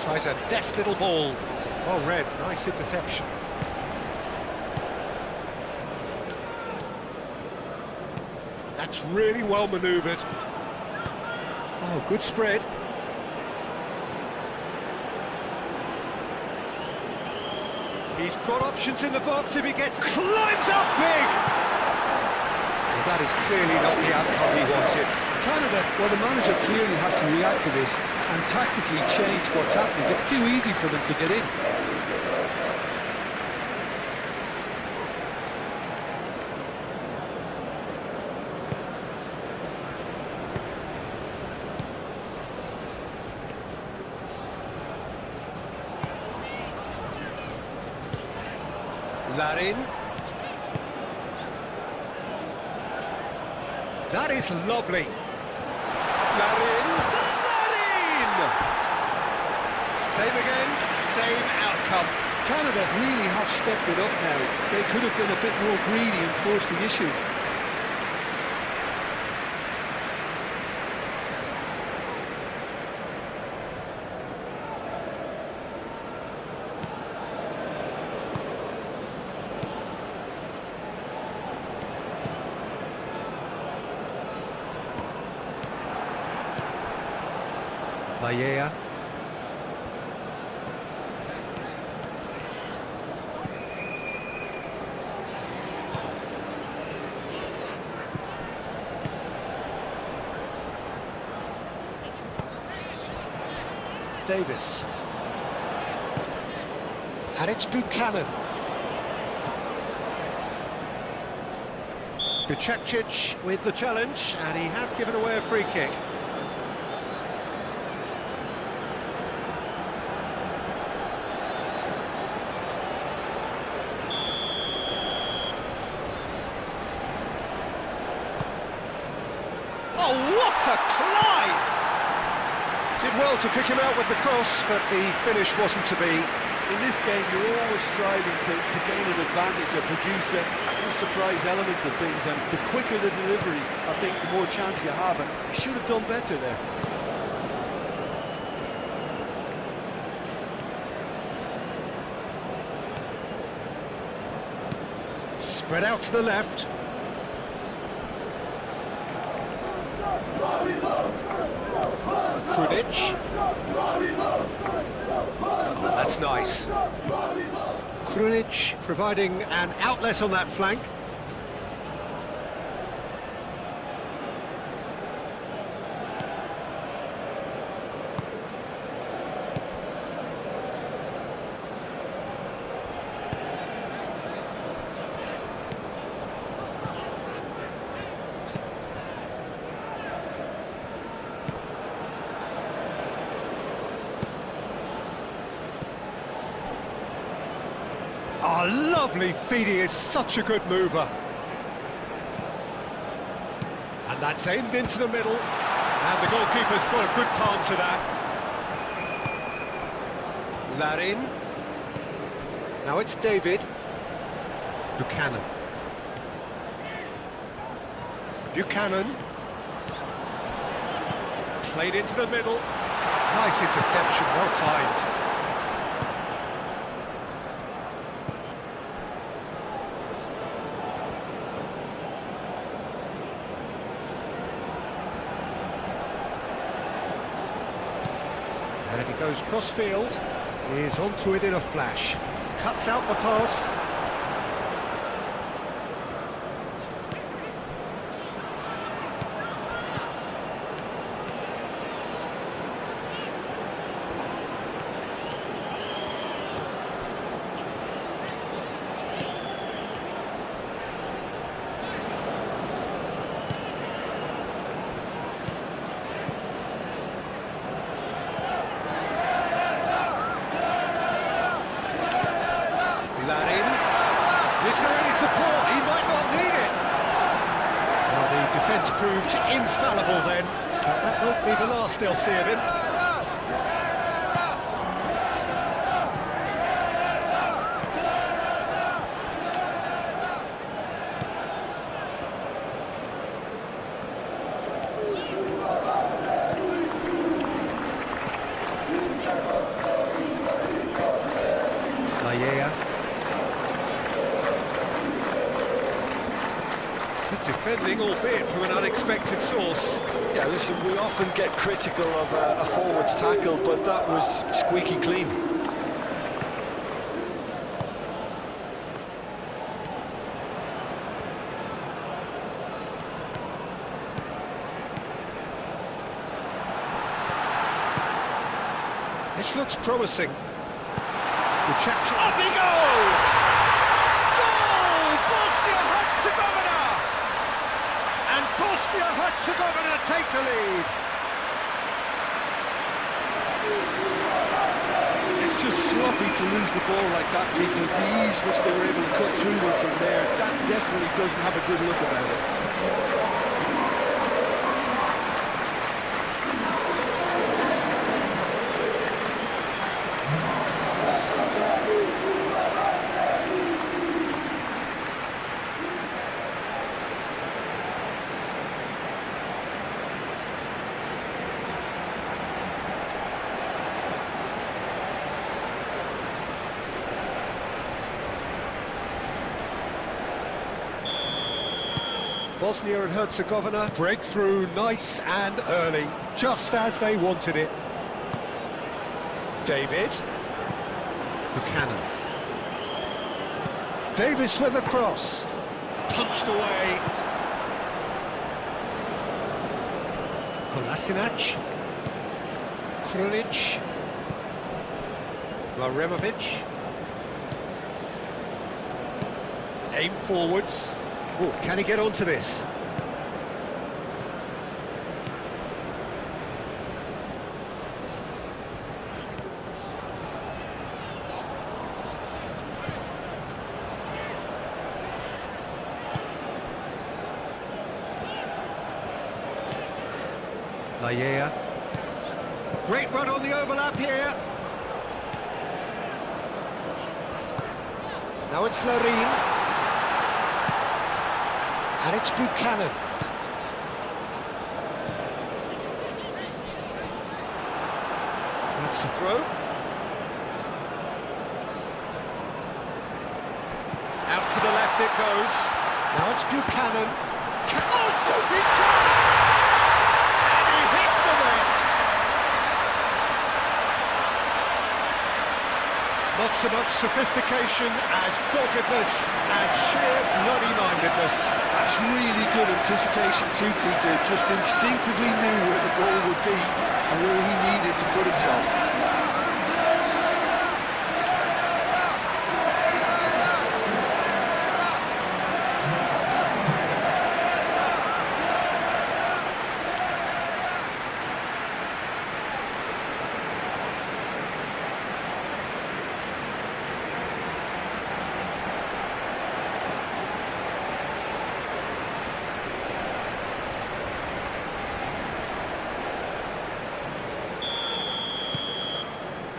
Tries a deft little ball. Well read, nice interception. That's really well manoeuvred. Oh, good spread. He's got options in the box if he climbs up big! Well, that is clearly not the outcome he wanted. Canada, well, the manager clearly has to react to this and tactically change what's happening. It's too easy for them to get in. Larin. That is lovely. Larin. Same again, same outcome. Canada really have stepped it up now. They could have been a bit more greedy and forced the issue. Valleja. Davis. And it's Buchanan. Buchekcic with the challenge, and he has given away a free kick. Oh, what a climb! Did well to pick him out with the cross, but the finish wasn't to be. In this game, you're always striving to gain an advantage or produce a surprise element to things, and the quicker the delivery, I think the more chance you have, and they should have done better there. Spread out to the left. Krunic. Oh, that's nice. Krunic providing an outlet on that flank. Oh, lovely feed, he is such a good mover. And that's aimed into the middle, and the goalkeeper's got a good palm to that. Larin. Now it's David. Buchanan. Buchanan. Played into the middle. Nice interception, well timed. And he goes cross-field, is onto it in a flash. Cuts out the pass. Is there any support? He might not need it. Well, the defence proved infallible then, but that won't be the last they'll see of him. Good defending, albeit from an unexpected source. Yeah, listen, we often get critical of a forward's tackle, but that was squeaky clean. This looks promising. The chap, up he goes! Goal! Bosnia-Herzegovina! And Bosnia-Herzegovina take the lead. It's just sloppy to lose the ball like that, Peter. The ease which they were able to cut through them from there, that definitely doesn't have a good look about it. Bosnia and Herzegovina break through nice and early, just as they wanted it. David. Buchanan. Davis with a cross. Punched away. Kolasinac. Krunic. Maremovic. Aim forwards. Oh, can he get onto this? Laya. Great run on the overlap here. Now it's Larin. And it's Buchanan. That's the throw. Out to the left it goes. Now it's Buchanan. Oh, shooting chance! And he hits the net. Not so much sophistication as doggedness and sheer bloody-mindedness. That's really good anticipation too, Peter. Just instinctively knew where the ball would be and where he needed to put himself.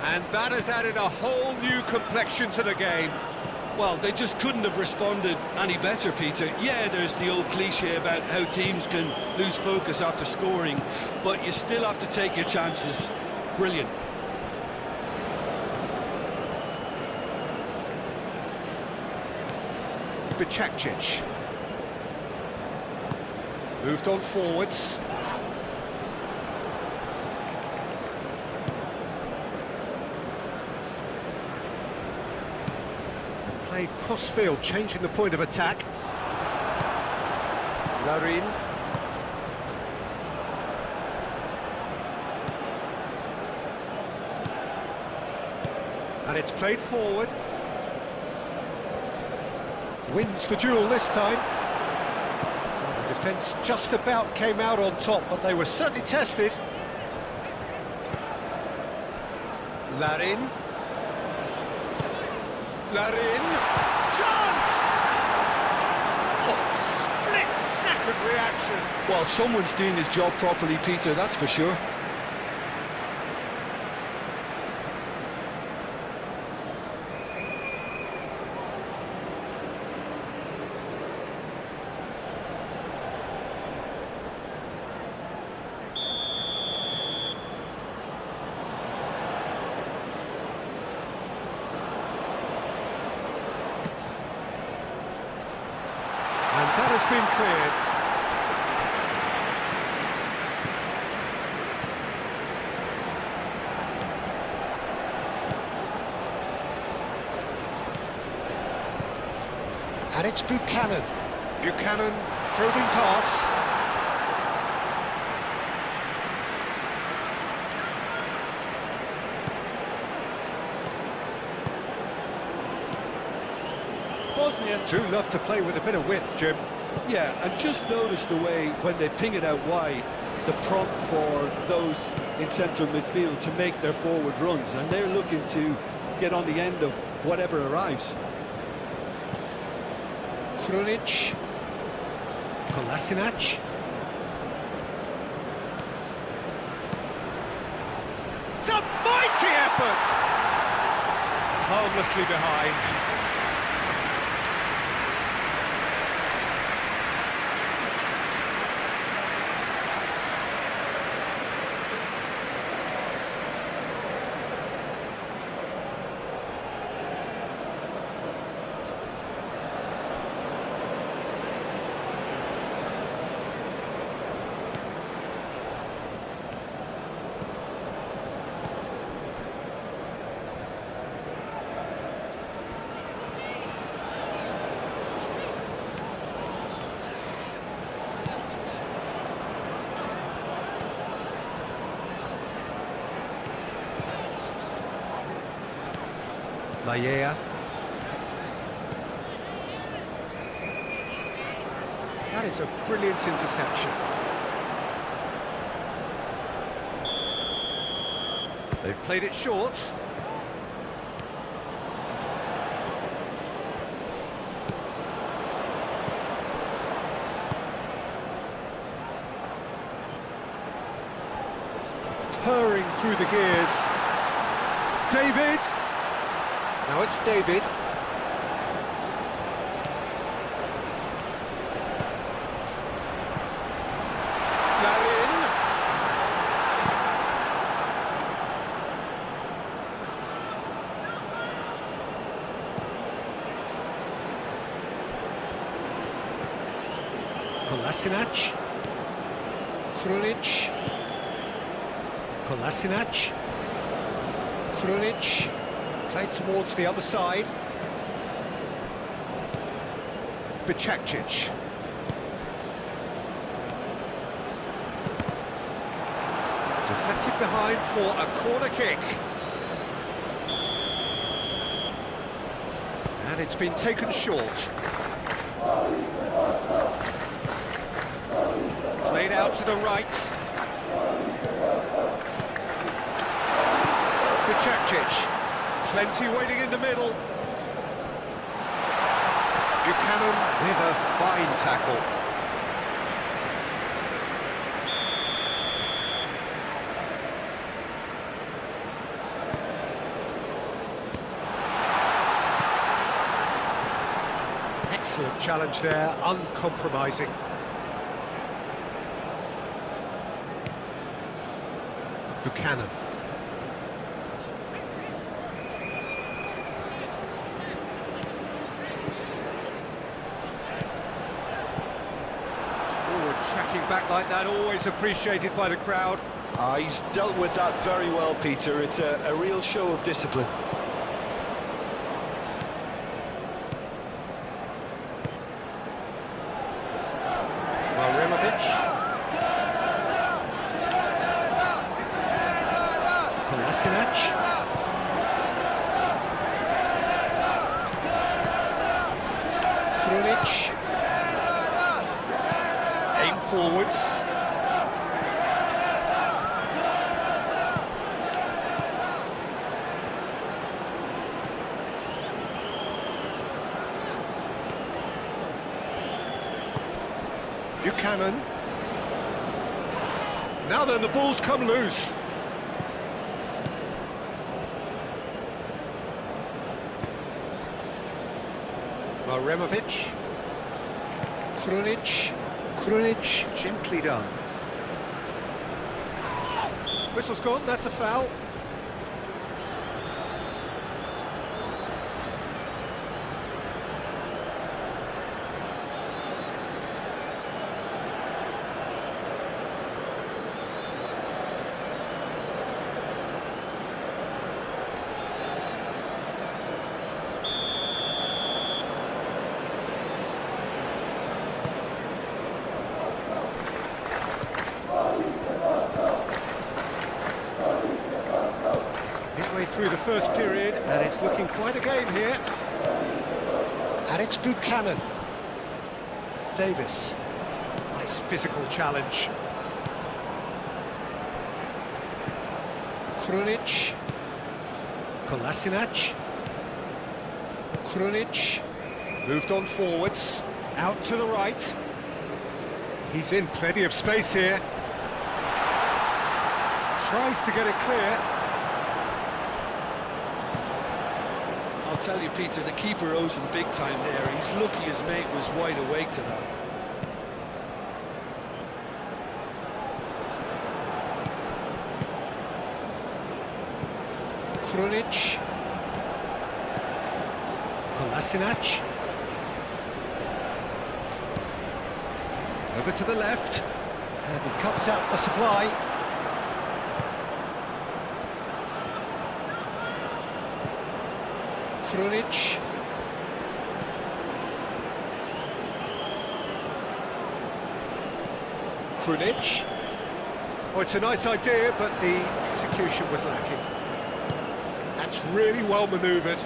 And that has added a whole new complexion to the game. Well, they just couldn't have responded any better, Peter. Yeah, there's the old cliche about how teams can lose focus after scoring, but you still have to take your chances. Brilliant. Bicakcic. Moved on forwards. Played cross-field, changing the point of attack. Larin. And it's played forward. Wins the duel this time. Well, the defence just about came out on top, but they were certainly tested. Larin. Larin. Chance! Oh, split-second reaction. Well, someone's doing his job properly, Peter, that's for sure. And that has been cleared. And it's Buchanan. Buchanan, probing pass. Bosnia Do love to play with a bit of width, Jim. Yeah, and just notice the way, when they ping it out wide, the prompt for those in central midfield to make their forward runs, and they're looking to get on the end of whatever arrives. Krunic. Kolasinac. It's a mighty effort! Harmlessly behind. Maya. That is a brilliant interception. They've played it short. Purring through the gears. David! Now it's David. Now in. Kolasinac. Krunic. Kolasinac. Krunic. Played towards the other side. Bicakcic. Deflected behind for a corner kick. And it's been taken short. Played out to the right. Bicakcic. Plenty waiting in the middle. Buchanan with a fine tackle. Excellent challenge there, uncompromising. Buchanan. Tracking back like that, always appreciated by the crowd. He's dealt with that very well, Peter. It's a real show of discipline. Marimovic. Kolasinac. Krunic. Aim forwards. Buchanan. Now then, the ball's come loose. Marimovic. Krunic. Krunic, gently done. Whistle's gone, that's a foul. first period, and it's looking quite a game here. And it's Buchanan. Davis. Nice physical challenge. Krunic. Kolasinac. Krunic. Moved on forwards. Out to the right. He's in plenty of space here. Tries to get it clear. I'll tell you, Peter, the keeper owes him big time there. He's lucky his mate was wide awake to that. Krunic. Kolasinac. Over to the left. And he cuts out the supply. Krunic. Krunic. Oh, it's a nice idea, but the execution was lacking. That's really well manoeuvred.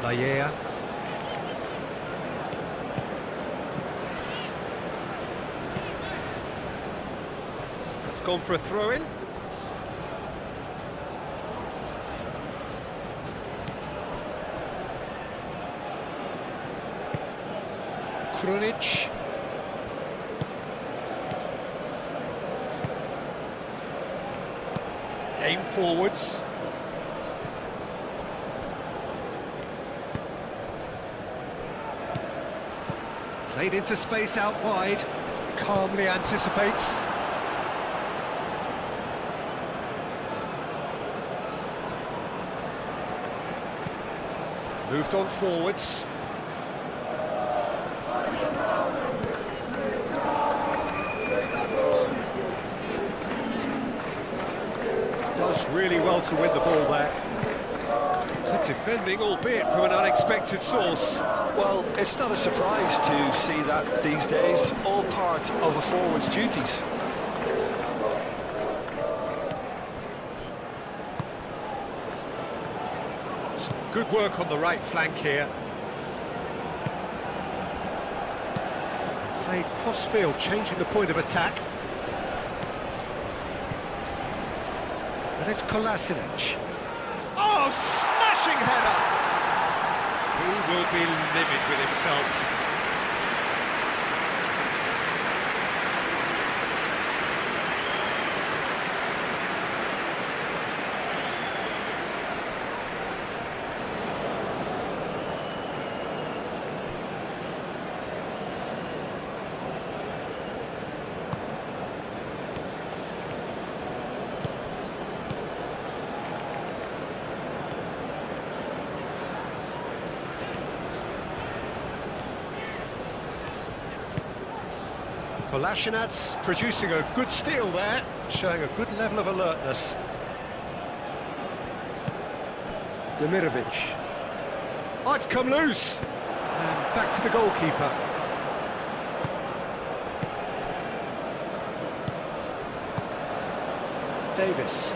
Laya. It's gone for a throw-in. Krunic. Aim forwards. Played into space out wide. Calmly anticipates. Moved on forwards. Does really well to win the ball there. Good defending, albeit from an unexpected source. Well, it's not a surprise to see that these days, all part of a forward's duties. Good work on the right flank here. Played cross-field, changing the point of attack. And it's Kolasinac. Oh, smashing header! He will be livid with himself. Kolasinac producing a good steal there, showing a good level of alertness. Demirovic. Oh, it's come loose! And back to the goalkeeper. Davis.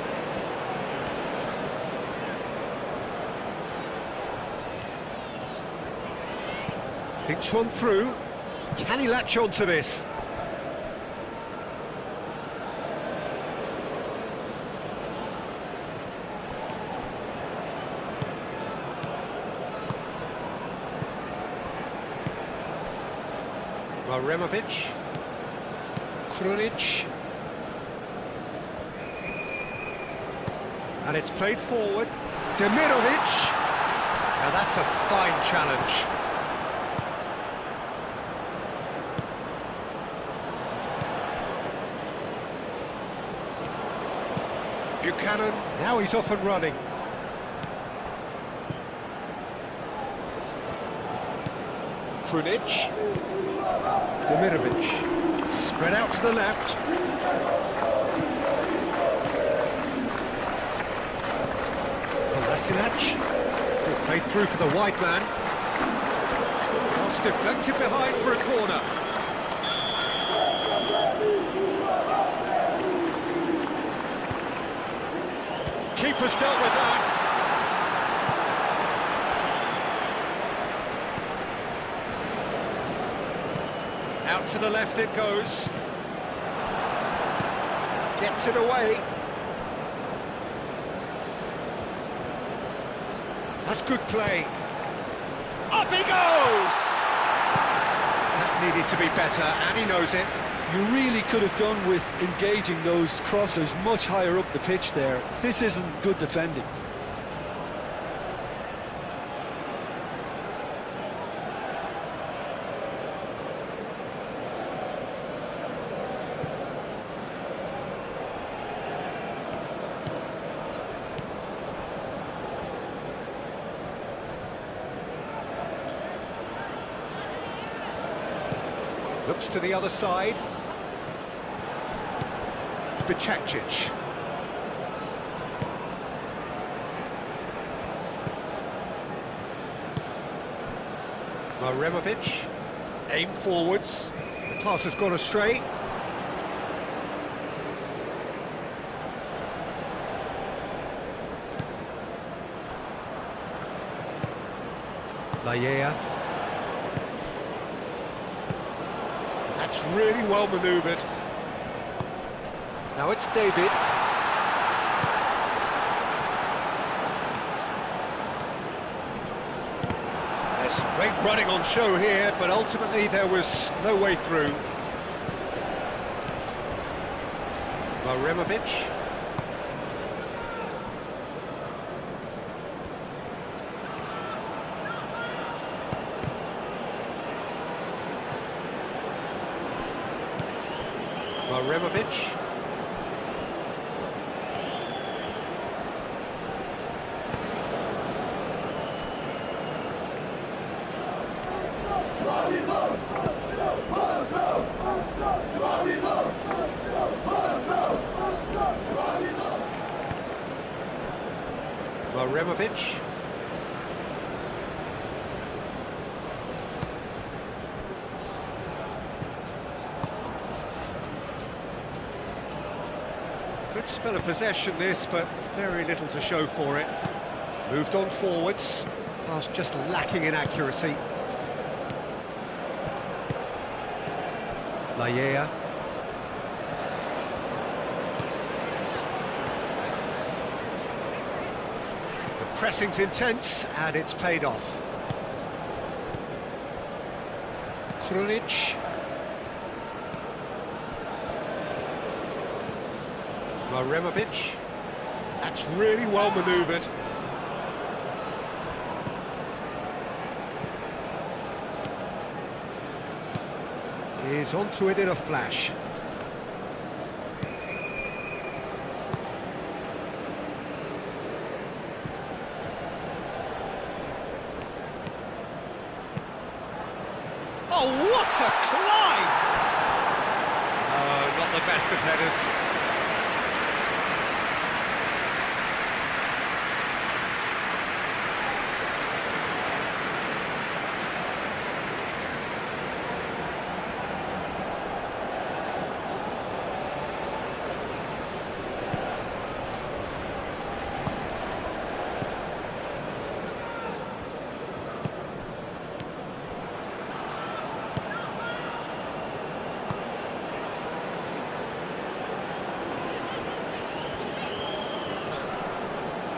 Thinks one through. Can he latch on to this? Removic, Krunic, and it's played forward. Demirovic. Now that's a fine challenge. Buchanan, now he's off and running. Krunic. Demirovic, spread out to the left. Kolasinac, played through for the wide man. Cross deflected behind for a corner. keeper's dealt with that. Out to the left it goes. Gets it away. That's good play. Up he goes! That needed to be better, and he knows it. You really could have done with engaging those crossers much higher up the pitch there. This isn't good defending. Looks to the other side. Bicakcic. Maremovic. Aim forwards. The pass has gone astray. Laya. That's really well manoeuvred. Now it's David. There's some great running on show here, but ultimately there was no way through. Maremovic. Maremovic. Maremovic. Good spell of possession this, but very little to show for it. Moved on forwards. Pass just lacking in accuracy. Laya. The pressing's intense, and it's paid off. Krunic. Maremovic. That's really well manoeuvred. He's onto it in a flash. Oh, what a climb! Oh, not the best of headers.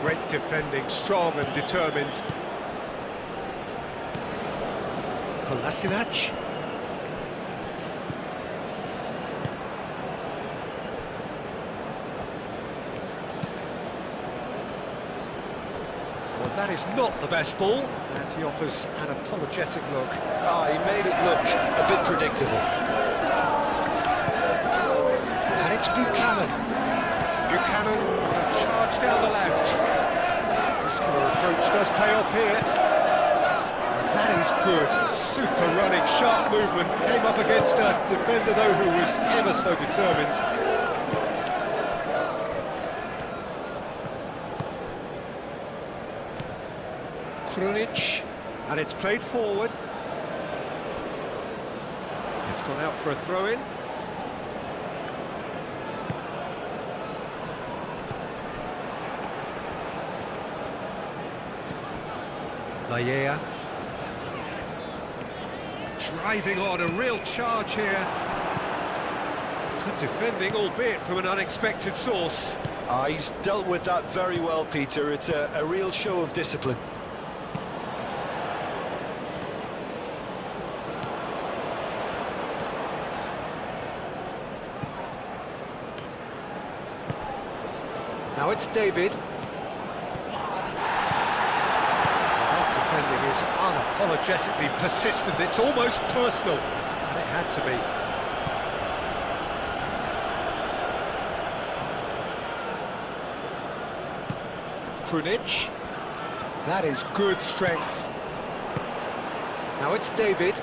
Great defending, strong and determined. Kolasinac. Well, that is not the best ball, and he offers an apologetic look. He made it look a bit predictable. And it's Buchanan. Buchanan on a charge down the left. Muscular approach does pay off here. And that is good. Super running, sharp movement. Came up against a defender, though, who was ever so determined. Krunic, and it's played forward. It's gone out for a throw-in. Laia. Driving on, a real charge here. Good defending, albeit from an unexpected source. He's dealt with that very well, Peter. It's a real show of discipline. Now it's David. That defending is unapologetically persistent. It's almost personal, and it had to be. Krunic. That is good strength. Now it's David.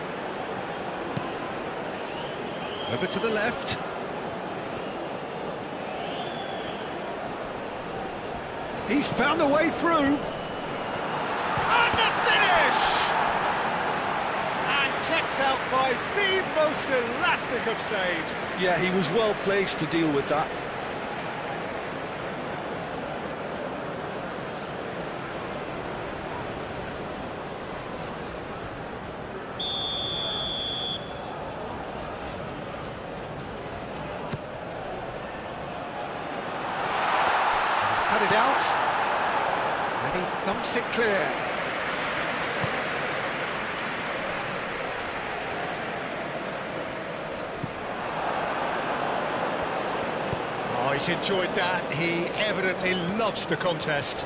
Over to the left. He's found a way through. And the finish! And kept out by the most elastic of saves. Yeah, he was well placed to deal with that. He's cut it out. And he thumps it clear. Oh, he's enjoyed that. He evidently loves the contest.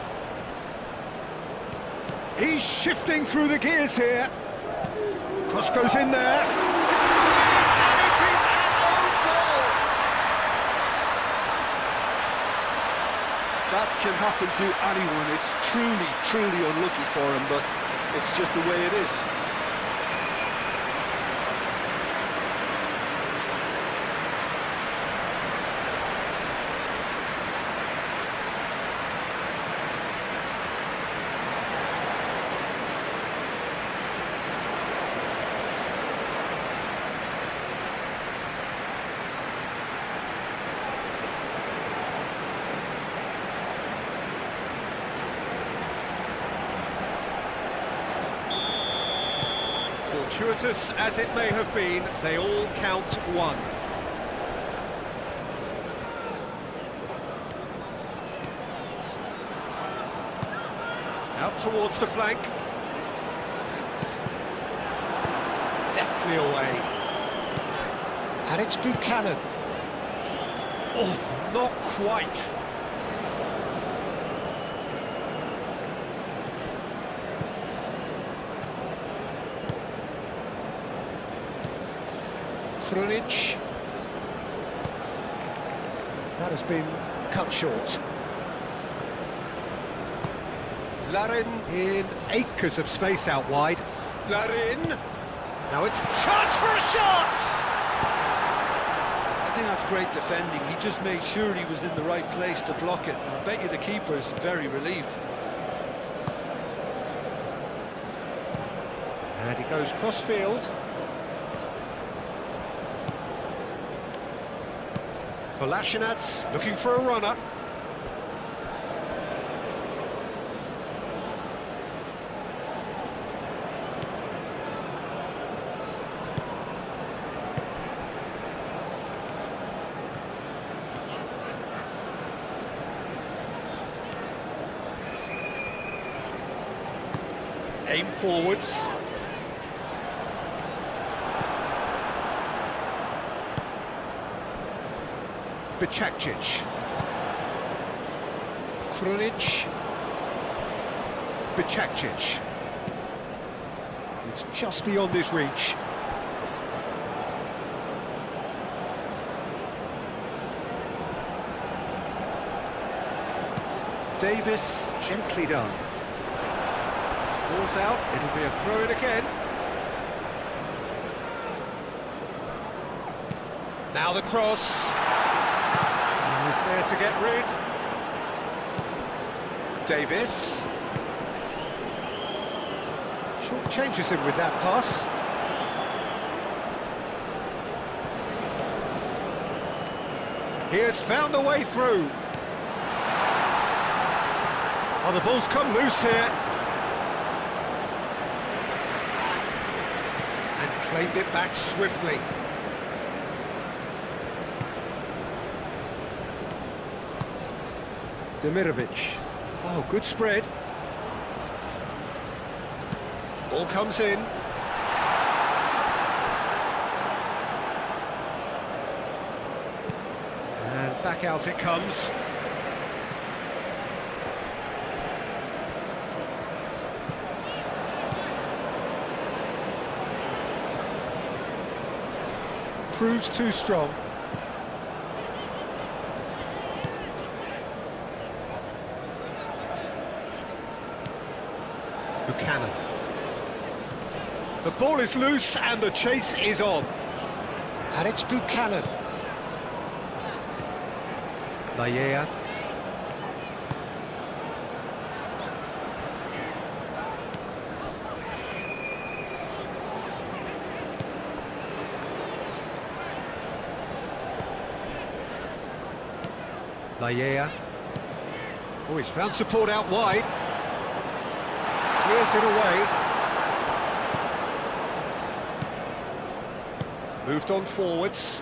He's shifting through the gears here. Cross goes in there. It's brilliant, and it is an own goal. That can happen to anyone. It's truly, truly unlucky for him, but it's just the way it is. Fortuitous as it may have been, they all count one. Out towards the flank. Deftly away. And it's Buchanan. Oh, not quite. Krunic. That has been cut short. Larin in acres of space out wide. Larin. Now it's chance for a shot! I think that's great defending. He just made sure he was in the right place to block it. I bet you the keeper's very relieved. And he goes cross-field. Kolasinac looking for a runner. Aim forwards. Bicakcic. Krunic. Bicakcic. It's just beyond his reach. Davis, gently done. Ball's out, it'll be a throw-in again. Now the cross. He's there to get rid. Davis. Short changes him with that pass. He has found a way through. Oh, the ball's come loose here. Claimed it back swiftly. Demirovic. Oh, good spread. Ball comes in. And back out it comes. Proves too strong. Buchanan. The ball is loose and the chase is on. And it's Buchanan. Laia. Laia. Oh, he's found support out wide. Clears it away. Moved on forwards.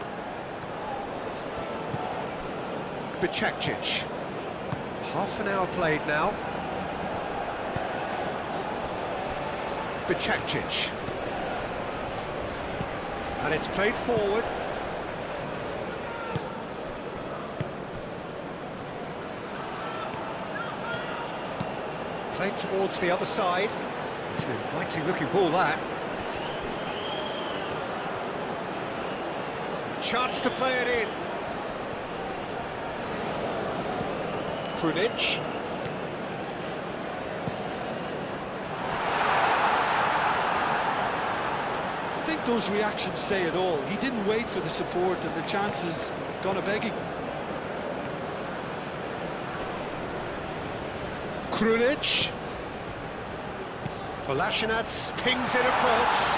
Bicakcic. Half an hour played now. Bicakcic. And it's played forward. Played towards the other side. It's an inviting looking ball, that. A chance to play it in. Krunic. I think those reactions say it all. He didn't wait for the support and the chances gone a-begging. Krunic. Kolasinac pings it across.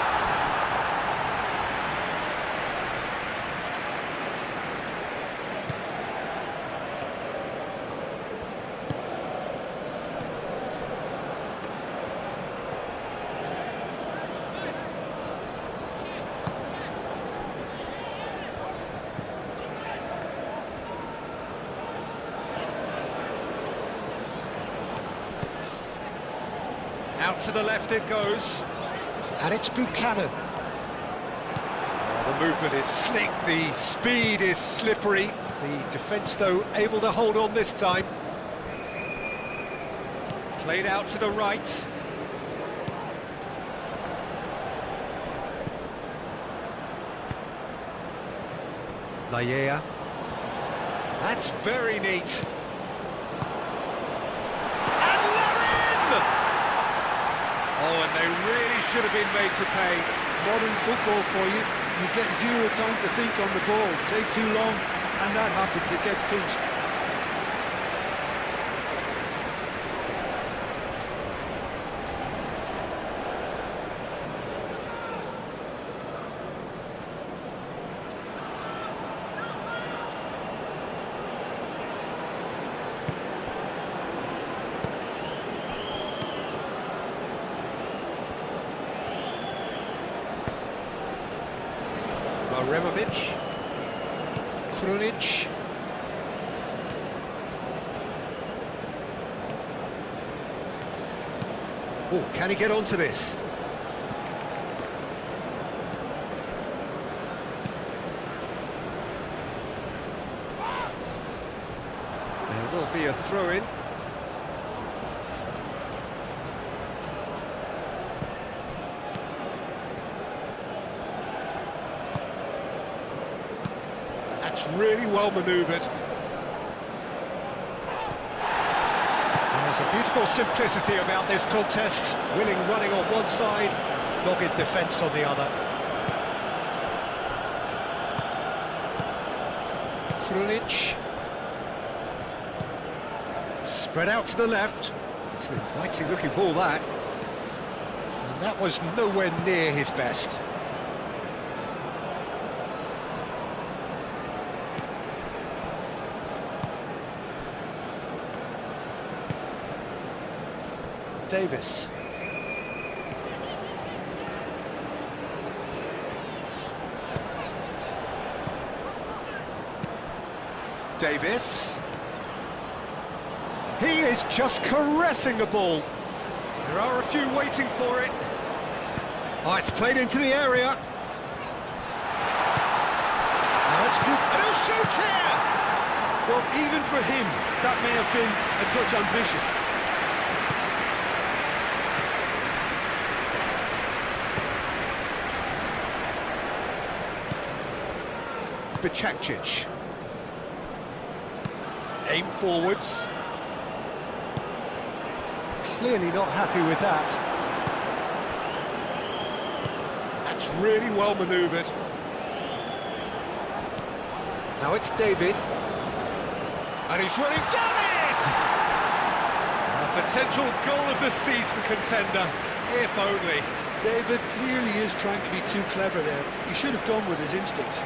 Out to the left it goes. And it's Buchanan. The movement is slick, the speed is slippery. The defence, though, able to hold on this time. Played out to the right. Laia. That's very neat. Oh, and they really should have been made to pay. Modern football for you. You get zero time to think on the ball. Take too long, and that happens. It gets pinched. Removic, Krunic. Oh, can he get onto this? There will be a throw-in. That's really well manoeuvred. There's a beautiful simplicity about this contest. Willing running on one side, dogged defence on the other. Krunic. Spread out to the left. It's an inviting looking ball, that. And that was nowhere near his best. Davis. Davis. He is just caressing the ball. There are a few waiting for it. Oh, it's played into the area. Now it's good. And he'll shoot here! Well, even for him, that may have been a touch ambitious. Bicakcic. Aim forwards. Clearly not happy with that. That's really well manoeuvred. Now it's David. And he's running David! A potential goal of the season contender, if only. David clearly is trying to be too clever there. He should have gone with his instincts.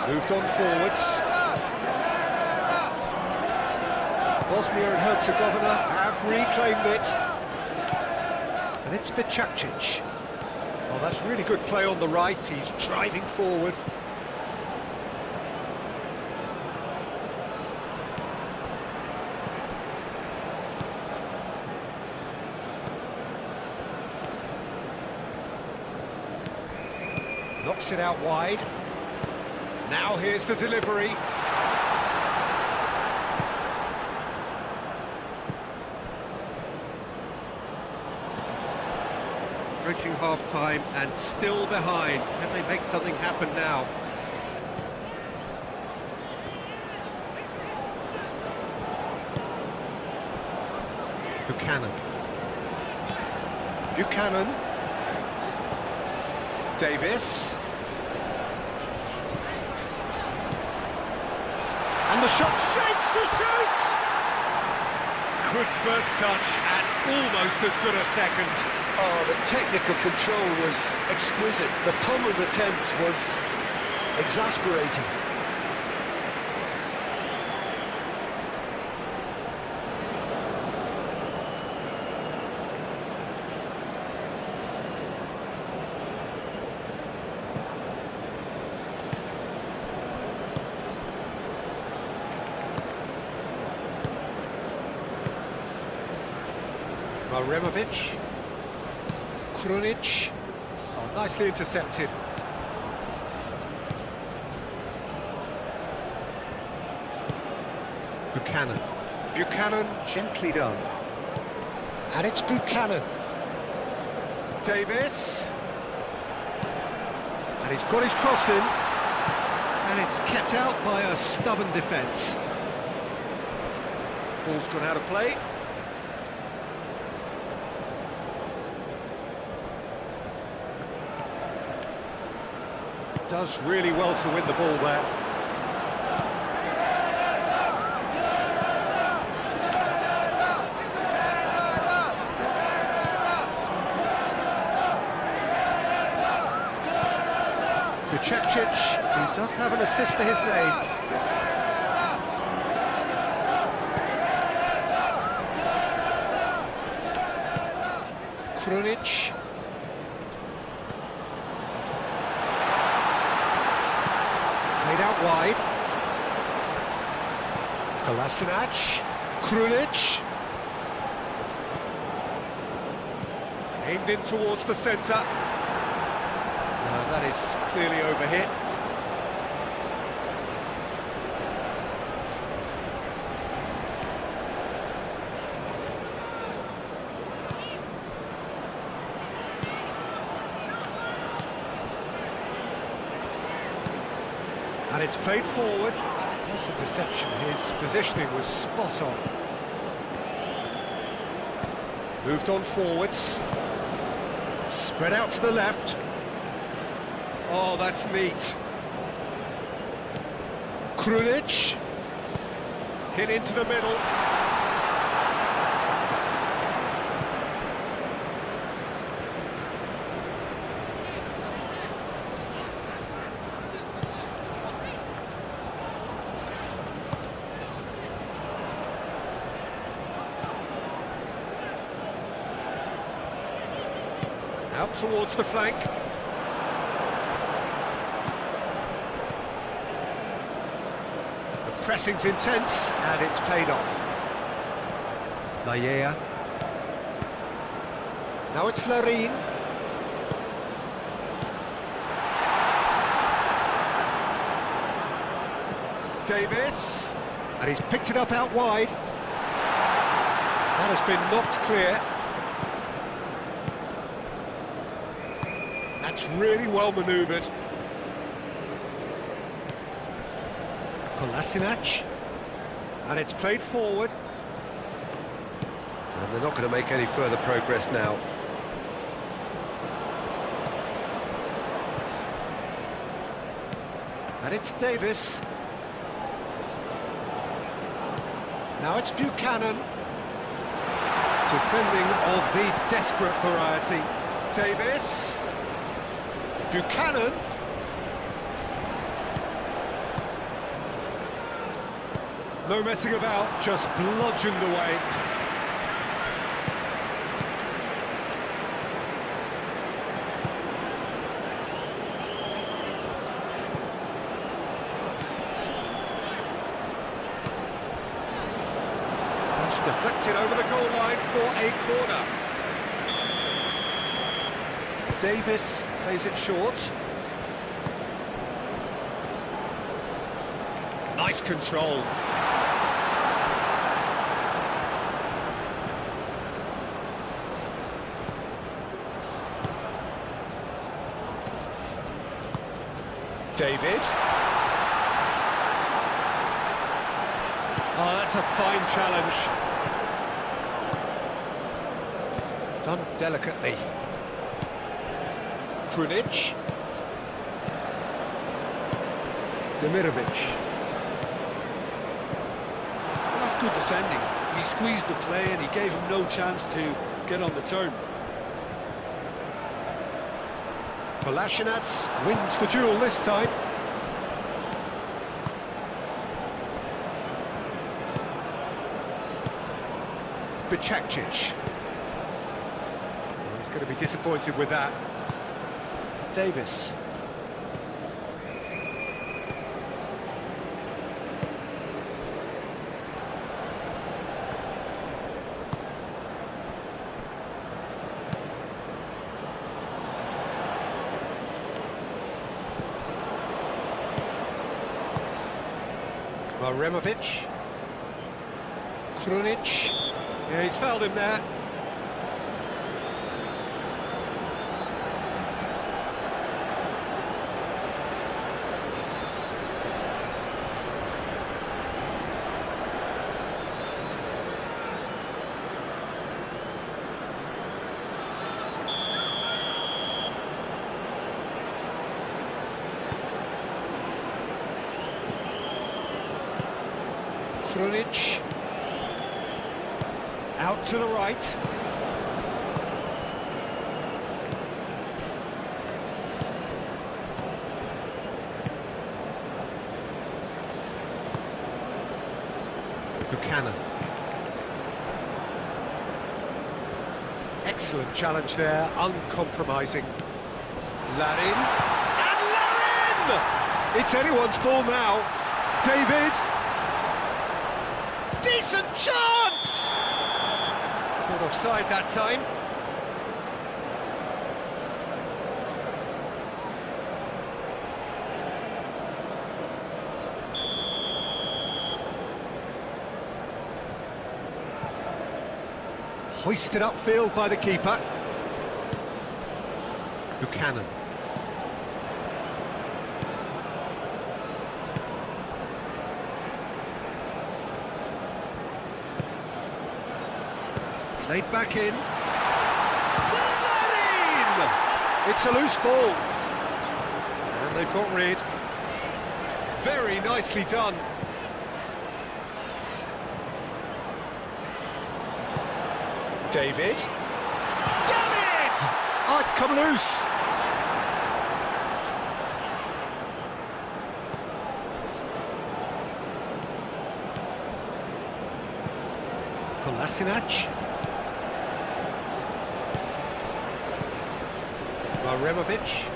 Moved on forwards. Bosnia and Herzegovina have reclaimed it. And it's Bicakcic. Oh, that's really good play on the right. He's driving forward. Knocks it out wide. Now here's the delivery. Approaching half-time and still behind. Can they make something happen now? Buchanan. Davis. And the shot shapes to shoot! Good first touch and almost as good a second. Oh, the technical control was exquisite. The pummeled attempt was exasperating. Maremovic, Krunic, oh, nicely intercepted. Buchanan, gently done. And it's Buchanan. Davis. And he's got his cross in. And it's kept out by a stubborn defence. Ball's gone out of play. Does really well to win the ball there. Bicakcic, who does have an assist to his name. Krunic. Played out wide. Kolasinac. Krunic. Aimed in towards the centre. No, that is clearly overhit. And it's played forward. That's a deception. His positioning was spot on. Moved on forwards. Spread out to the left. Oh, that's neat. Krunic. Hit into the middle. Out towards the flank. The pressing's intense, and it's paid off. Laia. Now it's Larin. Davis. And he's picked it up out wide. That has been knocked clear. That's really well manoeuvred. Kolasinac. And it's played forward. And they're not going to make any further progress now. And it's Davis. Now it's Buchanan. Defending of the desperate variety. Davis. Buchanan. No messing about, just bludgeoned away. Cross deflected over the goal line for a corner. Davis plays it short. Nice control. David. Oh, that's a fine challenge. Done delicately. Krunic. Demirovic. Well, that's good defending. He squeezed the play and he gave him no chance to get on the turn. Kolasinac wins the duel this time. Bicakcic. He's going to be disappointed with that. Davis. Removic. Krunic. Yeah, he's fouled him there. Krunic. Out to the right. Buchanan. Excellent challenge there, uncompromising. Larin. And Larin! It's anyone's ball now. David. Decent chance! Caught offside that time. Hoisted upfield by the keeper. Buchanan. Played back in. Larin! It's a loose ball. And they've got rid. Very nicely done. David. David! Oh, it's come loose. Kolasinac. Maremovic.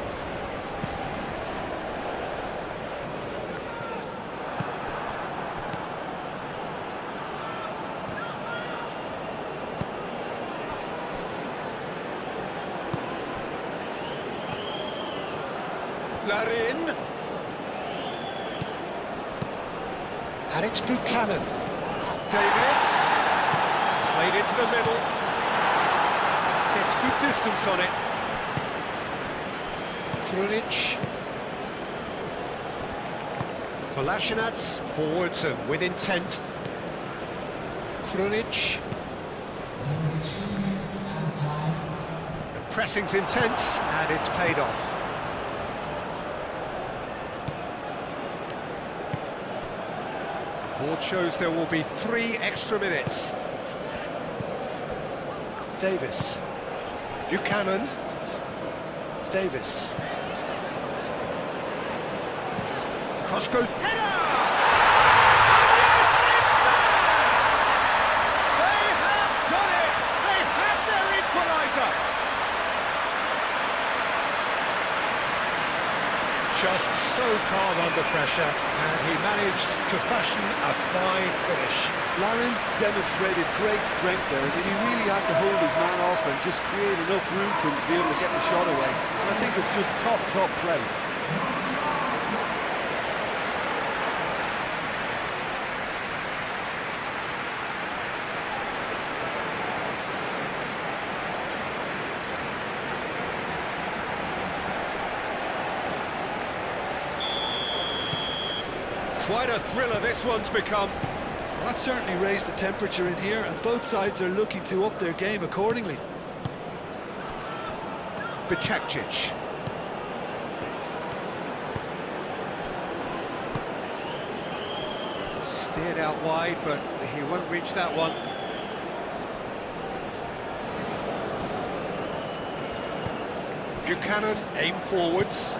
Larin. And it's Buchanan. Davis. Played into the middle. Gets good distance on it. Krunic. Kolasinac forwards and with intent. Krunic. The pressing's intense and it's paid off. Board shows there will be 3 extra minutes. Davis. Buchanan. Davis. Cross goes. Header! And yes, it's there! They have done it! They have their equaliser! Just so calm under pressure, and he managed to fashion a fine finish. Larin demonstrated great strength there. I mean, he really had to hold his man off and just create enough room for him to be able to get the shot away. And I think it's just top play. Quite a thriller this one's become. Well, that certainly raised the temperature in here, and both sides are looking to up their game accordingly. Bicakcic. Steered out wide, but he won't reach that one. Buchanan aim forwards.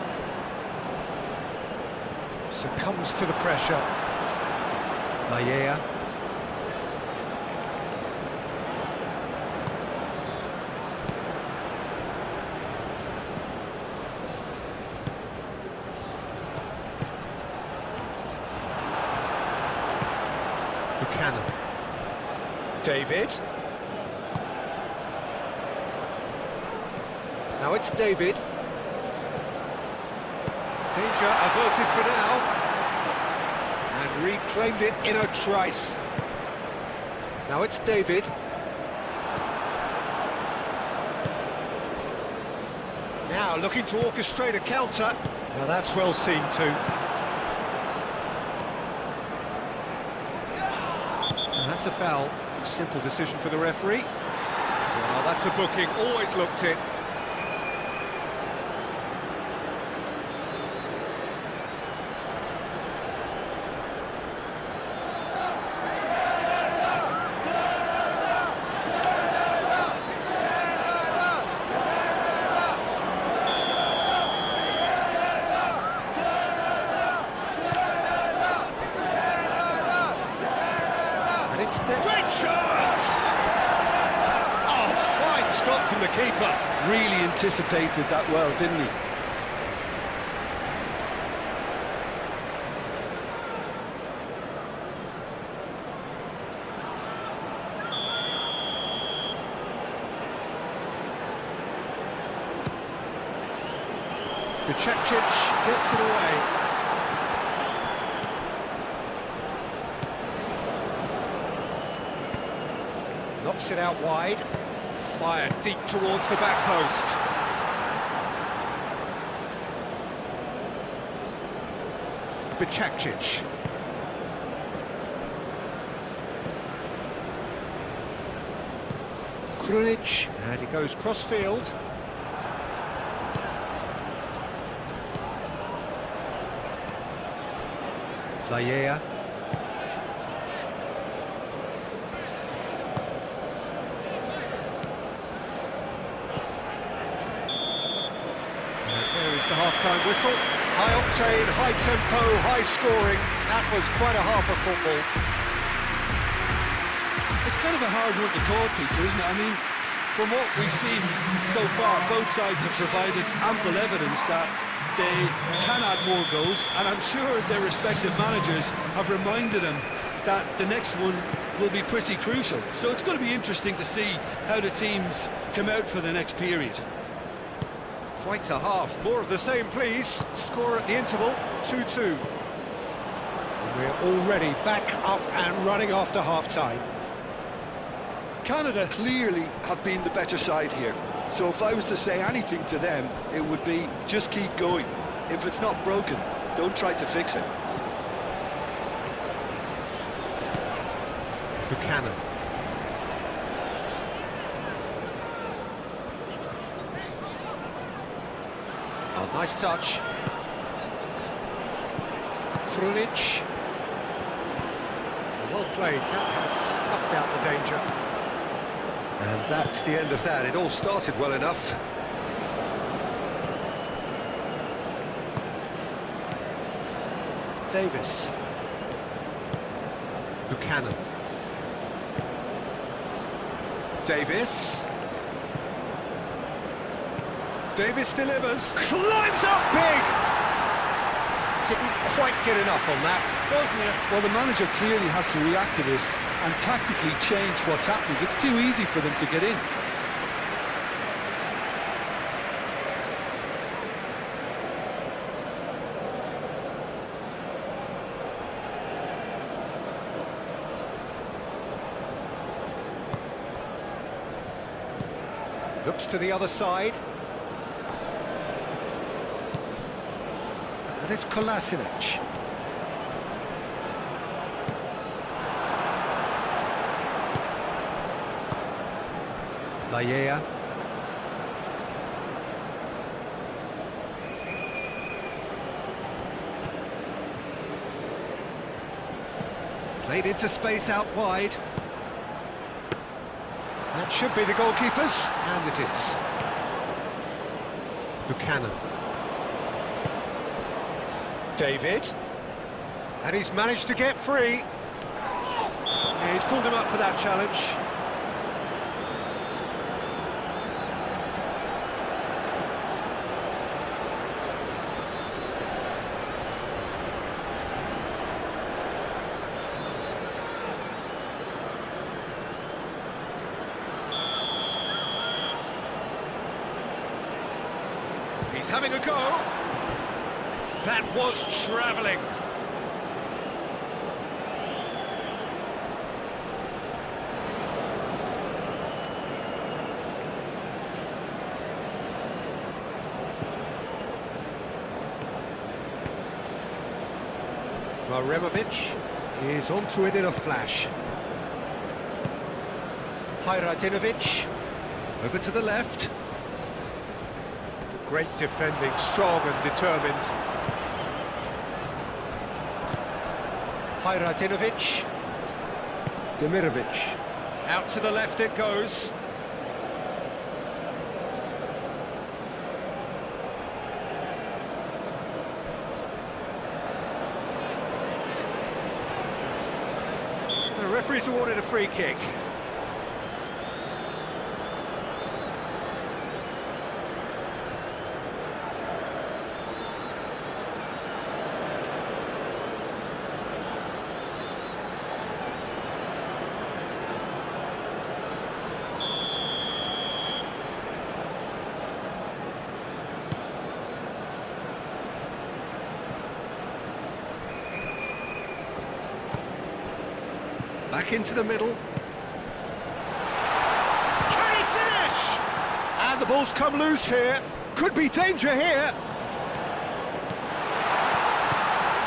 Succumbs to the pressure. Maya. Buchanan. David. Now it's David. Danger averted for now. And reclaimed it in a trice. Now it's David. Now looking to orchestrate a counter. Now that's well seen too. And that's a foul. Simple decision for the referee. Well, that's a booking. Always looked it. Great chance! Oh, fine stop from the keeper. Really anticipated that well, didn't he? Bicakcic gets it away. Knocks it out wide. Fired deep towards the back post. Bicakcic. Krunic, and he goes cross-field. Maya. The half-time whistle. High octane, high tempo, high scoring. That was quite a half of football. It's kind of a hard one to call, Peter, isn't it? I mean, From what we've seen so far, both sides have provided ample evidence that they can add more goals, and I'm sure their respective managers have reminded them that the next one will be pretty crucial. So it's going to be interesting to see how the teams come out for the next period. Quite a half. More of the same, please. Score at the interval, 2-2. We're already back up and running after half-time. Canada clearly have been the better side here. So if I was to say anything to them, it would be just keep going. If it's not broken, don't try to fix it. Buchanan. Oh, nice touch. Krunic. Well played. That has snuffed out the danger. And that's the end of that. It all started well enough. Davis. Buchanan. Davis. Davis delivers. Climbs up big! Didn't quite get enough on that. Bosnia, well, the manager clearly has to react to this and tactically change what's happening. It's too easy for them to get in. Looks to the other side. And it's Kolasinac. Lajea. Played into space out wide. That should be the goalkeepers, and it is. Buchanan. David. And he's managed to get free. Yeah, he's pulled him up for that challenge. He's having a go. That was travelling. Maremovic is onto it in a flash. Hajradinovic over to the left. Great defending, strong and determined. Hajradinovic. Demirovic. Out to the left it goes. The referee's awarded a free kick. Back into the middle. Can he finish? And the ball's come loose here. Could be danger here.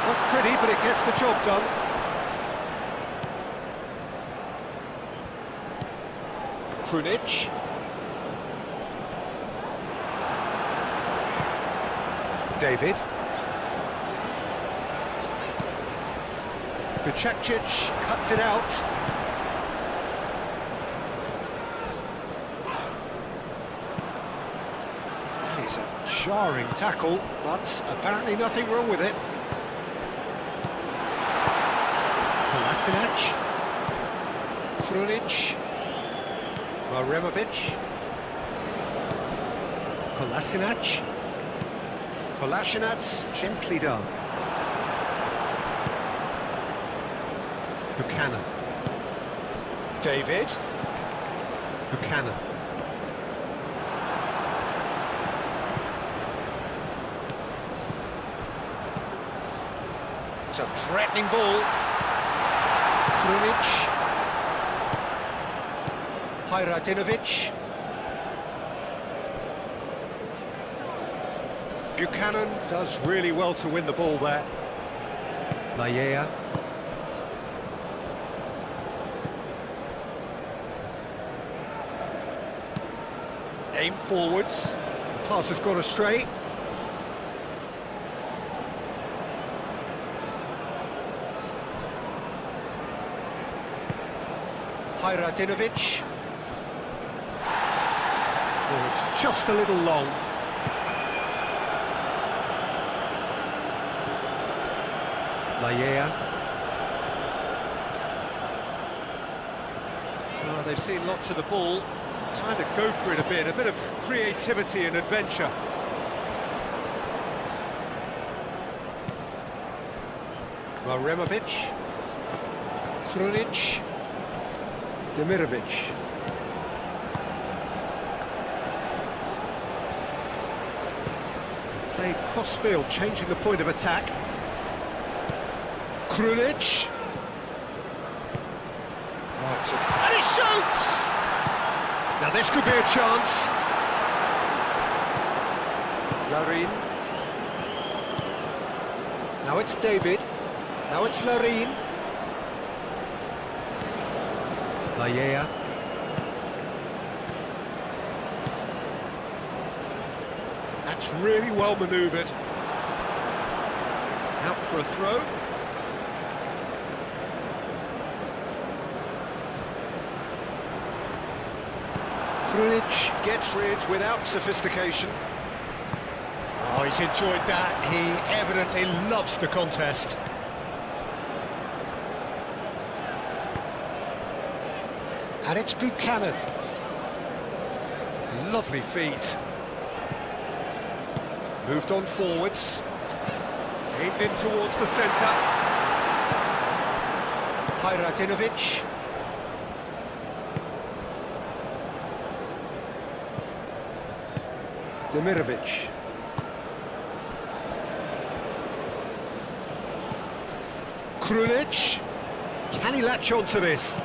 Not pretty, but it gets the job done. Krunic. David. Buchacic cuts it out. That is a jarring tackle, but apparently nothing wrong with it. Kolasinac. Krunic. Maremovic. Kolasinac. Kolasinac, gently done. Buchanan. David. Buchanan. It's a threatening ball. Krunic. Hajradinovic. Buchanan does really well to win the ball there. Lajea. Aim forwards. The pass has gone astray. Hajradinovic. Oh, it's just a little long. Lajea. Oh, they've seen lots of the ball. Time to go for it a bit of creativity and adventure. Maremovic. Krunic. Demirovic. Played cross-field, changing the point of attack. Krunic. And he shoots! Now this could be a chance. Larin. Now it's David. Now it's Larin. Lajea. That's really well manoeuvred. Out for a throw. Krunic gets rid without sophistication. Oh, he's enjoyed that. He evidently loves the contest. And it's Buchanan. Lovely feet. Moved on forwards. Aimed in towards the centre. Hajradinovic. Demirovic. Krunic. Can he latch on to this?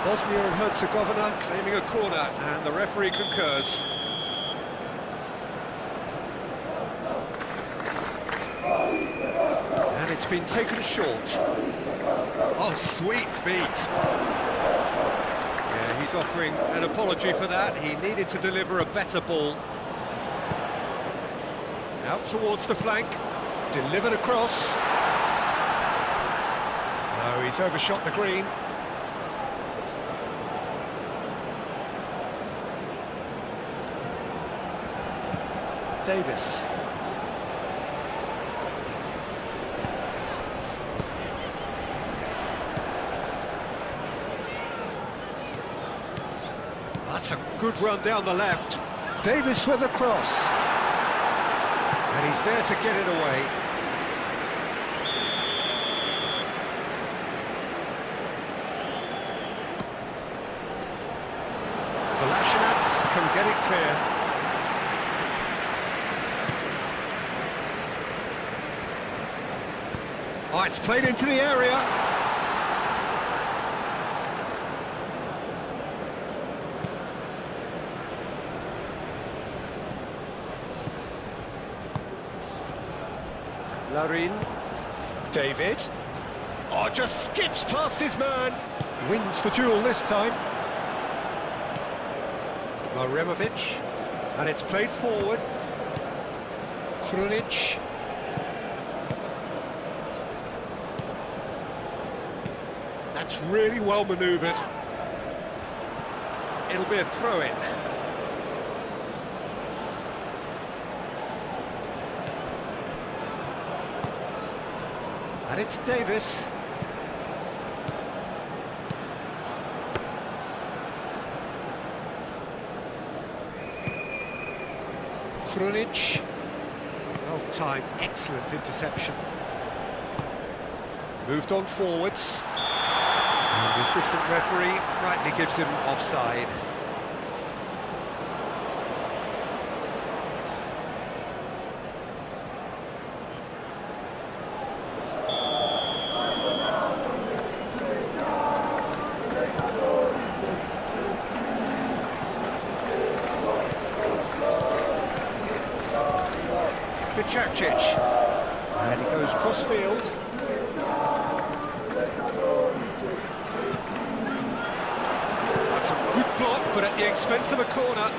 Bosnia and Herzegovina claiming a corner, and the referee concurs. And it's been taken short. Oh, sweet feet. Yeah, he's offering an apology for that. He needed to deliver a better ball. Out towards the flank. Delivered across. No, he's overshot the green. Davis. That's a good run down the left. Davis with a cross. And he's there to get it away. Kolasinac can get it clear. Oh, it's played into the area. Larin. David. Oh, just skips past his man. Wins the duel this time. Maremovic. And it's played forward. Krunic. That's really well manoeuvred. It'll be a throw-in. And it's Davis. Krunic. Well timed, excellent interception. Moved on forwards. And the assistant referee rightly gives him offside. Bicakcic, and he goes cross-field. That's a good block, but at the expense of a corner.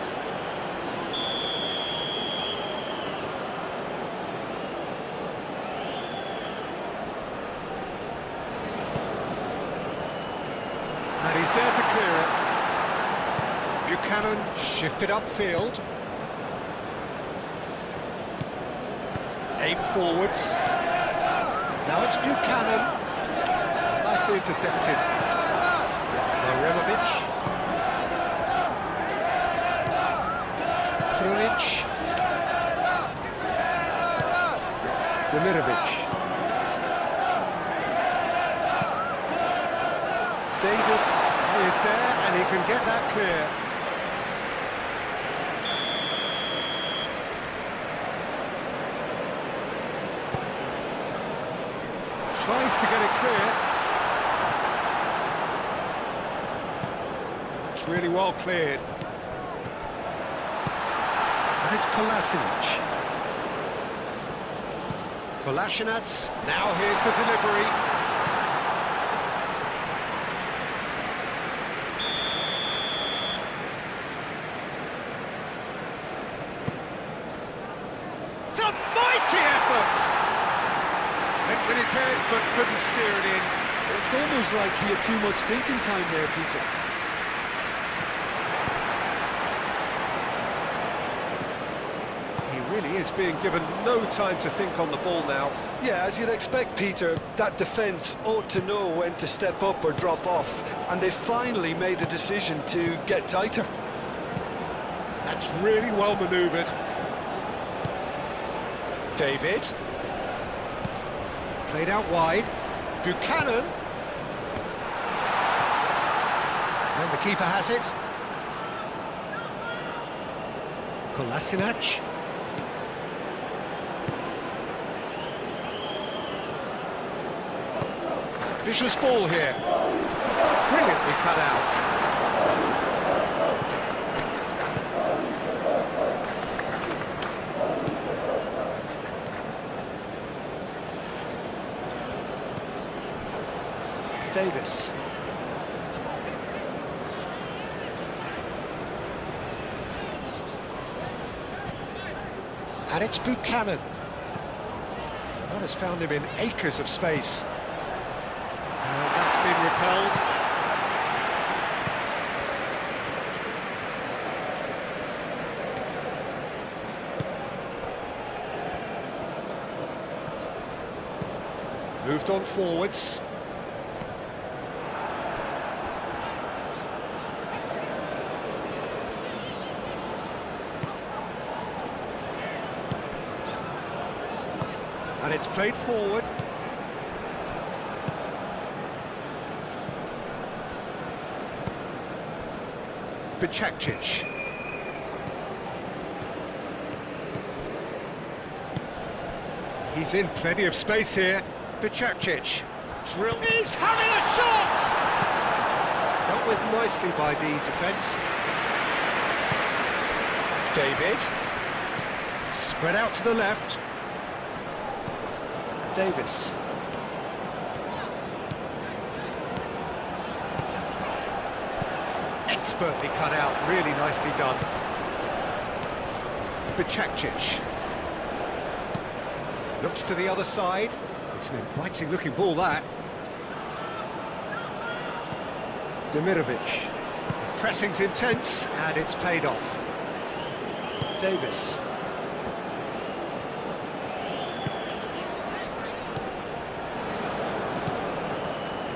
And he's there to clear it. Buchanan shifted upfield. Aim forwards. Now it's Buchanan. Nicely intercepted. Moremovic. Krunic. Demirovic. Davis is there and he can get that clear. Tries to get it clear. It's really well cleared. And it's Kolasinac. Kolasinac, now here's the delivery. It's a mighty effort! Went with his head, but couldn't steer it in. It's almost like he had too much thinking time there, Peter. He really is being given no time to think on the ball now. Yeah, as you'd expect, Peter, that defence ought to know when to step up or drop off, and they finally made a decision to get tighter. That's really well manoeuvred. David. Played out wide. Buchanan. And the keeper has it. Kolasinac. Vicious ball here. Brilliantly cut out. Davis. And it's Buchanan. That has found him in acres of space. And that's been repelled. Moved on forwards. And it's played forward. Bicakcic. He's in plenty of space here. Bicakcic. Drill. He's having a shot! Dealt with nicely by the defence. David. Spread out to the left. Davis. Expertly cut out, really nicely done. Bicakcic. Looks to the other side. It's an inviting looking ball, that. Demirovic. Pressing's intense, and it's paid off. Davis.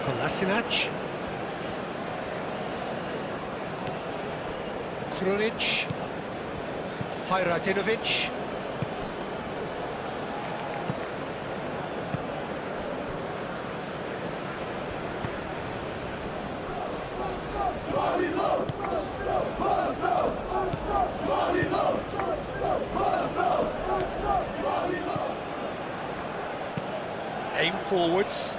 Kolasinac. Krunic. Hajradinovic. Aim forwards.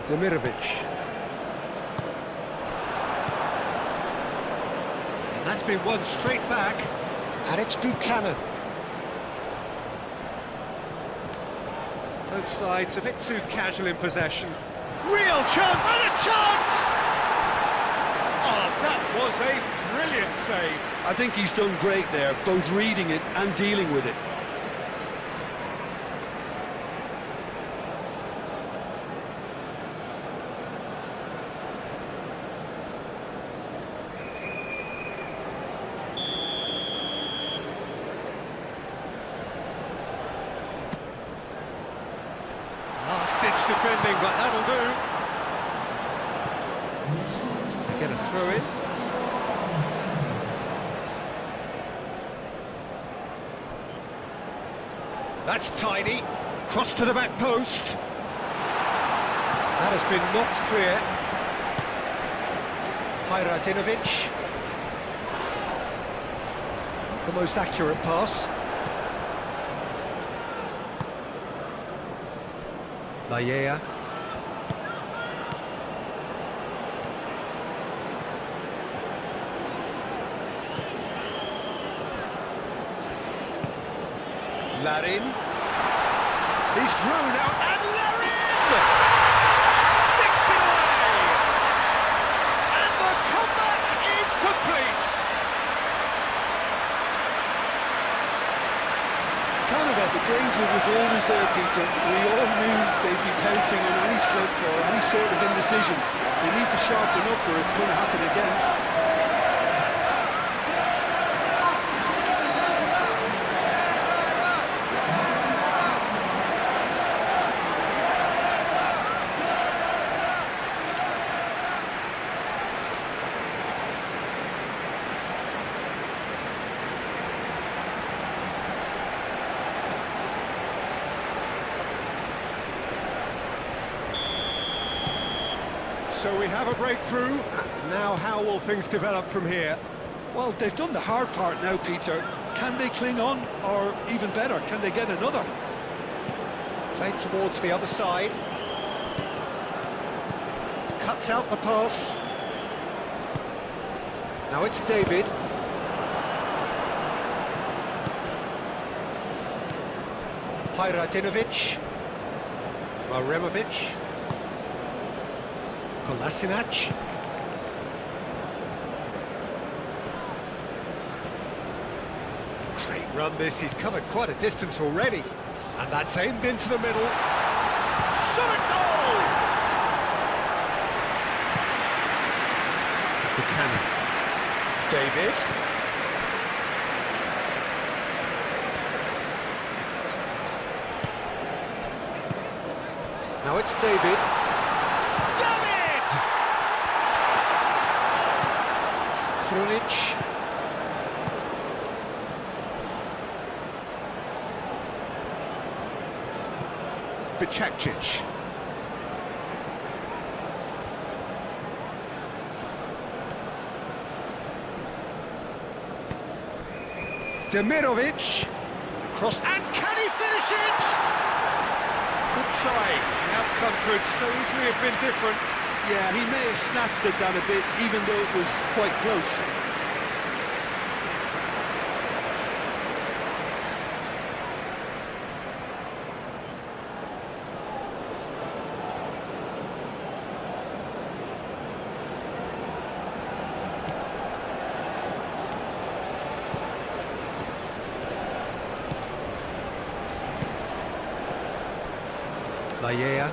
Demirovic. And that's been won straight back, and it's Buchanan. Both sides a bit too casual in possession. Real chance, and a chance! Oh, that was a brilliant save. I think he's done great there, both reading it and dealing with it. Last-ditch defending, but that'll do. Get a throw in. That's tidy. Cross to the back post. That has been knocked clear. Hajradinovic. The most accurate pass. Lajea. Larin. He's through now, and Larin! Sticks it away! And the comeback is complete! Canada, the danger was always there, Peter. We all knew they'd be pouncing on any slip or any sort of indecision. They need to sharpen up or it's going to happen again. So we have a breakthrough. Now how will things develop from here? Well, they've done the hard part now, Peter. Can they cling on, or even better, can they get another? Played towards the other side. Cuts out the pass. Now it's David. Hajradinovic. Maremovic. Kolasinac. Great run this, he's covered quite a distance already. And that's aimed into the middle. Shot at goal! Buchanan. David. Now it's David. Krunic. Bicakcic. Demirovic. Cross, and can he finish it? Good try. The outcome could so easily have been different. Yeah, he may have snatched at that a bit, even though it was quite close. Lajea.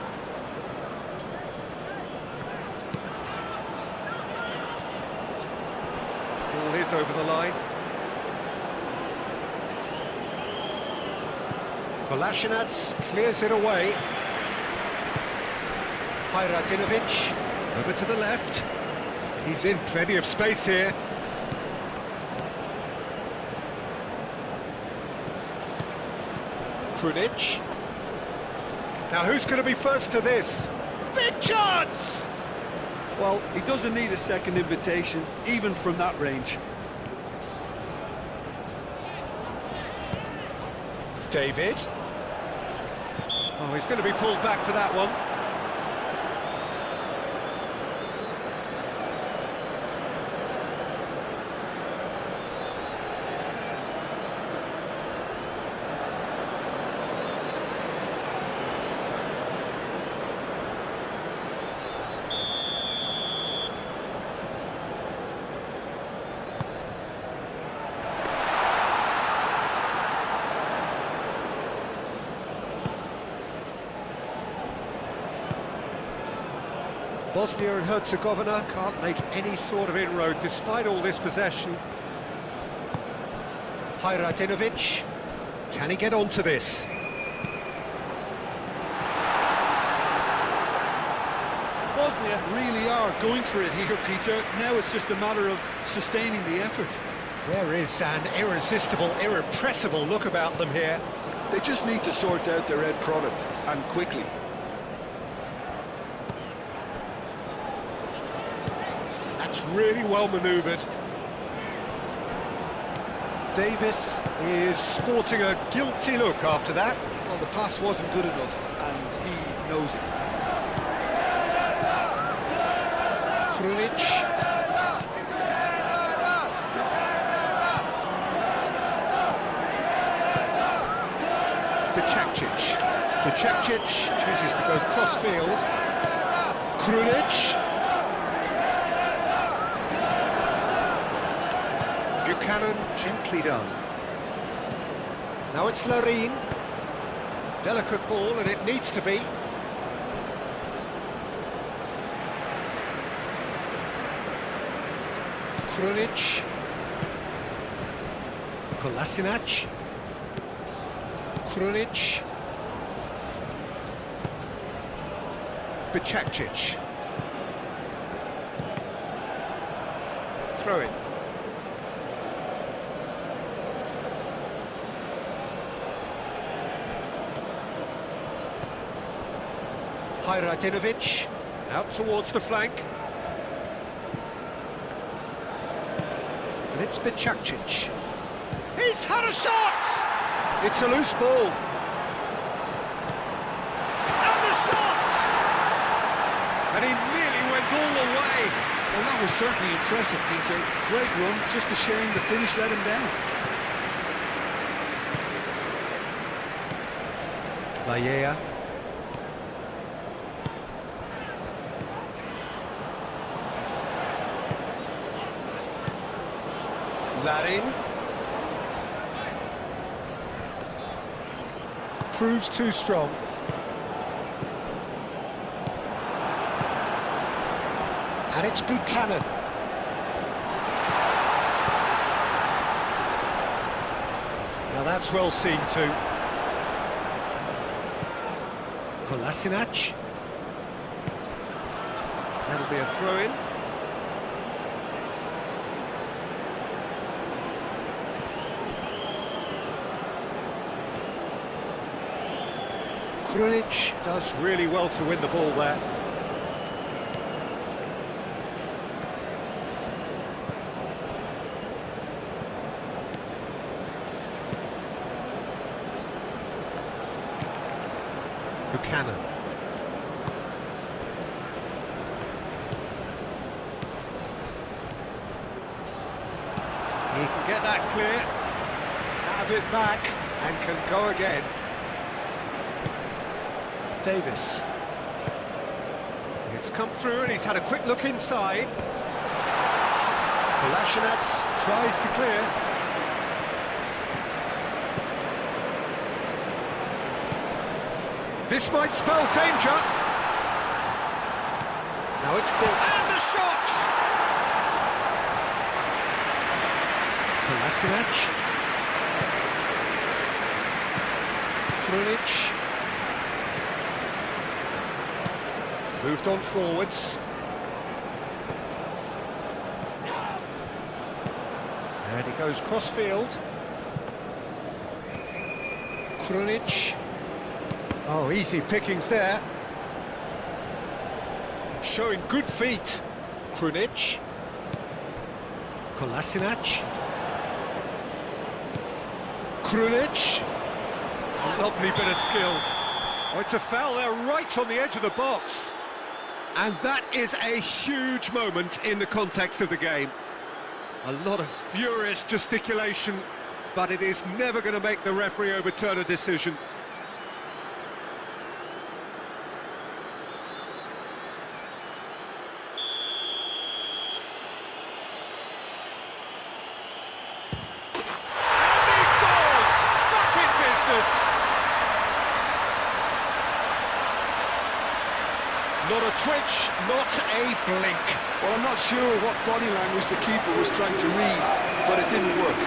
Ball is over the line. Kolasinac clears it away. Hajradinovic over to the left. He's in plenty of space here. Krunic. Now who's going to be first to this? Big chance! Well, he doesn't need a second invitation, even from that range. David. Oh, he's going to be pulled back for that one. Bosnia and Herzegovina can't make any sort of inroad despite all this possession. Hajradinovic, can he get onto this? Bosnia really are going for it here, Peter. Now it's just a matter of sustaining the effort. There is an irresistible, irrepressible look about them here. They just need to sort out their end product, and quickly. That's really well manoeuvred. Davis is sporting a guilty look after that. Well, the pass wasn't good enough, and he knows it. Krunic. Bicakcic chooses to go cross-field. Krunic. Buchanan, gently done. Now it's Larine. Delicate ball, and it needs to be. Krunic. Kolasinac. Krunic. Bicakcic. Throw in. Hajradinovic, out towards the flank. And it's Bicakcic. He's had a shot! It's a loose ball. And the shot! And he nearly went all the way. Well, that was certainly impressive, Peter. Great run, just a shame the finish let him down. Laia. Larin. Proves too strong. And it's Buchanan. Now that's well seen too. Kolasinac. That'll be a throw-in. Krunic does really well to win the ball there. Buchanan. He can get that clear, have it back, and can go again. Davis. It's come through and he's had a quick look inside. Kolasinac tries to clear. This might spell danger. Now it's still... And the shot! Kolasinac. Krunic. Moved on forwards. goes cross-field. Krunic. Oh, easy pickings there. Showing good feet. Krunic. Kolasinac. Krunic. Lovely bit of skill. Oh, it's a foul there right on the edge of the box. And that is a huge moment in the context of the game. A lot of furious gesticulation, but it is never going to make the referee overturn a decision. And he scores! Back in business! Not a twitch, not a blink. Well, I'm not sure what body language the keeper was trying to read, but it didn't work.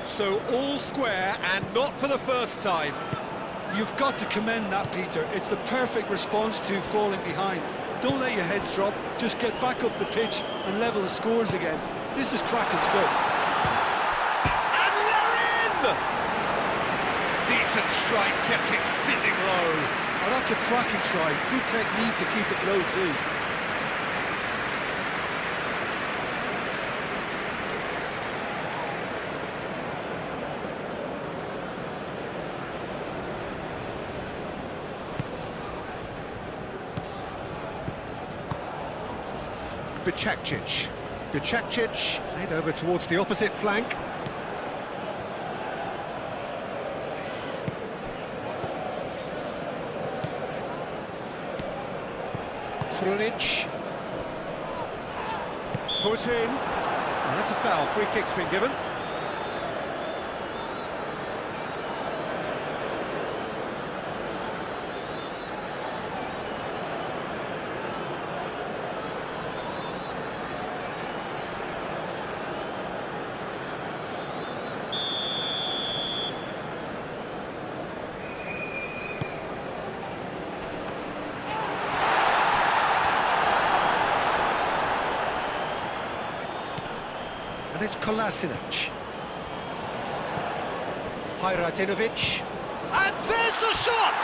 So all square, and not for the first time. You've got to commend that, Peter. It's the perfect response to falling behind. Don't let your heads drop, just get back up the pitch and level the scores again. This is cracking stuff. And they're in! Decent strike, kept it fizzing low. Oh, that's a cracking try. Good technique to keep it low too. Bicakcic. Bicakcic played over towards the opposite flank. Krunic. Foot in. And that's a foul. Free kick's been given. And it's Kolasinac. Hajradinovic. And there's the shot!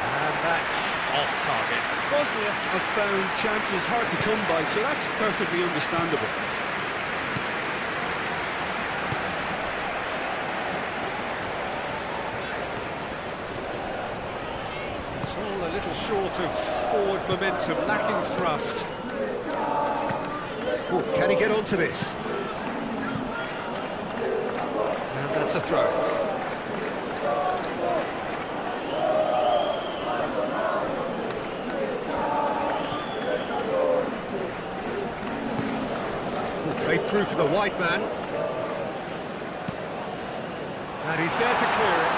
And that's off target. Bosnia have found chances hard to come by, so that's perfectly understandable. It's all a little short of forward momentum, lacking thrust. Oh, can he get onto this? And that's a throw. Played through for the white man. And he's there to clear it.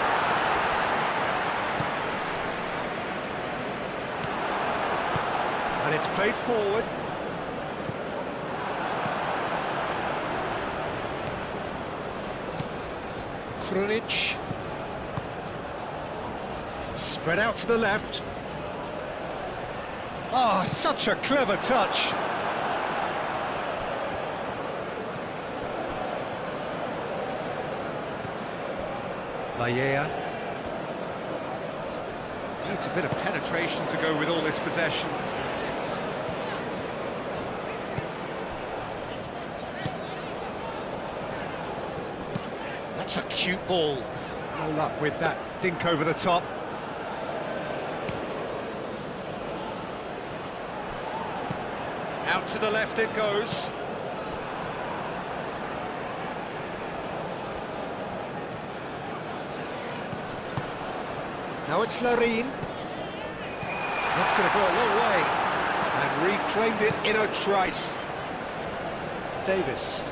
And it's played forward. Krunic. Spread out to the left. Oh, such a clever touch. Valleja. Needs a bit of penetration to go with all this possession. That's a cute ball. No luck with that dink over the top. Out to the left it goes. Now it's Larin. That's going to go a long way. Reclaimed it in a trice. Davis.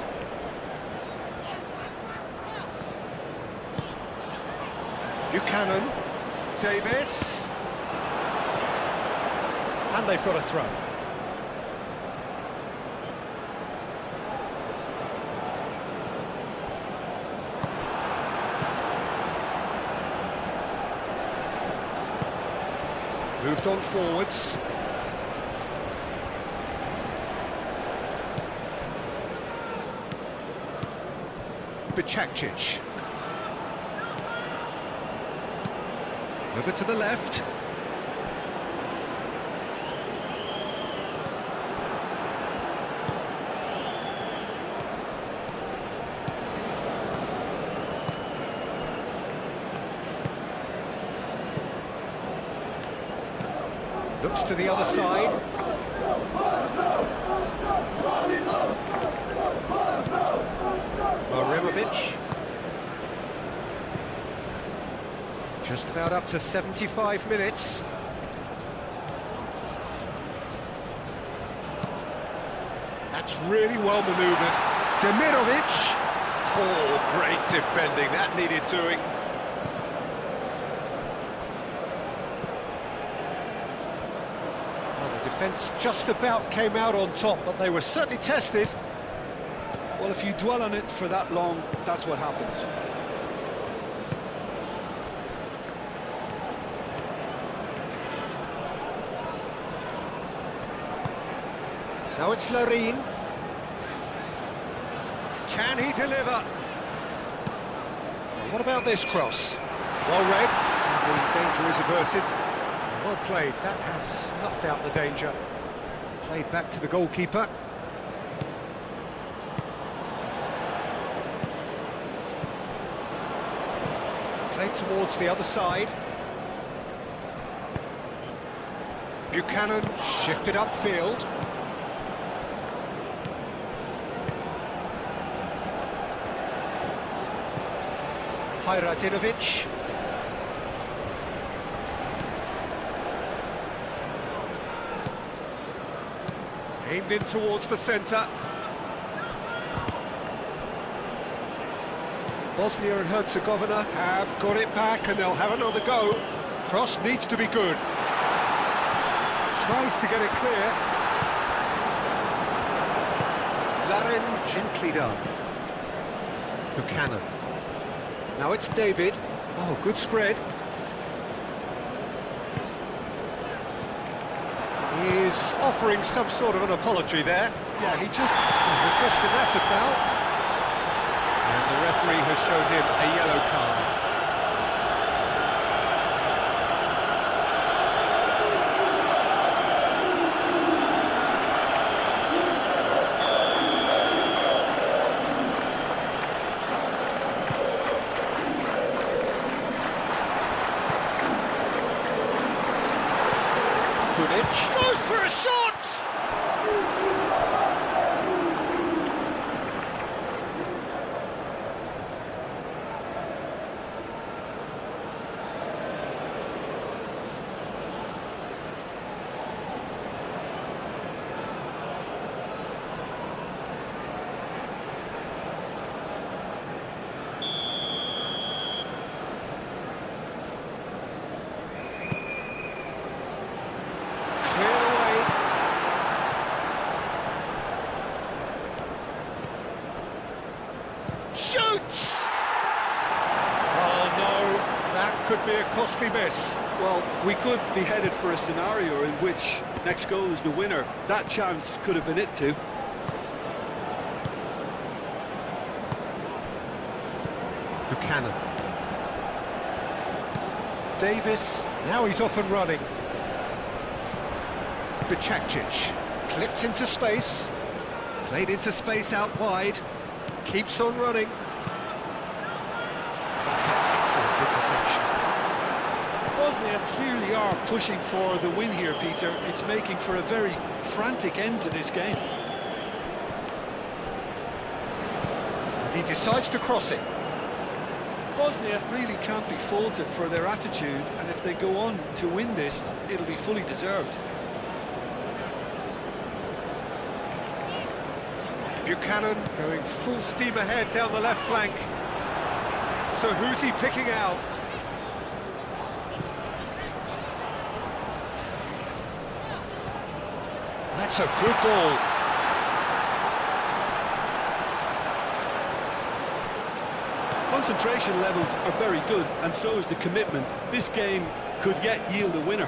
Buchanan. Davis. And they've got a throw. Moved on forwards. Bicakcic. Over to the left. Looks to the other side. Marimovic. Just about up to 75 minutes. That's really well manoeuvred. Demirovic. Oh, great defending. That needed doing. Well, the defence just about came out on top, but they were certainly tested. Well, if you dwell on it for that long, that's what happens. Now it's Larin. Can he deliver? Well, what about this cross? Well read. The danger is averted. Well played. That has snuffed out the danger. Played back to the goalkeeper. Played towards the other side. Buchanan shifted upfield. Hajradinovic. Aimed in towards the centre. Bosnia and Herzegovina have got it back and they'll have another go. Cross needs to be good. Tries to get it clear. Larin gently done. Buchanan. Now it's David. Oh, good spread. He's offering some sort of an apology there. Yeah, he just... No question, that's a foul. And the referee has shown him a yellow card. Goes for a shot! Shoots! Oh no, that could be a costly miss. Well, we could be headed for a scenario in which next goal is the winner. That chance could have been it too. Buchanan. Davis, now he's off and running. Bicakcic, clipped into space. Played into space out wide. Keeps on running. That's an excellent interception. Bosnia clearly are pushing for the win here, Peter. It's making for a very frantic end to this game. And he decides to cross it. Bosnia really can't be faulted for their attitude, and if they go on to win this, it'll be fully deserved. Buchanan going full steam ahead down the left flank. So who's he picking out? That's a good ball. Concentration levels are very good, and so is the commitment. This game could yet yield a winner.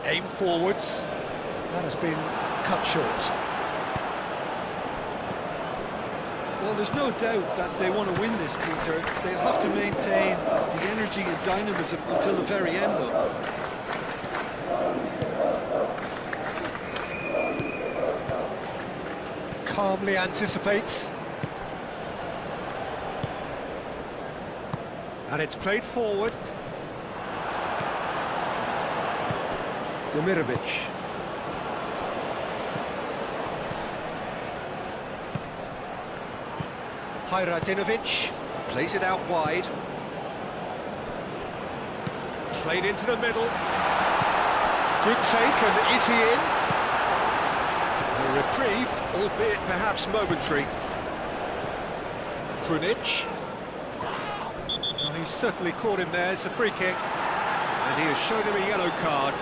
Aim forwards. That has been cut short. Well, there's no doubt that they want to win this, Peter. They'll have to maintain the energy and dynamism until the very end, though. Calmly anticipates. And it's played forward. Demirovic. Hajradinovic plays it out wide. Played into the middle. Good take, and is he in? A reprieve, albeit perhaps momentary. Krunic. Well, he's certainly caught him there. It's a free kick. And he has shown him a yellow card.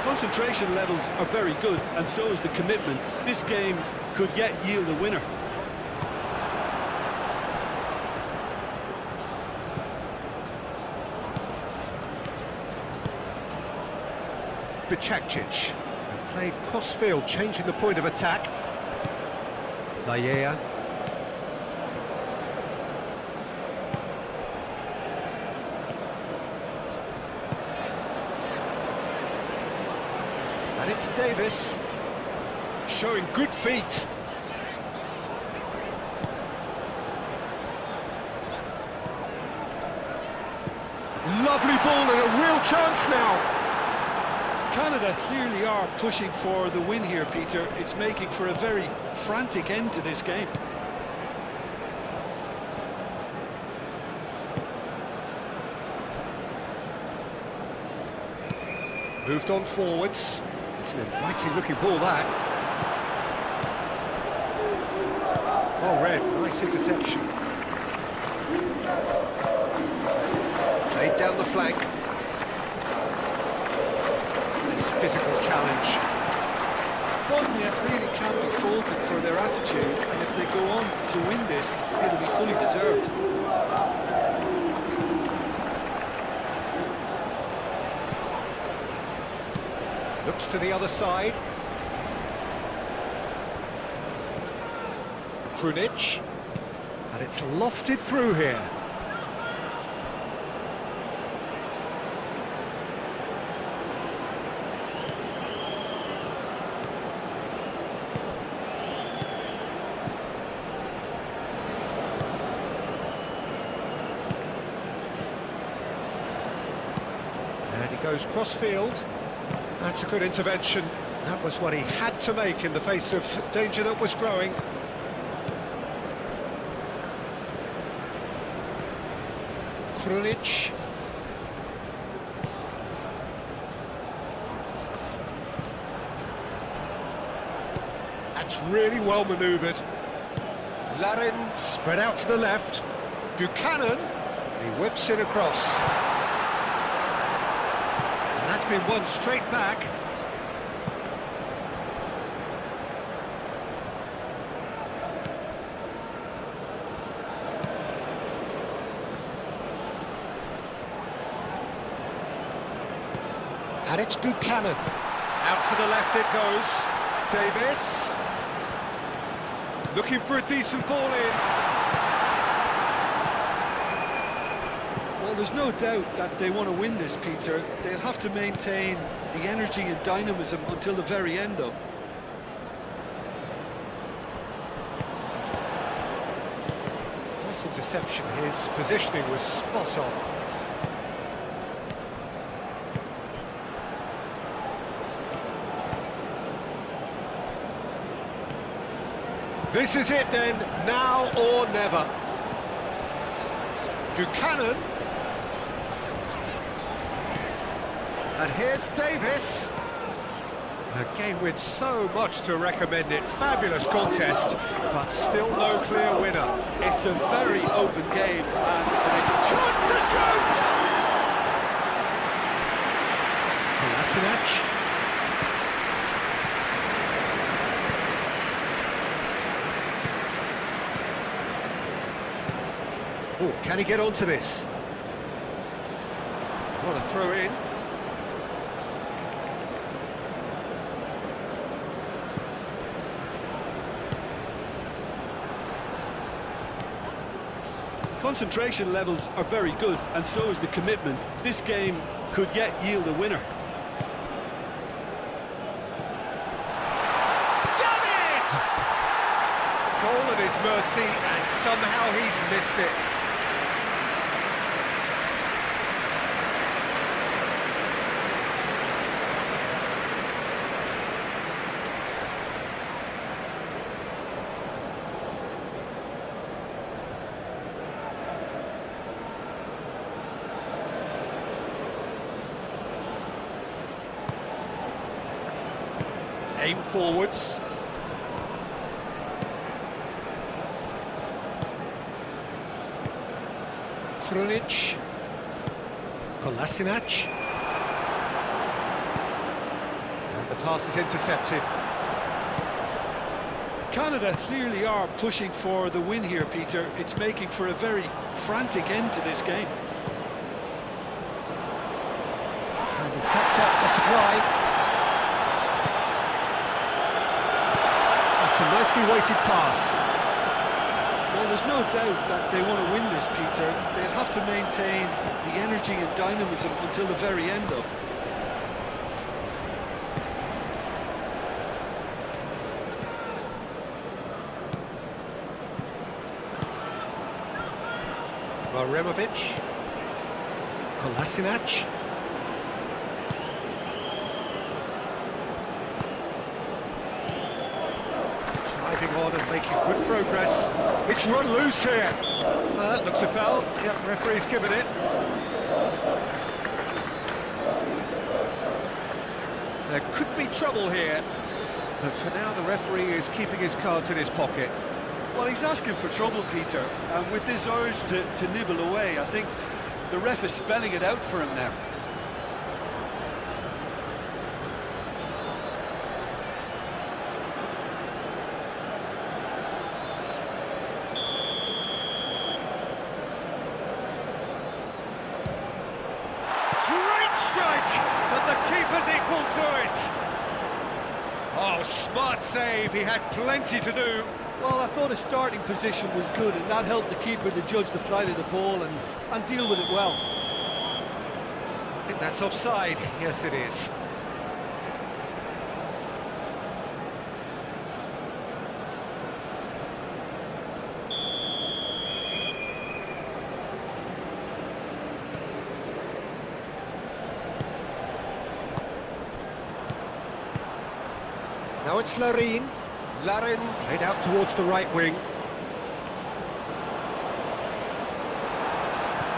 Concentration levels are very good, and so is the commitment. This game could yet yield a winner. Bicakcic. Played cross-field, changing the point of attack. Vallea. And it's Davis, showing good feet. Lovely ball and a real chance now. Canada clearly are pushing for the win here, Peter. It's making for a very frantic end to this game. Moved on forwards. It's an inviting looking ball, that. Oh, Red, nice interception. Played down the flank. This physical challenge. Bosnia really can't be faulted for their attitude, and if they go on to win this, it'll be fully deserved. Looks to the other side. Krunic. And it's lofted through here. And he goes cross-field. That's a good intervention. That was what he had to make in the face of danger that was growing. Krunic. That's really well manoeuvred. Larin spread out to the left. Buchanan, and he whips it across. That's been won straight back. And it's Buchanan. Out to the left it goes. Davis. Looking for a decent ball in. Well, there's no doubt that they want to win this, Peter. They'll have to maintain the energy and dynamism until the very end, though. interception. His positioning was spot on. This is it then, now or never. Buchanan. And here's Davis. A game with so much to recommend it. Fabulous contest, but still no clear winner. It's a very open game and an Chance to shoot! Kolasinac. Oh, can he get onto this? What a throw in. Concentration levels are very good, and so is the commitment. This game could yet yield a winner. Damn it! Goal at his mercy, and somehow he's missed it. Aim forwards. Krunic. Kolasinac. And the pass is intercepted. Canada clearly are pushing for the win here, Peter. It's making for a very frantic end to this game. And he cuts out the supply. That's a nicely weighted pass. Well, there's no doubt that they want to win this, Peter. They'll have to maintain the energy and dynamism until the very end, though. Maremovic. Kolasinac. Driving on and making good progress. It's run loose here. That looks a foul. Yep, referee's given it. There could be trouble here, but for now the referee is keeping his cards in his pocket. Well, he's asking for trouble, Peter, and with this urge to nibble away, I think the ref is spelling it out for him now. Great strike, but the keeper's equal to it. Oh, smart save, he had plenty to do. Well, I thought his starting position was good, and that helped the keeper to judge the flight of the ball and deal with it well. I think that's offside. Yes, it is. Now it's Larin. Larin played out towards the right wing.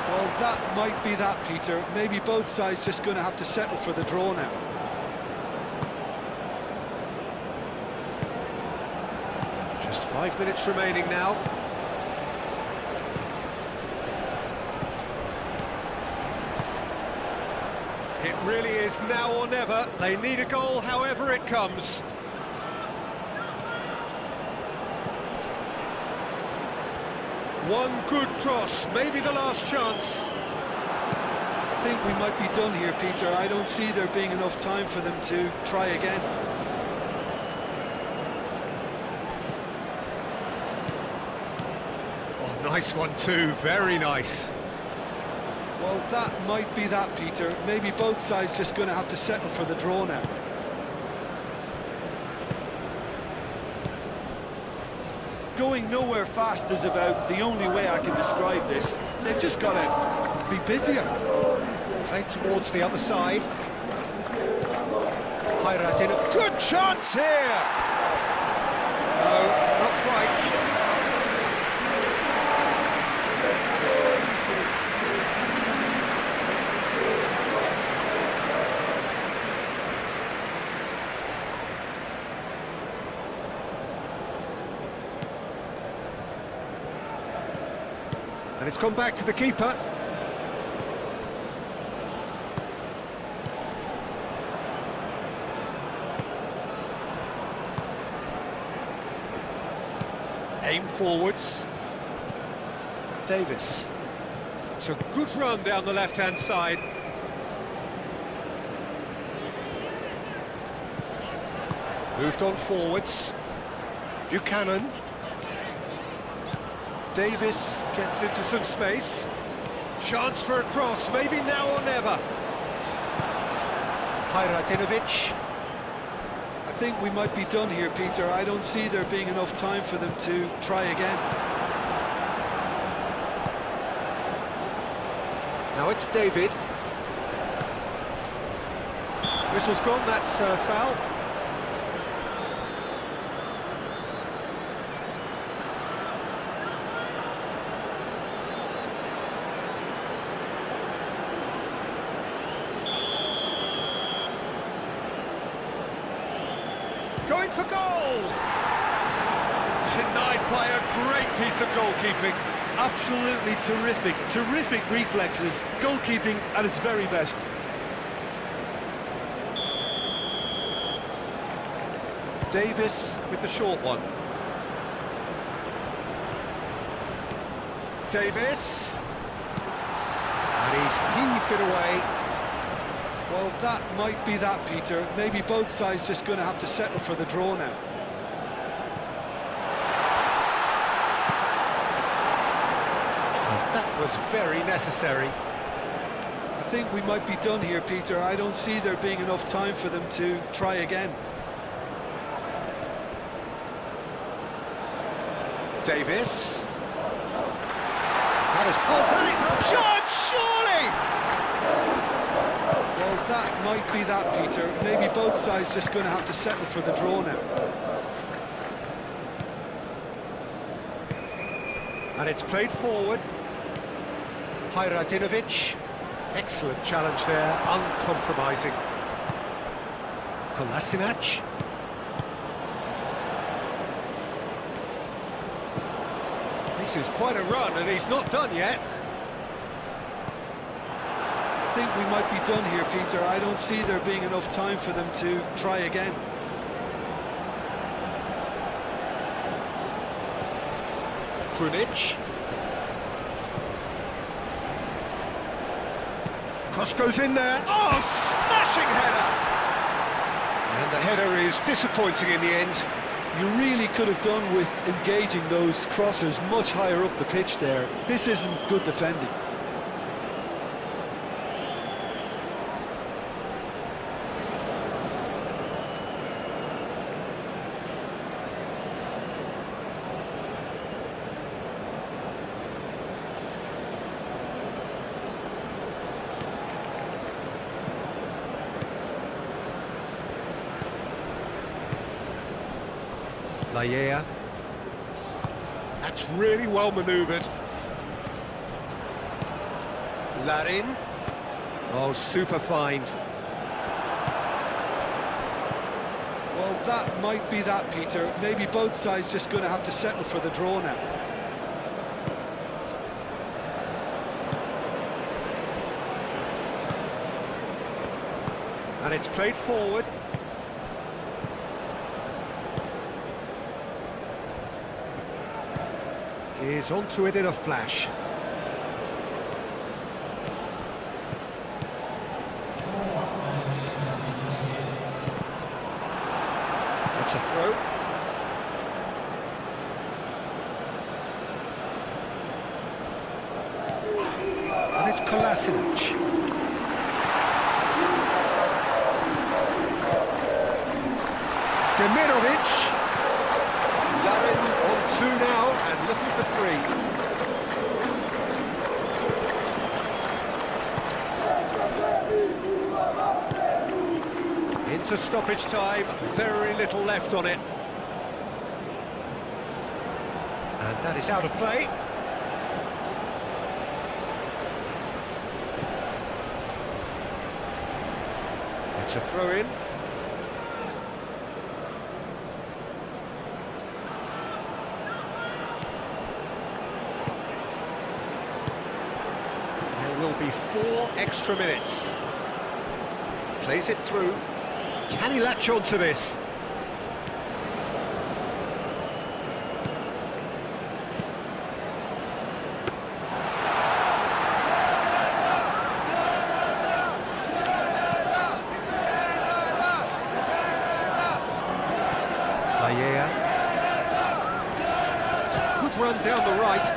Well, that might be that, Peter. Maybe both sides just going to have to settle for the draw now. Just 5 minutes remaining now. It really is now or never. They need a goal however it comes. One good cross, maybe the last chance. I think we might be done here, Peter. I don't see there being enough time for them to try again. Oh, nice one too, very nice. Well, that might be that, Peter. Maybe both sides just going to have to settle for the draw now. going nowhere fast is about the only way I can describe this. They've just got to be busier. Played towards the other side. Hayrat in a good chance here! No, not quite. And it's gone back to the keeper. Aim forwards. Davis. It's a good run down the left-hand side. Moved on forwards. Buchanan. Davis gets into some space. Chance for a cross, maybe now or never. Hayratinovic. I think we might be done here, Peter. I don't see there being enough time for them to try again. Now it's David. Whistle's gone, that's foul. Going for goal! Denied by a great piece of goalkeeping. Absolutely terrific, terrific reflexes. Goalkeeping at its very best. Davis with the short one. Davis. And he's heaved it away. Well, that might be that, Peter. Maybe both sides just going to have to settle for the draw now. That was very necessary. I think we might be done here, Peter. I don't see there being enough time for them to try again. Davis. That is well done, it's a shot, surely! Well, that might be that, Peter. Maybe both sides just going to have to settle for the draw now. And it's played forward. Hayratinovic. Excellent challenge there, uncompromising. Kolasinac. This is quite a run, and he's not done yet. I think we might be done here, Peter. I don't see there being enough time for them to try again. Krunic. Cross goes in there. Oh, smashing header! And the header is disappointing in the end. You really could have done with engaging those crossers much higher up the pitch there. This isn't good defending. Laya. That's really well manoeuvred. Larin. Oh, super find. Well, that might be that, Peter. Maybe both sides just going to have to settle for the draw now. And it's played forward. Is onto it in a flash. That's a throw. And it's Kolasinac. Demirovic. Larin on 2 now. looking for three. Into stoppage time, very little left on it. And that is out of play. It's a throw-in. There will be 4 extra minutes. Plays it through. Can he latch on to this? It's a good run down the right.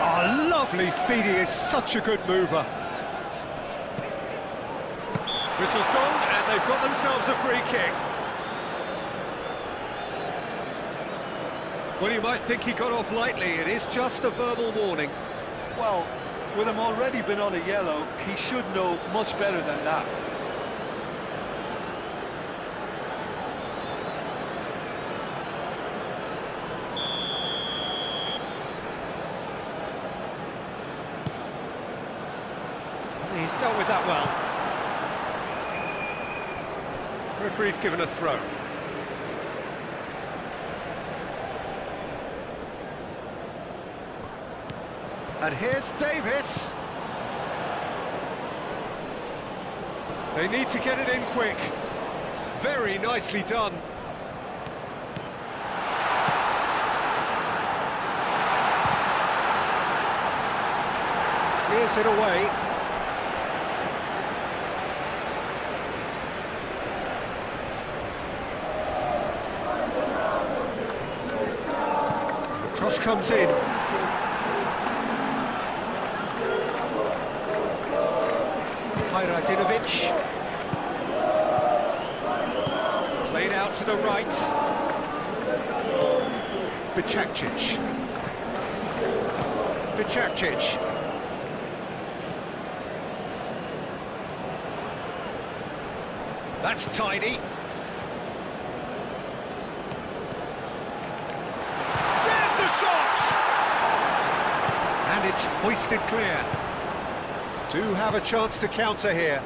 Oh, lovely feed, he is such a good mover. Whistle's gone, and they've got themselves a free kick. Well, you might think he got off lightly, it is just a verbal warning. Well, with him already been on a yellow, he should know much better than that. He's dealt with that well. Referee's given a throw. And here's Davis. They need to get it in quick. Very nicely done. Clears it away. The cross comes in. Hajradinovic. Played out to the right. Bicakcic. Bicakcic. That's tidy. There's the shot! And it's hoisted clear. Do have a chance to counter here.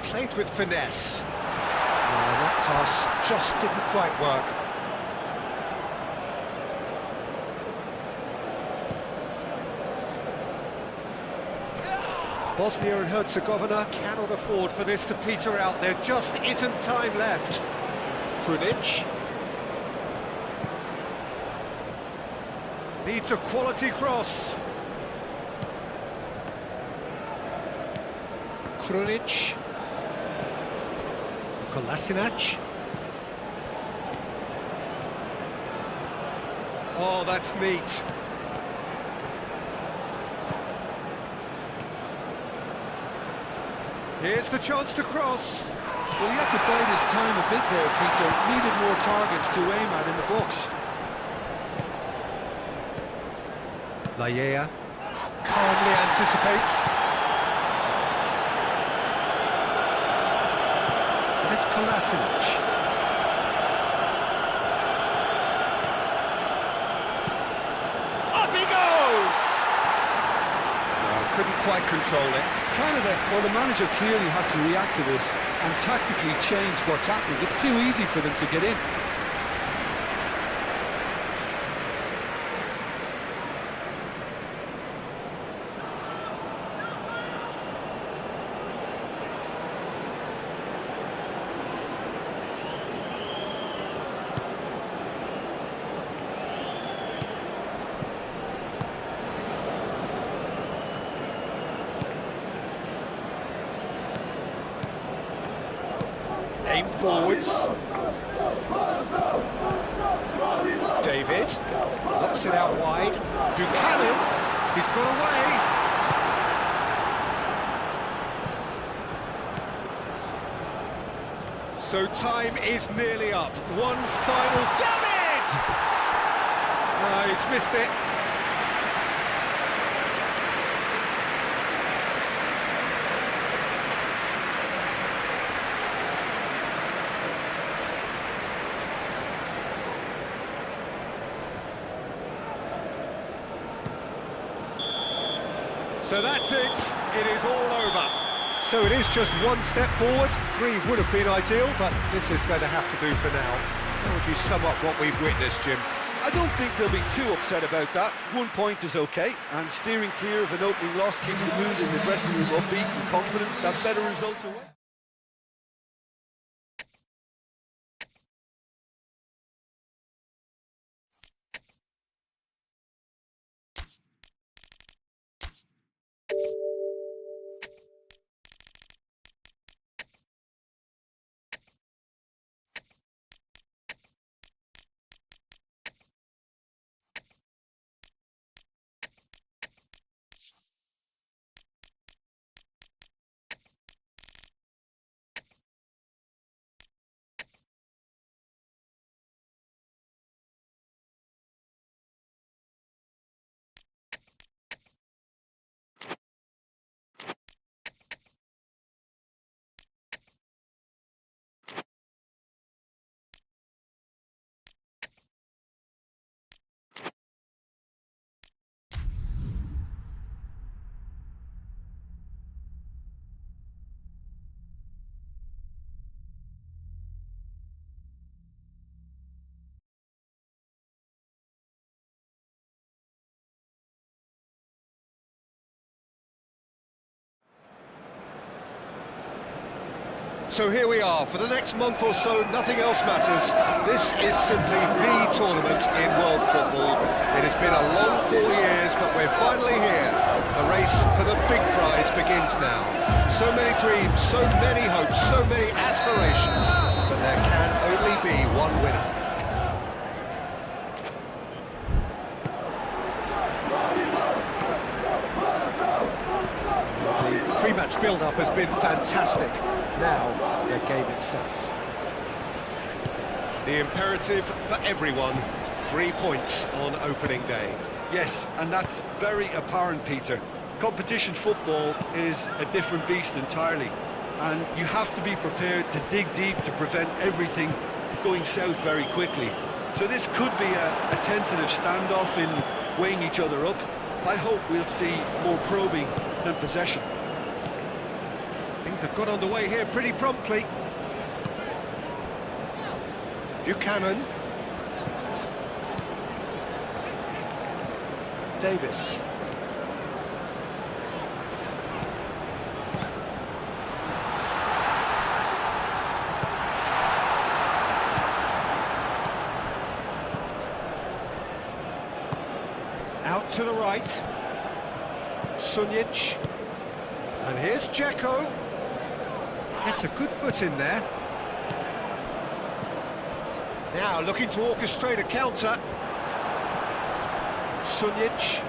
Played with finesse. That pass just didn't quite work. Bosnia and Herzegovina cannot afford for this to peter out. There just isn't time left. Krunic. Needs a quality cross. Krunic. Kolasinac. Oh, that's neat. Here's the chance to cross. Well, he had to bide his time a bit there, Peter. Needed more targets to aim at in the box. Lajea calmly anticipates. And it's Kolasinac. Up he goes! Couldn't quite control it. Canada, well, the manager clearly has to react to this and tactically change what's happening. It's too easy for them to get in. Aim forwards. David knocks it out wide. Buchanan, he's got away. So time is nearly up. One final... Damn it! Oh, he's missed it. So that's it. It is all over. So it is just one step forward. 3 would have been ideal, but this is going to have to do for now. How would you sum up what we've witnessed, Jim? I don't think they'll be too upset about that. 1 point is okay, and steering clear of an opening loss keeps the mood in the dressing room upbeat and confident that better results away. So here we are. For the next month or so, nothing else matters. This is simply the tournament in world football. It has been a long 4 years, but we're finally here. The race for the big prize begins now. So many dreams, so many hopes, so many aspirations, but there can only be one winner. The pre-match build-up has been fantastic. Now, the game itself. The imperative for everyone, 3 points on opening day. Yes, and that's very apparent, Peter. Competition football is a different beast entirely, and you have to be prepared to dig deep to prevent everything going south very quickly. So this could be a tentative standoff in weighing each other up. I hope we'll see more probing than possession. Things have got underway here pretty promptly. Buchanan. Davis. Out to the right. Sunic. And here's Dzeko. Gets a good foot in there. Now looking to orchestrate a counter. Sunic.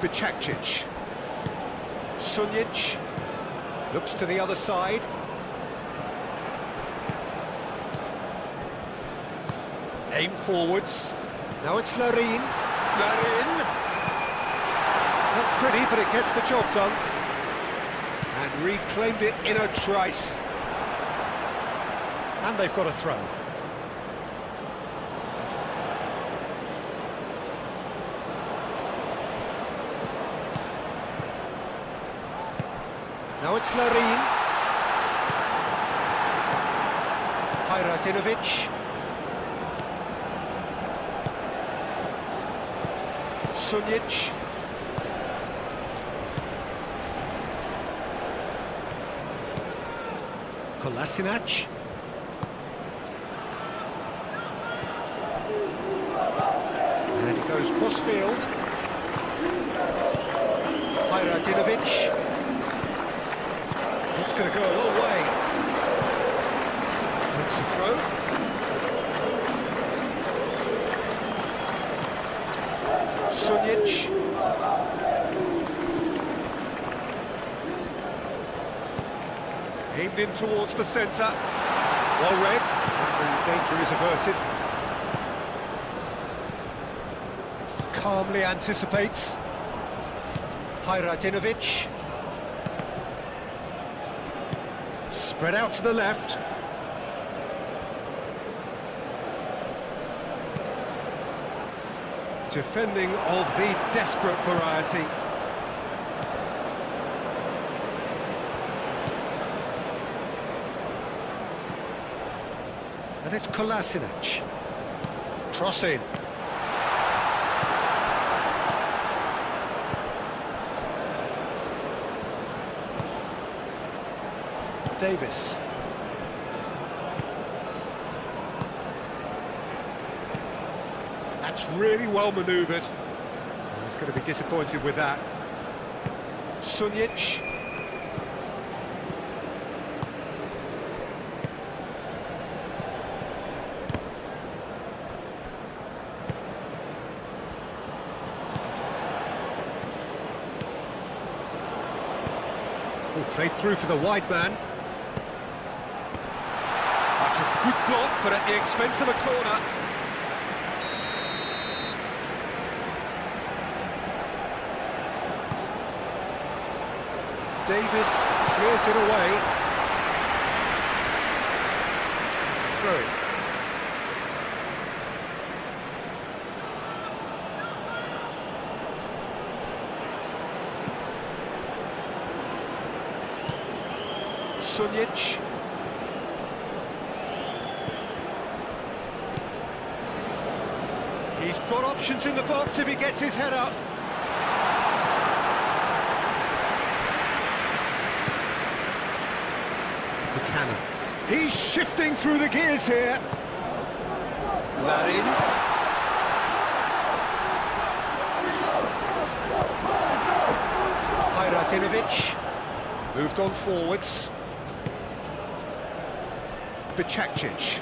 Bicakcic. Sunic. Looks to the other side. Aim forwards. Now it's Larin. Larin. Not pretty, but it gets the job done. And reclaimed it in a trice. And they've got a throw. Now it's Larin. Hajradinovic. Sunic. Kolasinac. And he goes cross-field. Hajradinovic. It's going to go a long way. It's a throw. Sunic. Aimed in towards the centre. Well read. The danger is averted. Calmly anticipates. Hajradinovic. Spread out to the left. Defending of the desperate variety. And it's Kolasinac. Cross in. Davis. That's really well manoeuvred. He's going to be disappointed with that. Sunjic. Played through for the wide man. That's a good block, but at the expense of a corner. Davis clears it away. Throw. Sunjic. He's got options in the box if he gets his head up. Buchanan. He's shifting through the gears here. Larin. Hajradinovic. Moved on forwards. Bicakcic.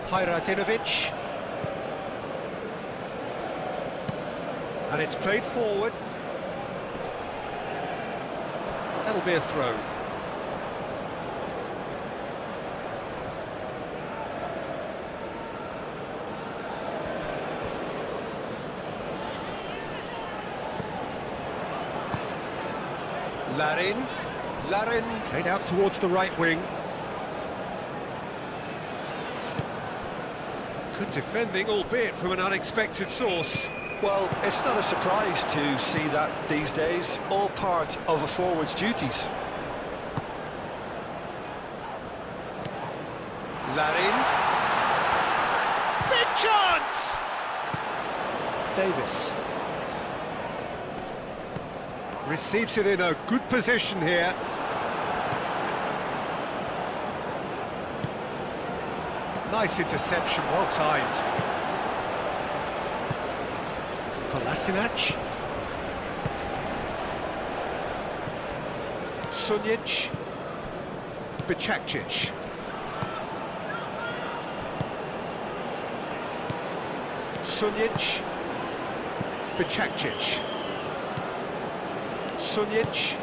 Hajradinovic. And it's played forward. That'll be a throw. Larin played out towards the right wing. Good defending, albeit from an unexpected source. Well, it's not a surprise to see that these days, all part of a forward's duties. Larin. Big chance! Davis. Receives it in a good position here. Nice interception, well timed. Kolasinac. Sunjic. Bicakcic. Sunjic. Bicakcic. Sunjic.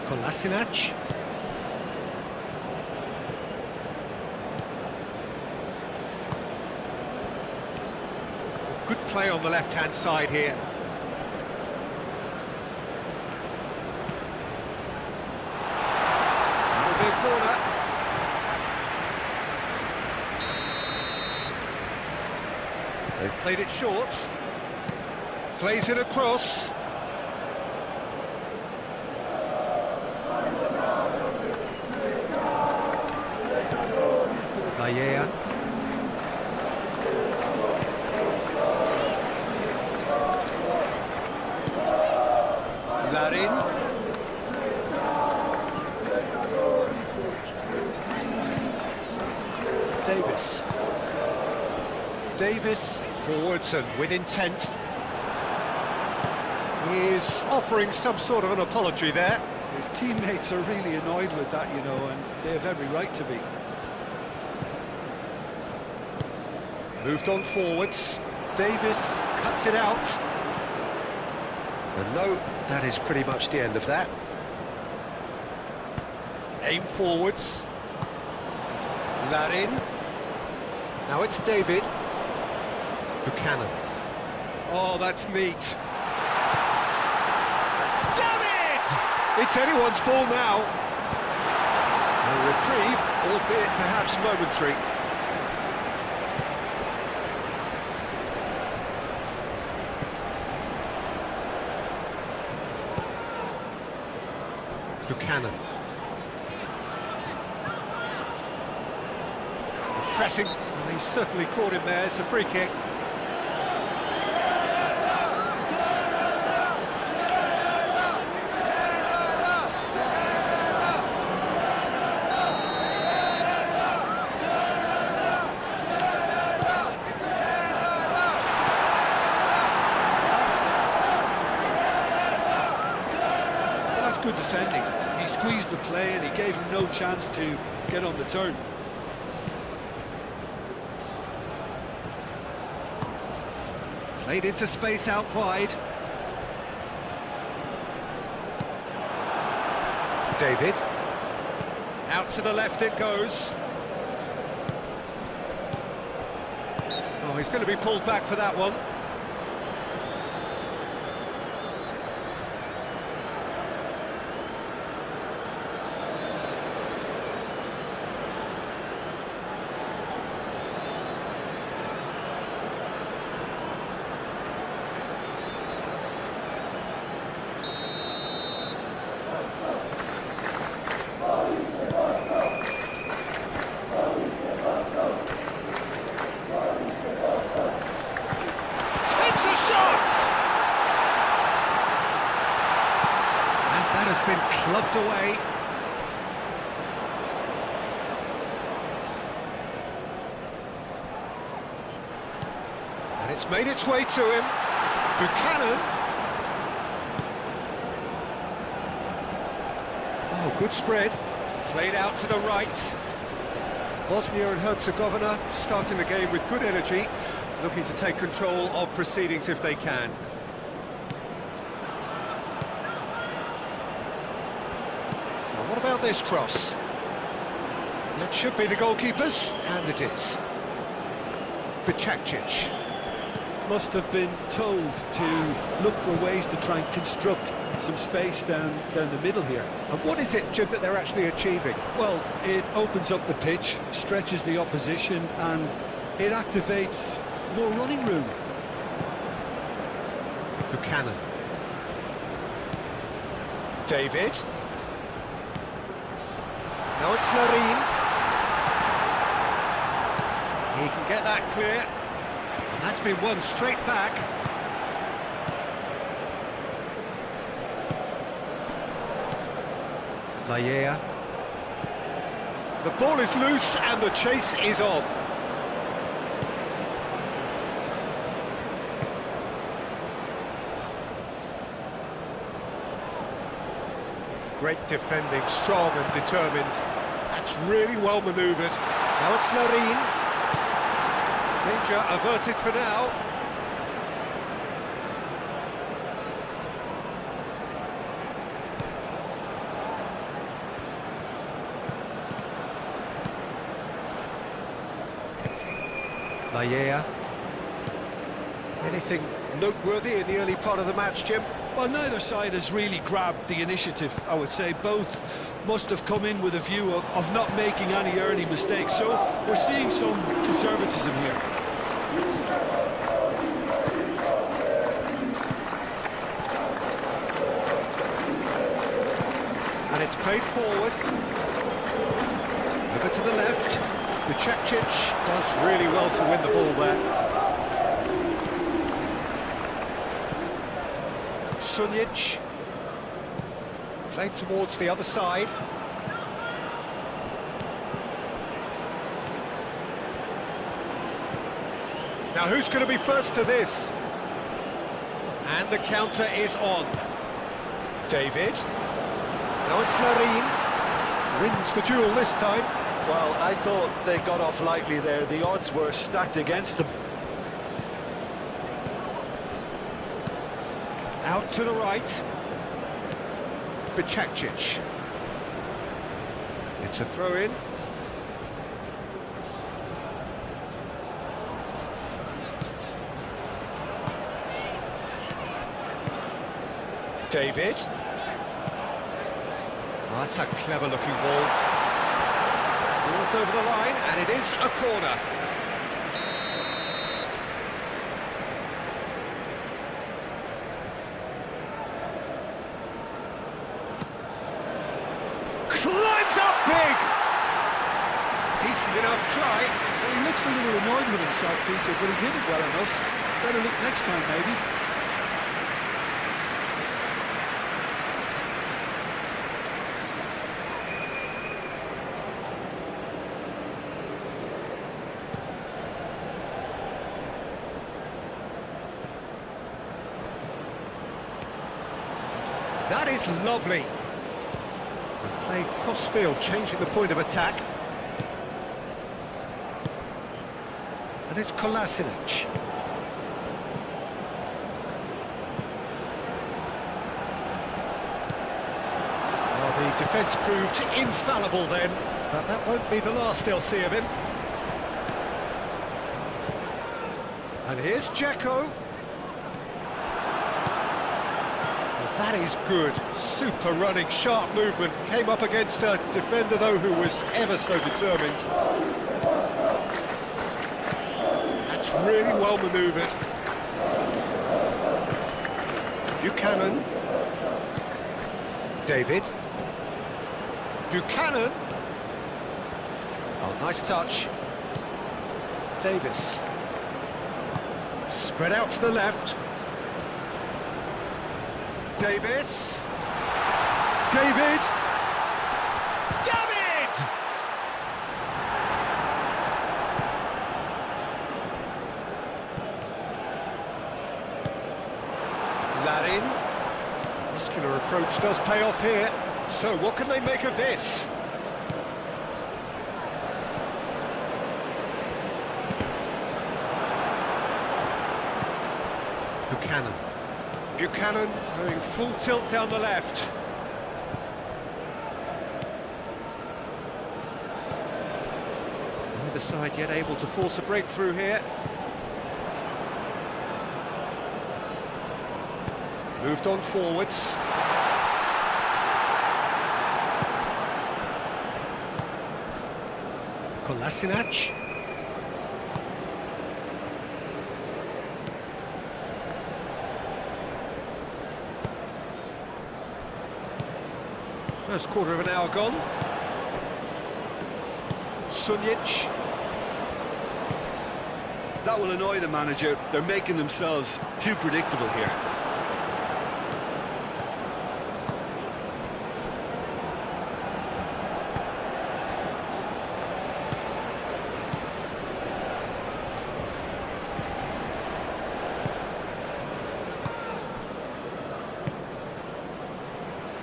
Kolasinac. Good play on the left-hand side here. That'll be a corner. They've played it short. Plays it across. Layer. Larin. Davis. Davis forwards and with intent. He is offering some sort of an apology there. His teammates are really annoyed with that, you know, and they have every right to be. Moved on forwards. Davis cuts it out. And no, that is pretty much the end of that. Aim forwards. Larin. Now it's David. Buchanan. Oh, that's neat. David! It's anyone's ball now. A reprieve, albeit perhaps momentary. Buchanan. The pressing, well, he certainly caught him there. It's a free kick. Good defending. He squeezed the play and he gave him no chance to get on the turn. Played into space out wide. David. Out to the left it goes. Oh, he's going to be pulled back for that one. Has been clubbed away. And it's made its way to him. Buchanan. Oh, good spread. Played out to the right. Bosnia and Herzegovina starting the game with good energy, looking to take control of proceedings if they can. What about this cross? That should be the goalkeeper's, and it is. Bacakcic. Must have been told to look for ways to try and construct some space down the middle here. And what is it, Jim, that they're actually achieving? Well, it opens up the pitch, stretches the opposition, and it activates more running room. Buchanan. David. Now it's Larin. He can get that clear. And that's been won straight back. Laya. The ball is loose and the chase is on. Great defending, strong and determined. That's really well manoeuvred. Now it's Larin. Danger averted for now. Laya. Anything noteworthy in the early part of the match, Jim? Well, neither side has really grabbed the initiative, I would say. Both must have come in with a view of not making any early mistakes. So we're seeing some conservatism here. And it's played forward. Over to the left. Bacakcic does really well to win the ball there. Sunjic. Played towards the other side. Now who's going to be first to this? And the counter is on. David. Now it's Larin. Wins the duel this time. Well, I thought they got off lightly there. The odds were stacked against them. Out To the right. Bicakcic. It's a throw-in. David. Oh, that's a clever-looking ball. Ball's over the line, and it is a corner. Climbs up big! Decent enough try. Well, he looks a little annoyed with himself, Peter, but he hit it well enough. Better look next time, maybe. That is lovely. And played cross-field, changing the point of attack. And it's Kolasinac. Well, the defence proved infallible then, but that won't be the last they'll see of him. And here's Dzeko. That is good. Super running, sharp movement. Came up against a defender, though, who was ever so determined. That's really well manoeuvred. Buchanan. David. Buchanan. Oh, nice touch. Davis. Spread out to the left. Davis. David. David! Larin. Muscular approach does pay off here. So what can they make of this? Buchanan. Buchanan going full tilt down the left. Neither side yet able to force a breakthrough here. Moved on forwards. Kolasinac. First quarter of an hour gone. Sunjic. That will annoy the manager. They're making themselves too predictable here.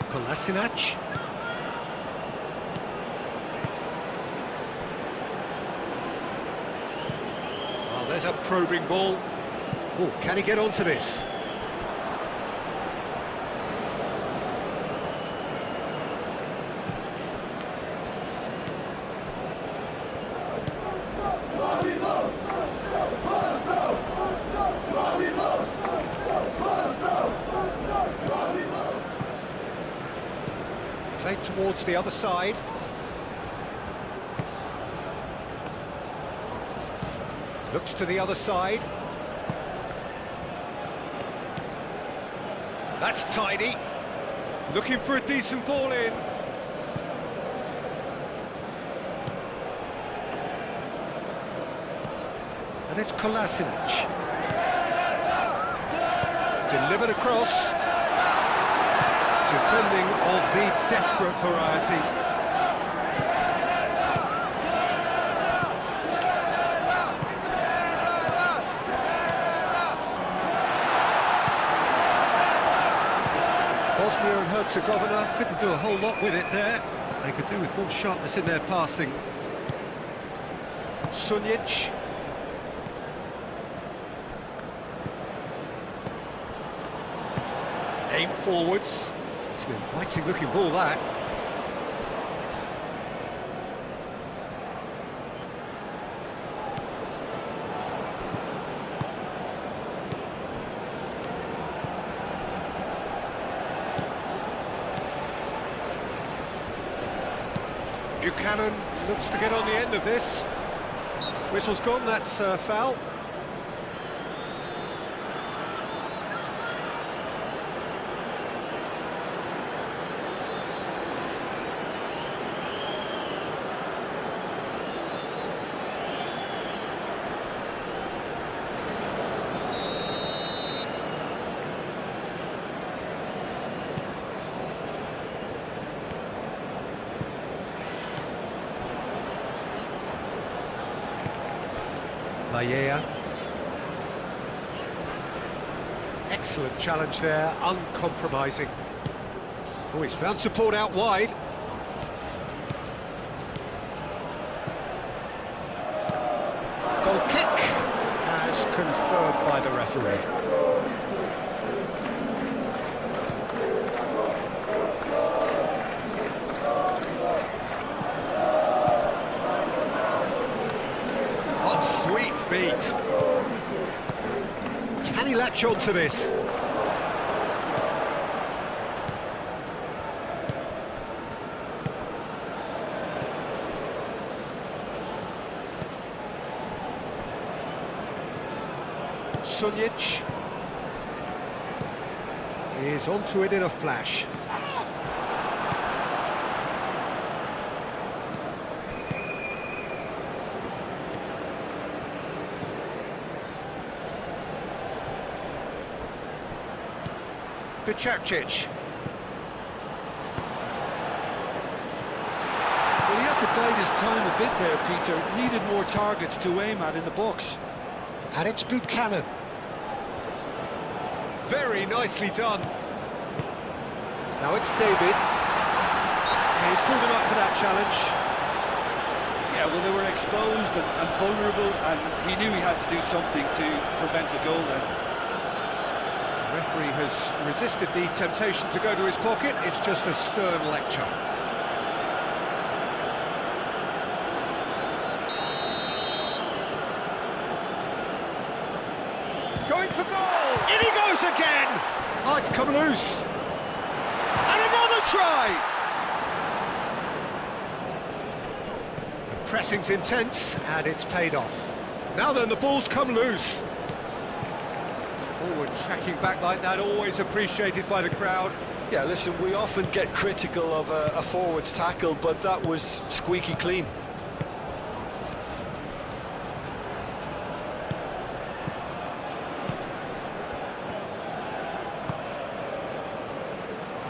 Kolasinac. Oh, there's a probing ball. Oh, can he get onto this? Played towards the other side. Looks to the other side. That's tidy. Looking for a decent ball in. And it's Kolasinac. Delivered across. Defending of the desperate variety. Bosnia and Herzegovina couldn't do a whole lot with it there. They could do with more sharpness in their passing. Sunjic. Aim forwards. It's an inviting looking ball, that. Buchanan looks to get on the end of this. Whistle's gone, that's foul. Excellent challenge there, uncompromising. Oh, he's found support out wide. Goal kick as confirmed by the referee. Sweet feet. Can he latch on to this? Sunjic is onto it in a flash. Bicakcic. Well, he had to bide his time a bit there, Peter. Needed more targets to aim at in the box. And it's Buchanan. Very nicely done. Now it's David. He's pulled him up for that challenge. Yeah, well, they were exposed and vulnerable, and he knew he had to do something to prevent a goal then. The referee has resisted the temptation to go to his pocket. It's just a stern lecture. Going for goal! In he goes again! Oh, it's come loose. And another try! The pressing's intense, and it's paid off. Now then, the ball's come loose. Forward tracking back like that, always appreciated by the crowd. Yeah, listen, we often get critical of a forward's tackle, but that was squeaky clean.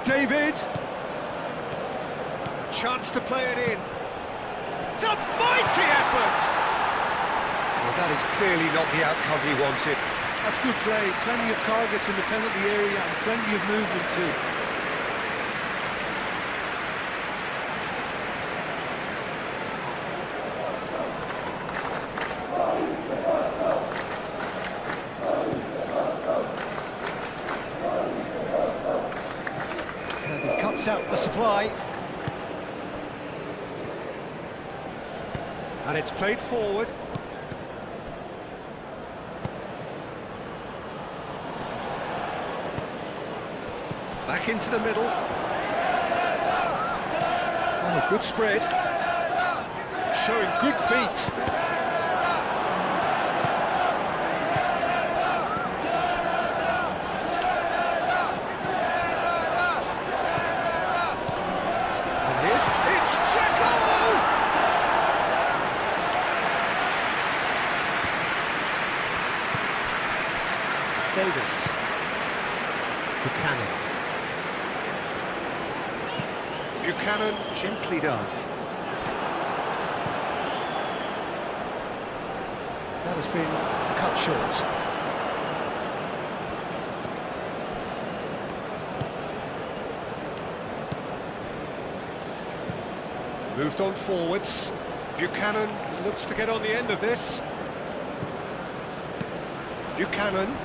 David! A chance to play it in. It's a mighty effort! Well, that is clearly not the outcome he wanted. That's good play. Plenty of targets in the penalty area and plenty of movement too. And he cuts out the supply. And it's played forward. Back into the middle. Oh, good spread. Showing good feet. And it's Checo! Davis. Buchanan. Buchanan, gently done. That has been cut short. Moved on forwards. Buchanan looks to get on the end of this. Buchanan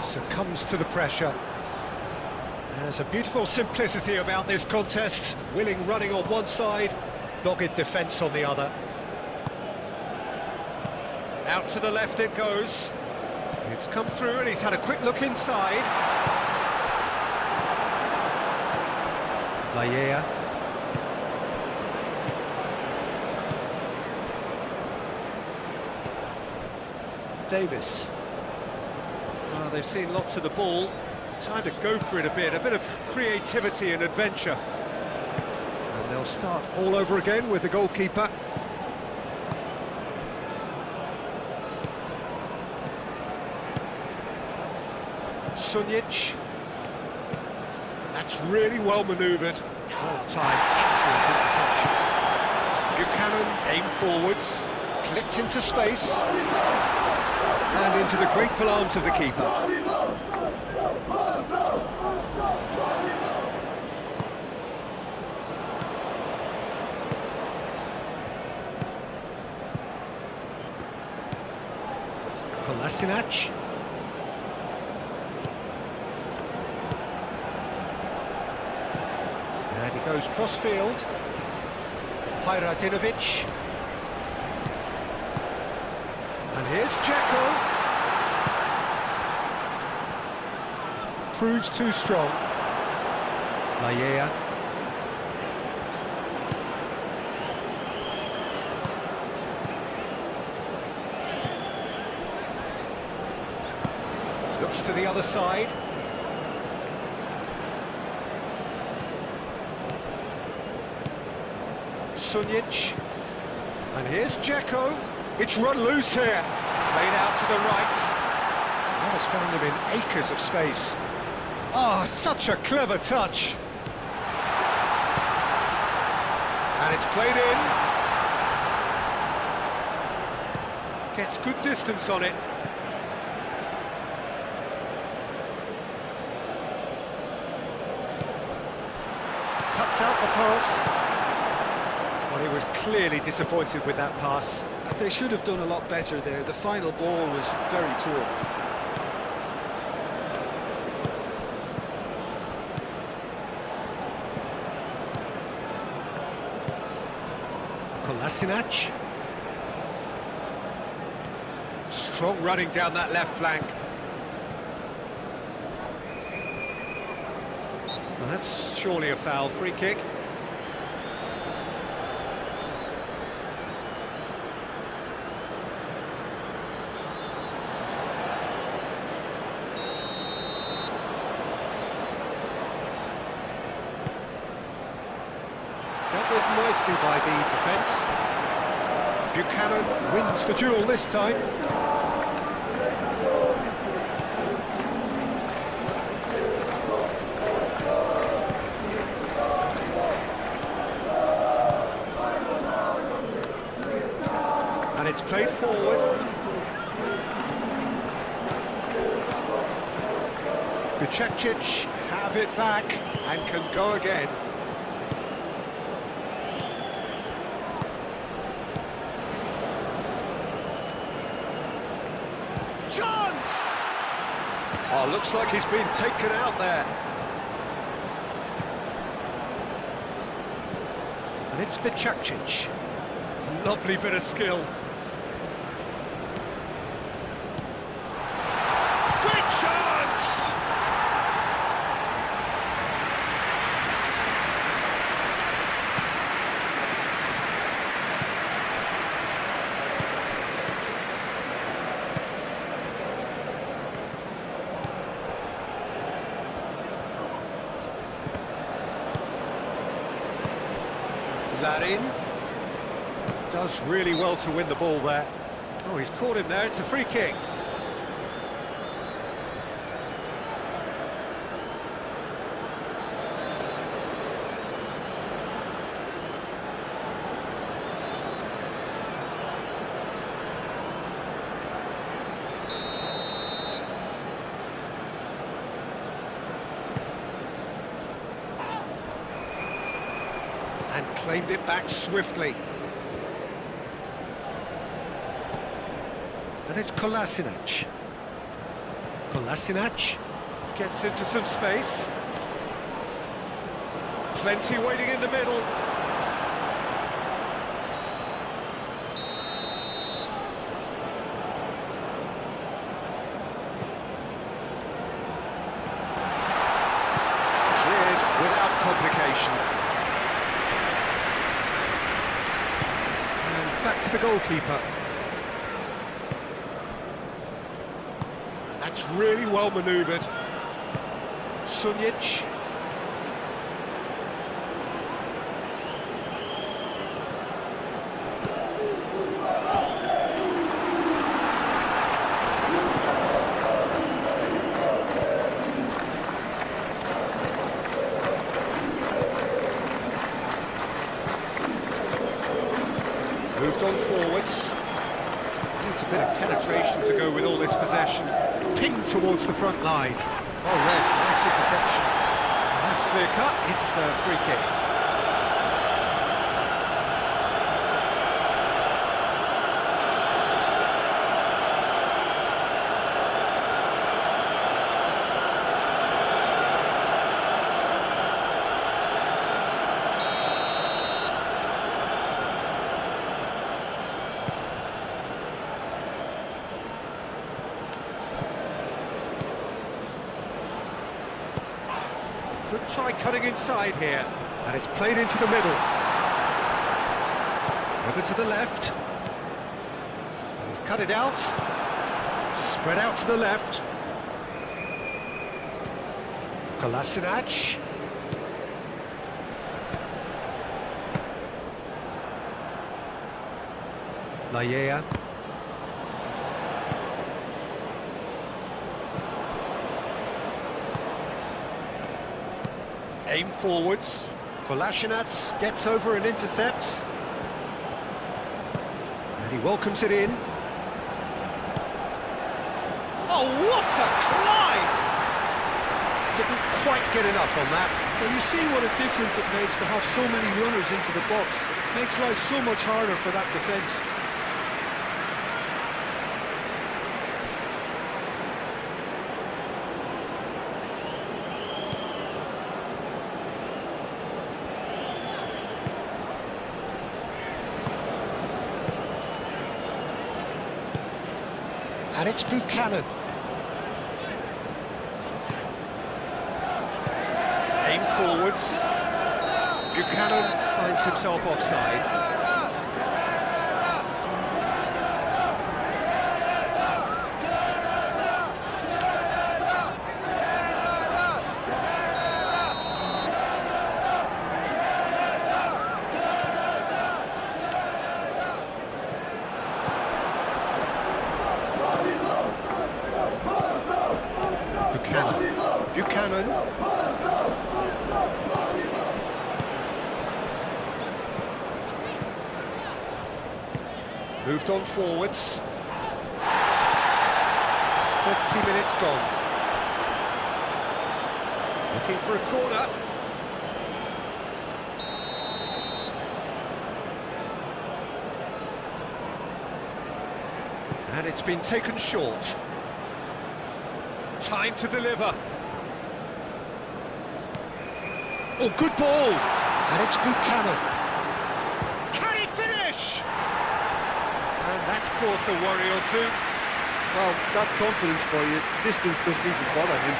succumbs to the pressure. There's a beautiful simplicity about this contest. Willing running on one side, dogged defence on the other. Out to the left it goes. It's come through and he's had a quick look inside. Laia. Davis. Well, they've seen lots of the ball. Time to go for it a bit of creativity and adventure. And they'll start all over again with the goalkeeper. Sunjic. That's really well manoeuvred. Well timed, excellent interception. Buchanan aimed forwards, clipped into space, and into the grateful arms of the keeper. Kolasinac. And he goes cross-field. Hajradinovic. And here's Dzeko. Proves too strong. Laia. Looks to the other side. Sunjic. And here's Dzeko. It's run loose here. Played out to the right. That has found him in acres of space. Oh, such a clever touch. And it's played in. Gets good distance on it. Cuts out the pass. Well, he was clearly disappointed with that pass. They should have done a lot better there. The final ball was very poor. Kolasinac. Strong running down that left flank. Well, that's surely a foul. Free kick. Dealt with nicely by the defence. Buchanan wins the duel this time. And it's played forward. Buchacic have it back and can go again. Chance! Oh, looks like he's been taken out there. And it's Buchacic. Lovely bit of skill. Great chance! Larin does really well to win the ball there. Oh, he's caught him there, it's a free kick. And claimed it back swiftly. And it's Kolasinac. Kolasinac gets into some space. Plenty waiting in the middle. Cleared without complication. And back to the goalkeeper. That's really well manoeuvred. Sunjic. Moved on forwards. Needs a bit of penetration to go with all this possession. Pinged towards the front line. Oh, red, nice interception. And that's clear cut. It's a free kick. Could try cutting inside here, and it's played into the middle. Over to the left. He's cut it out. Spread out to the left. Kolasinac. Lajea. Aim forwards. Kolasinac gets over and intercepts. And he welcomes it in. Oh, what a climb! Didn't quite get enough on that. Well, you see what a difference it makes to have so many runners into the box. It makes life so much harder for that defence. And it's Buchanan. Aim forwards. Buchanan finds himself offside. Buchanan. Moved on forwards. 30 minutes gone. Looking for a corner. And it's been taken short. Time to deliver. Oh, good ball! And it's Buchanan. Can he finish? And that's caused a worry or two. Well, that's confidence for you. Distance doesn't even bother him.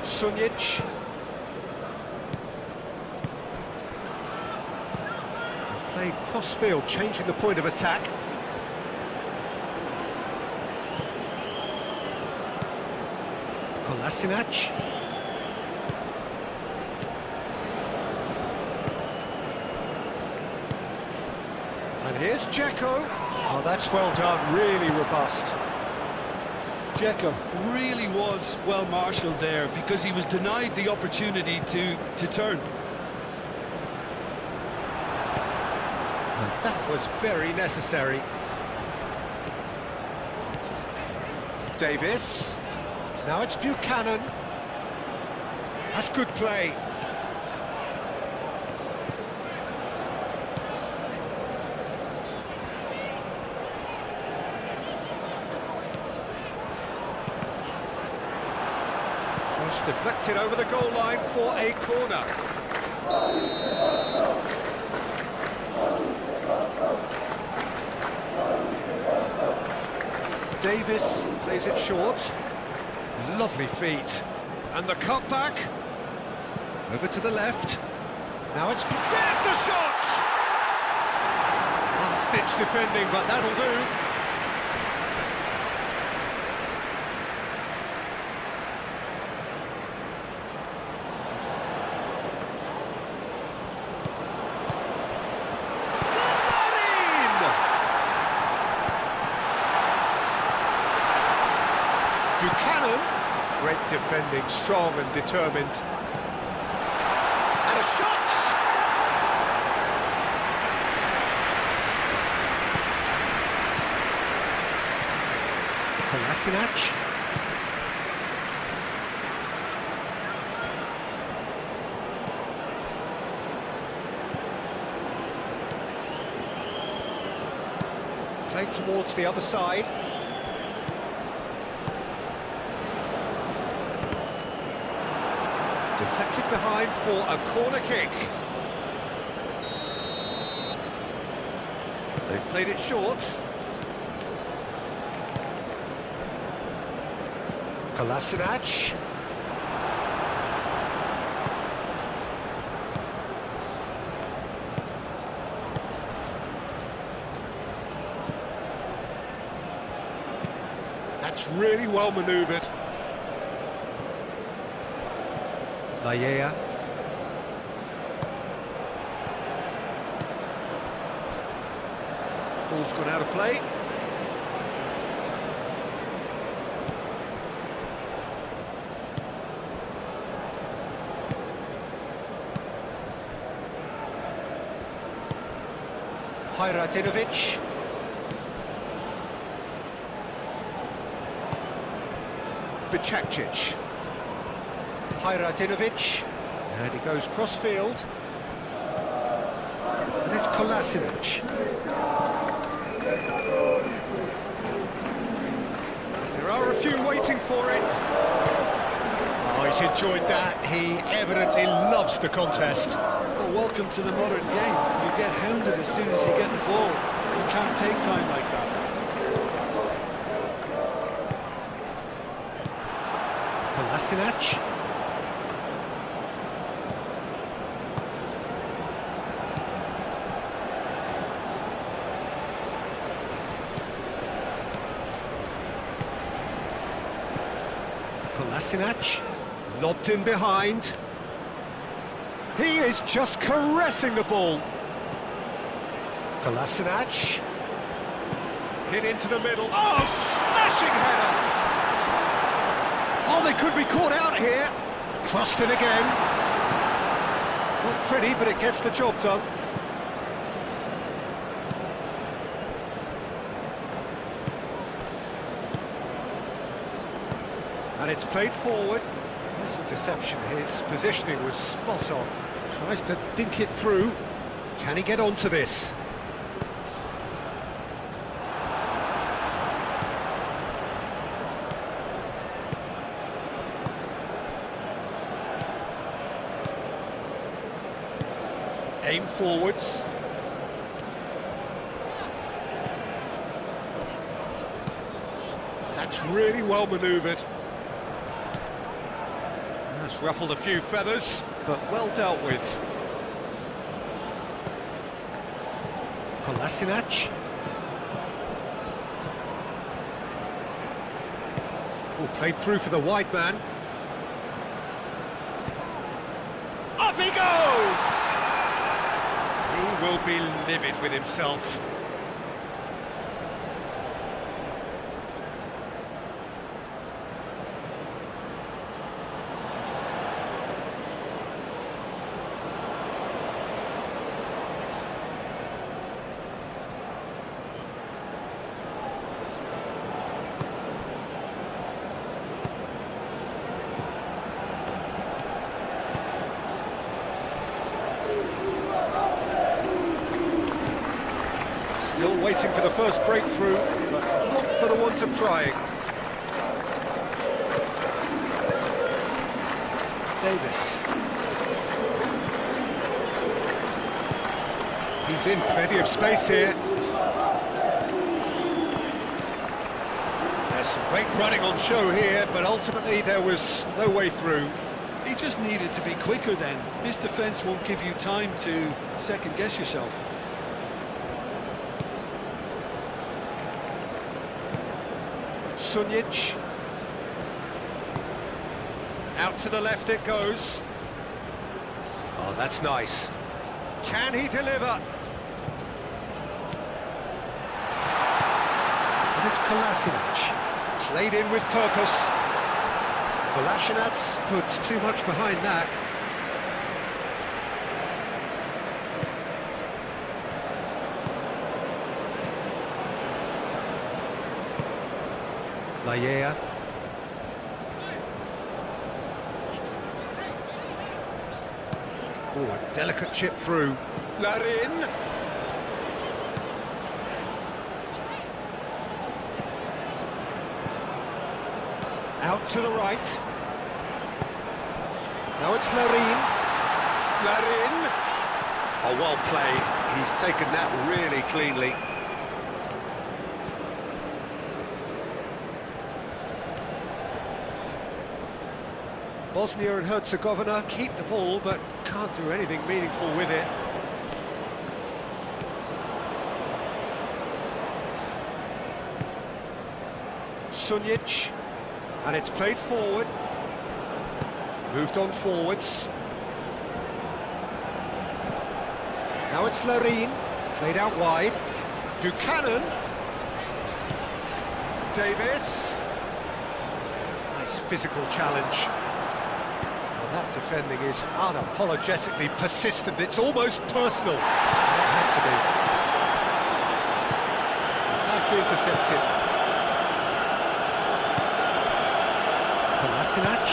Sunjic. Played cross-field, changing the point of attack. Kolasinac. And here's Dzeko. Oh, that's well done, really robust. Dzeko really was well marshalled there because he was denied the opportunity to turn. And that was very necessary. Davis. Now it's Buchanan. That's good play. Cross deflected over the goal line for a corner. Davis plays it short. Lovely feet. And the cutback. Over to the left. Now it's... There's the shot! Last-ditch defending, but that'll do. Buchanan, great defending, strong and determined. And a shot! Kolasinac. Played towards the other side. Deflected behind for a corner kick. They've played it short. Kolasinac. That's really well manoeuvred. Laia. Ball's gone out of play. Hajratinovic. Bicakcic. Hajratinovic, and he goes cross-field, and it's Kolasinac. There are a few waiting for it. Oh, he's enjoyed that. He evidently loves the contest. Well, welcome to the modern game. You get hounded as soon as you get the ball. You can't take time like that. Kolasinac. Kolasinac, lobbed in behind. He is just caressing the ball. Kolasinac. Hit into the middle. Oh, smashing header! Oh, they could be caught out here. Crossed in again. Not pretty, but it gets the job done. And it's played forward. Nice interception. His positioning was spot on. Tries to dink it through. Can he get onto this? Aim forwards. That's really well manoeuvred. That's ruffled a few feathers, but well dealt with. Kolasinac. Oh, played through for the wide man. Up he goes! He will be livid with himself. for the first breakthrough, but not for the want of trying. Davis. He's in plenty of space here. There's some great running on show here, but ultimately there was no way through. He just needed to be quicker then. This defence won't give you time to second-guess yourself. Sunjic. Out to the left it goes. Oh, that's nice. Can he deliver? And it's Kolasinac. Played in with purpose. Kolasinac puts too much behind that. Laya. Oh, a delicate chip through. Larin. Out to the right. Now it's Larin. Larin. Oh, well played. He's taken that really cleanly. Bosnia and Herzegovina keep the ball, but can't do anything meaningful with it. Sunjic, and it's played forward. Moved on forwards. Now it's Larin, played out wide. Buchanan. Davis. Nice physical challenge. That defending is unapologetically persistent. It's almost personal. It had to be. Nicely intercepted. Kolasinac.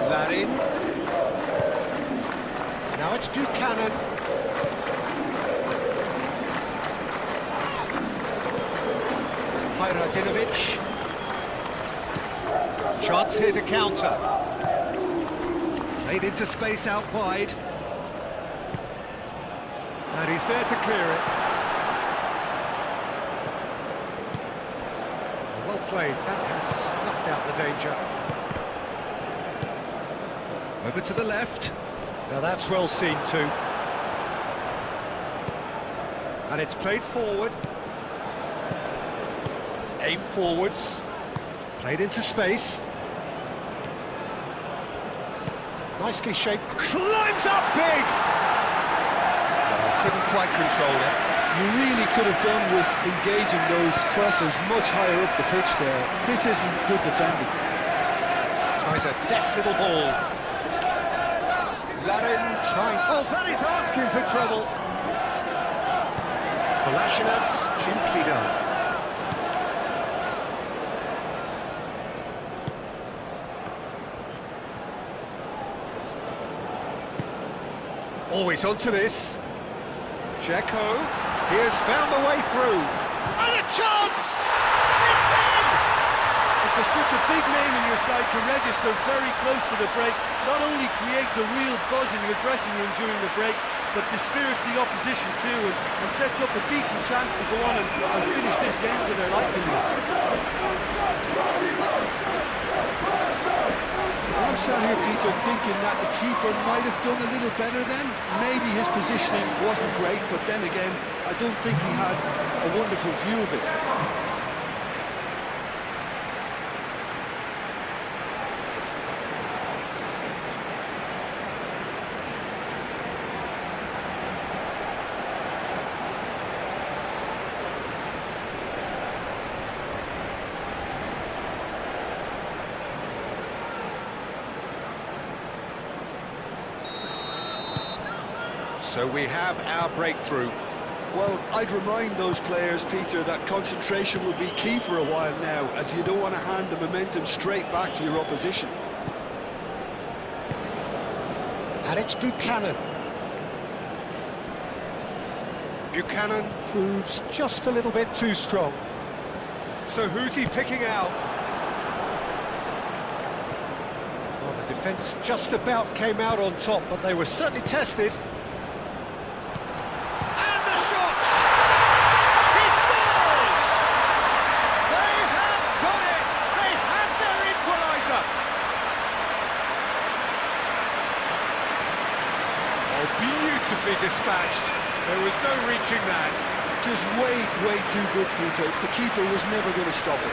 Larin. Now it's Buchanan. Radinovic. Chance here to counter. Played into space out wide. And he's there to clear it. Well played. That has snuffed out the danger. Over to the left. Now that's well seen too. And it's played forward. Aim forwards, played into space. Nicely shaped, climbs up big! Well, couldn't quite control it. You really could have done with engaging those crossers much higher up the pitch there. This isn't good defending. Tries a deft little ball. Larin trying, oh, that is asking for trouble. Kolasinac, gently done. Always onto this. Dzeko, he has found the way through. And a chance! It's in! If there's such a big name in your side to register very close to the break, not only creates a real buzz in your dressing room during the break, but dispirits the opposition too, and sets up a decent chance to go on and finish this game to their liking. I'm sat here, Peter, thinking that the keeper might have done a little better then. Maybe his positioning wasn't great, but then again, I don't think he had a wonderful view of it. So we have our breakthrough. Well, I'd remind those players, Peter, that concentration will be key for a while now, as you don't want to hand the momentum straight back to your opposition. And it's Buchanan. Buchanan proves just a little bit too strong. So who's he picking out? Well, the defence just about came out on top, but they were certainly tested. And the shot! He scores! They have done it! They have their equaliser! Oh, beautifully dispatched. There was no reaching that. Just way too good, Peter. The keeper was never going to stop it.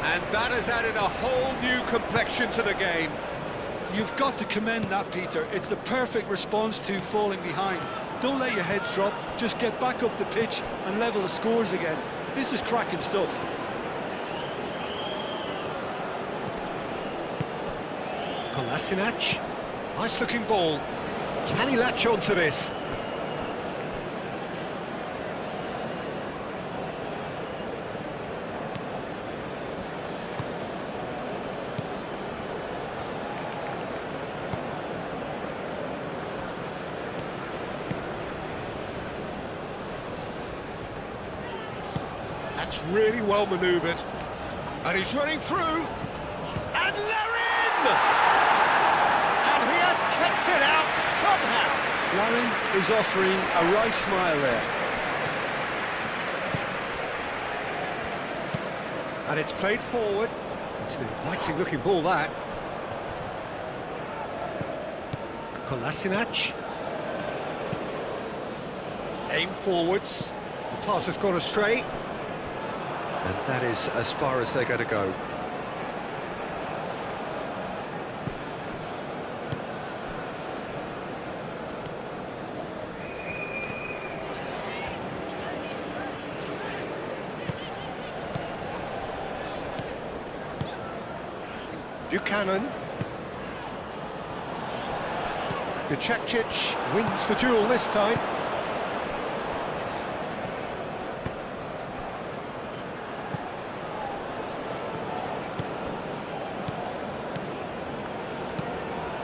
And that has added a whole new complexion to the game. You've got to commend that, Peter. It's the perfect response to falling behind. Don't let your heads drop, just get back up the pitch and level the scores again. This is cracking stuff. Kolasinac, nice looking ball. Can he latch on to this? That's really well manoeuvred. And he's running through. And Larin! And he has kept it out somehow. Larin is offering a wry smile there. And it's played forward. It's an inviting looking ball, that. Kolasinac. Aim forwards. The pass has gone astray. And that is as far as they're going to go. Buchanan. Bicekcic wins the duel this time.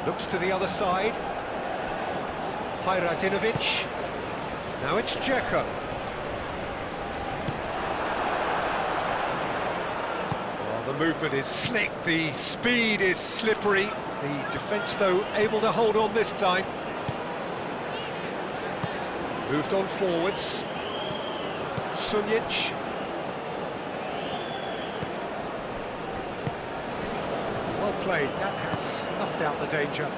Looks to the other side. Hajradinovic. Now it's Dzeko. Well, the movement is slick, the speed is slippery. The defence, though, able to hold on this time. Moved on forwards. Sunjic. Well played, that has snuffed out the danger.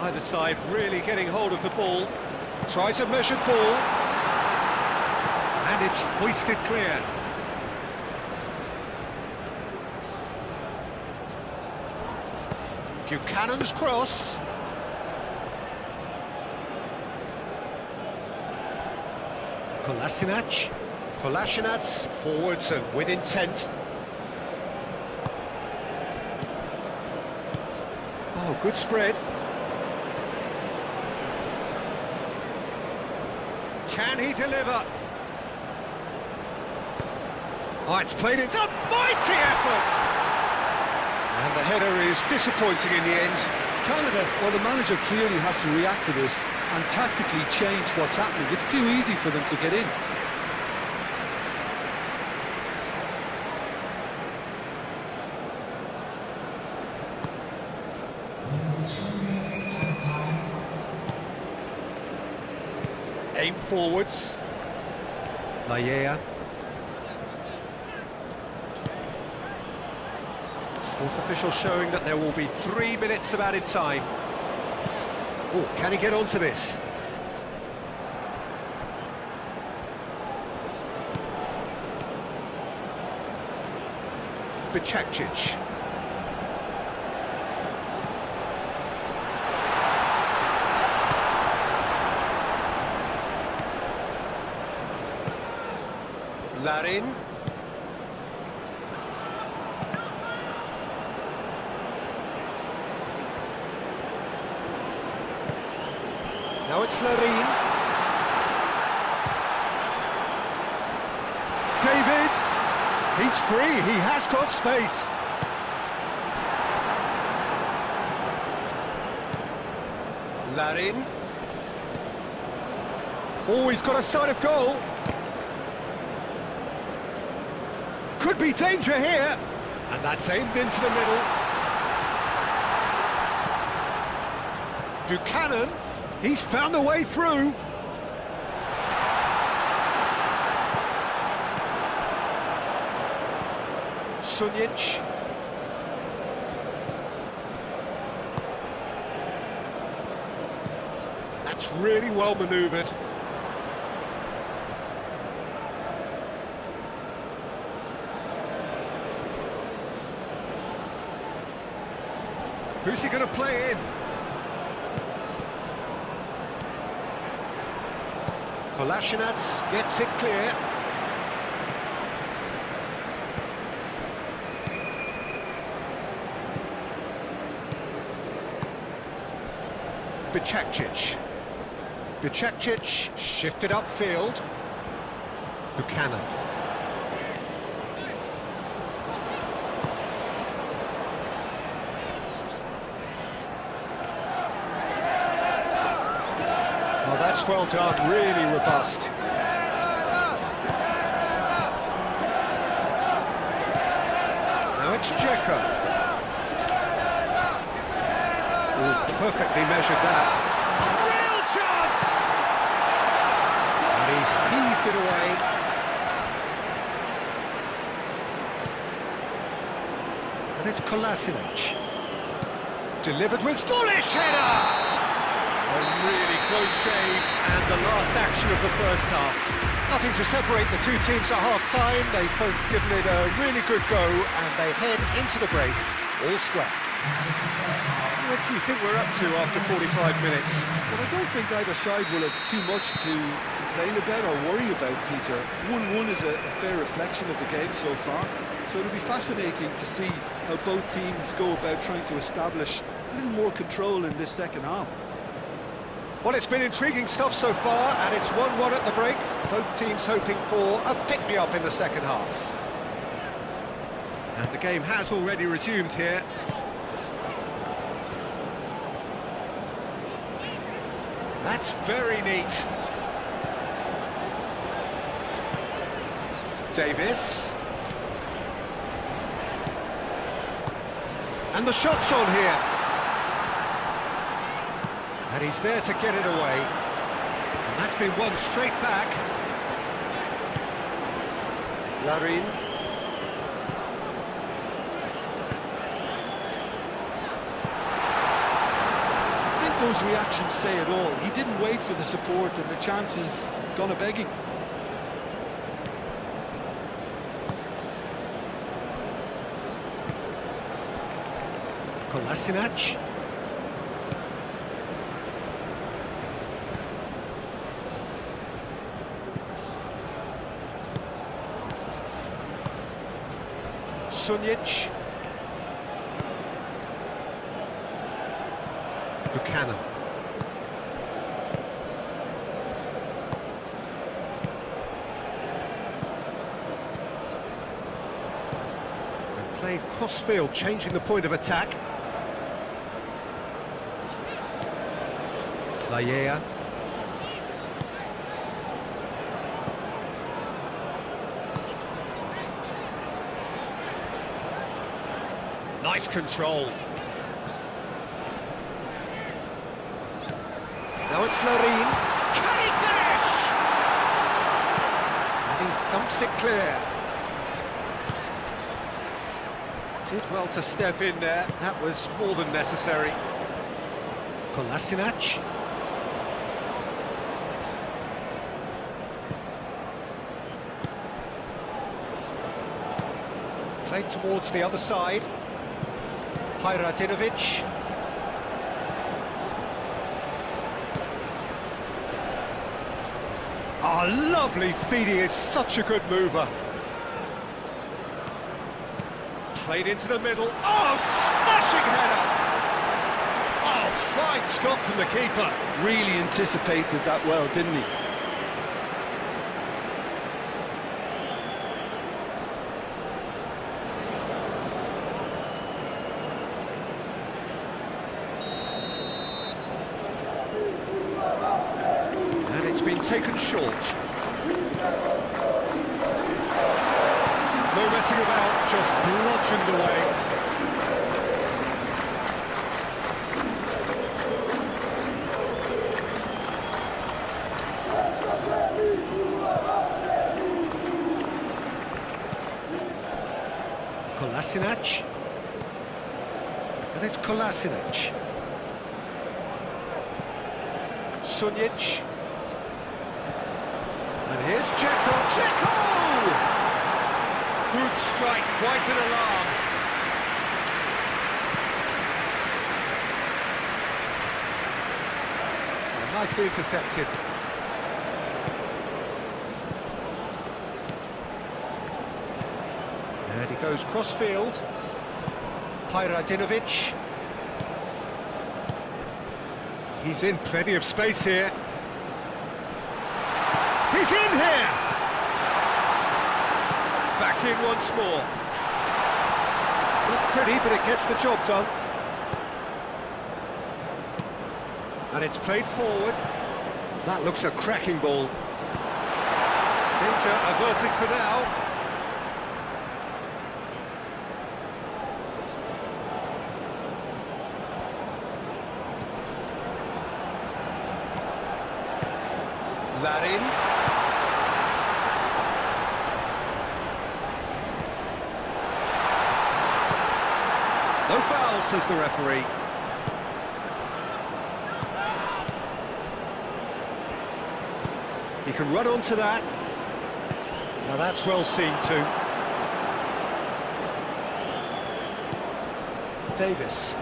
Either side really getting hold of the ball. Tries a measured ball. And it's hoisted clear. Buchanan's cross. Kolasinac. Kolasinac forwards and with intent. Oh, good spread. Can he deliver? Oh, it's played, it's a mighty effort! And the header is disappointing in the end. Canada, well, the manager clearly has to react to this and tactically change what's happening. It's too easy for them to get in. Aim forwards. Layea. Fourth official showing that there will be 3 minutes of added time. Oh, can he get onto this? Bicekcic. Larin. Now it's Larin. David! He's free, he has got space. Larin. Oh, he's got a sight of goal. Could be danger here. And that's aimed into the middle. Buchanan, he's found a way through. Sunic. That's really well manoeuvred. Who's he going to play in? Kolasinac gets it clear. Bicakcic shifted upfield. Buchanan. Oh, that's well done, really robust. Now it's Dzeko. Oh, perfectly measured that. A real chance! And he's heaved it away. And it's Kolasinac. Delivered with foolish header! A really close save, and the last action of the first half. Nothing to separate the two teams at half-time. They've both given it a really good go, and they head into the break all square. What do you think we're up to after 45 minutes? Well, I don't think either side will have too much to complain about or worry about, Peter. 1-1 is a fair reflection of the game so far. So it'll be fascinating to see how both teams go about trying to establish a little more control in this second half. Well, it's been intriguing stuff so far, and it's 1-1 at the break. Both teams hoping for a pick-me-up in the second half. And the game has already resumed here. That's very neat. Davis. And the shot's on here. And he's there to get it away. And that's been won straight back. Larin. Those reactions say it all. He didn't wait for the support, and the chances gone a-begging. Kolasinac. Sunic. Buchanan. And played cross-field, changing the point of attack. Lallea. Nice control. Now it's Larin. Can he finish? And he thumps it clear. Did well to step in there. That was more than necessary. Kolasinac. Played towards the other side. Hajradinovic. Oh, lovely feed, he is such a good mover. Played into the middle, oh, smashing header! Oh, fine stop from the keeper. Really anticipated that well, didn't he? And it's been taken short. No messing about, just bludgeoned away. Kolasinac. And it's Kolasinac. Sunjic. And here's Dzeko. Good strike, quite an alarm. Oh, nicely intercepted. And he goes cross-field. Hajradinovic. He's in plenty of space here. He's in here! Back in once more. Not pretty, but it gets the job done. And it's played forward. That looks a cracking ball. Danger averted for now. Larin. No foul, says the referee. He can run onto that. Now that's well seen too. Davis.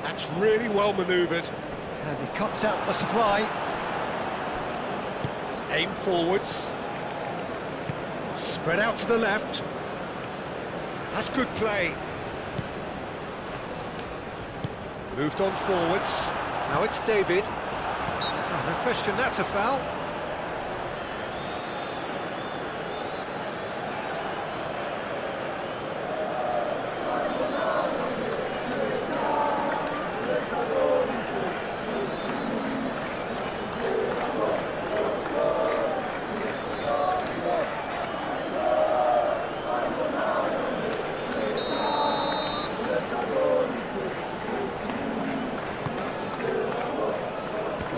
That's really well manoeuvred. And he cuts out the supply. Aim forwards. Spread out to the left. That's good play. Moved on forwards. Now it's David. Oh, no question, that's a foul.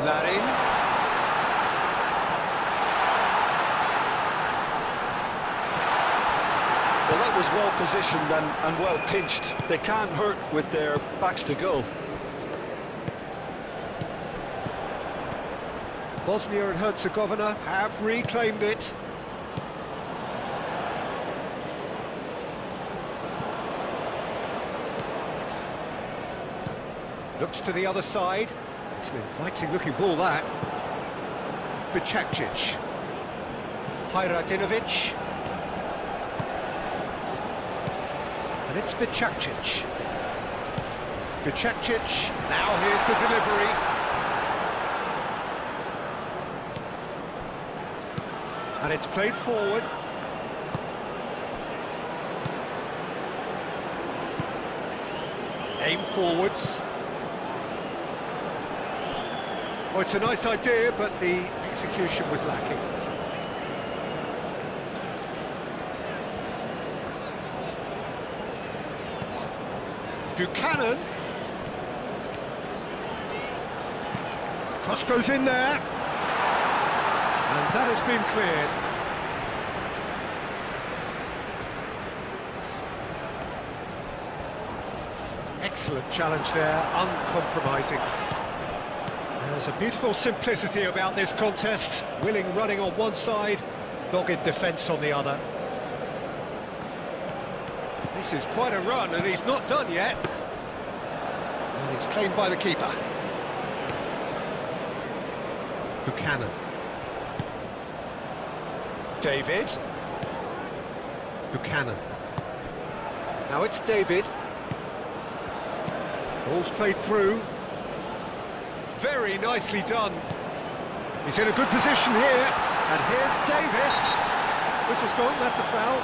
Larin. Well, that was well positioned and well pinched. They can't hurt with their backs to goal. Bosnia and Herzegovina have reclaimed it. Looks to the other side. It's an inviting looking ball, that. Bicakcic. Hajradinovic. And it's Bicakcic. Bicakcic. Now here's the delivery. And it's played forward. Aim forwards. Well, it's a nice idea, but the execution was lacking. Buchanan. Cross goes in there. And that has been cleared. Excellent challenge there, uncompromising. There's a beautiful simplicity about this contest. Willing running on one side, dogged defence on the other. This is quite a run, and he's not done yet. And it's claimed by the keeper. Buchanan. David. Buchanan. Now it's David. Ball's played through. Very nicely done. He's in a good position here. And here's Davis. Whistle's gone, that's a foul.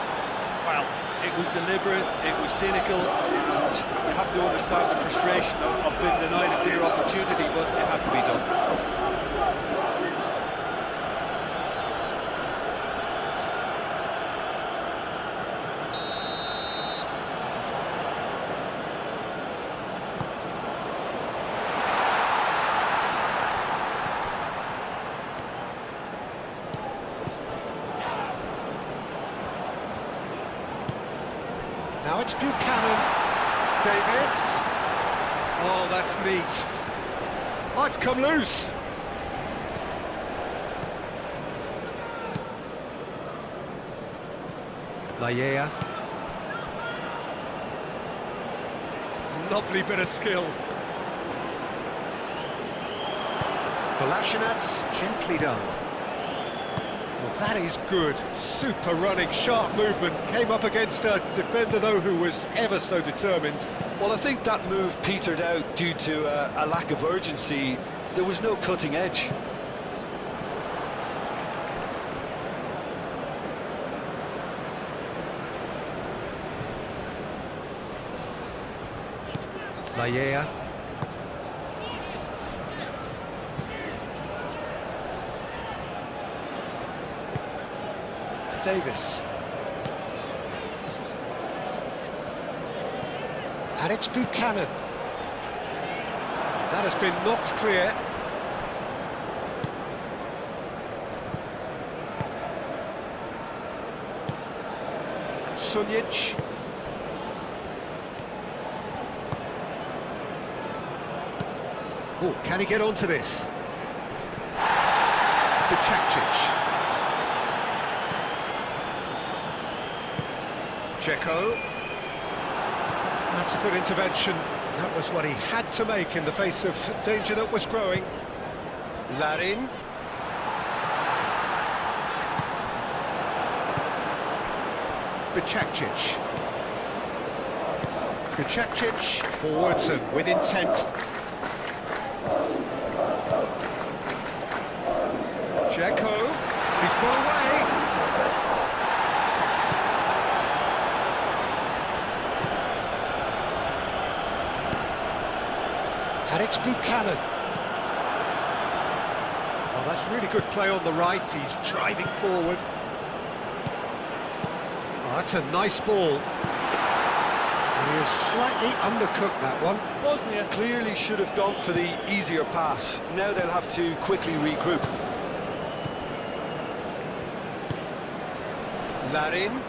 Well, it was deliberate, it was cynical, and you have to understand the frustration of being denied a clear opportunity, but it had to be done. Now it's Buchanan. Davis. Oh, that's neat. Oh, it's come loose. Laya. Lovely bit of skill. Kolasinac, gently done. Well, that is good. Super running, sharp movement. Came up against a defender, though, who was ever so determined. Well, I think that move petered out due to a lack of urgency. There was no cutting edge. Laya. Davis. And it's Buchanan. That has been knocked clear. Sunjic. Oh, can he get onto this? Bicakcic. Dzeko. That's a good intervention. That was what he had to make in the face of danger that was growing. Larin. Bicakcic. Bicakcic forwards and with intent. Dzeko. He's got away. And it's Buchanan. Oh, that's really good play on the right. He's driving forward. Oh, that's a nice ball. And he has slightly undercooked that one. Bosnia clearly should have gone for the easier pass. Now they'll have to quickly regroup. Larin.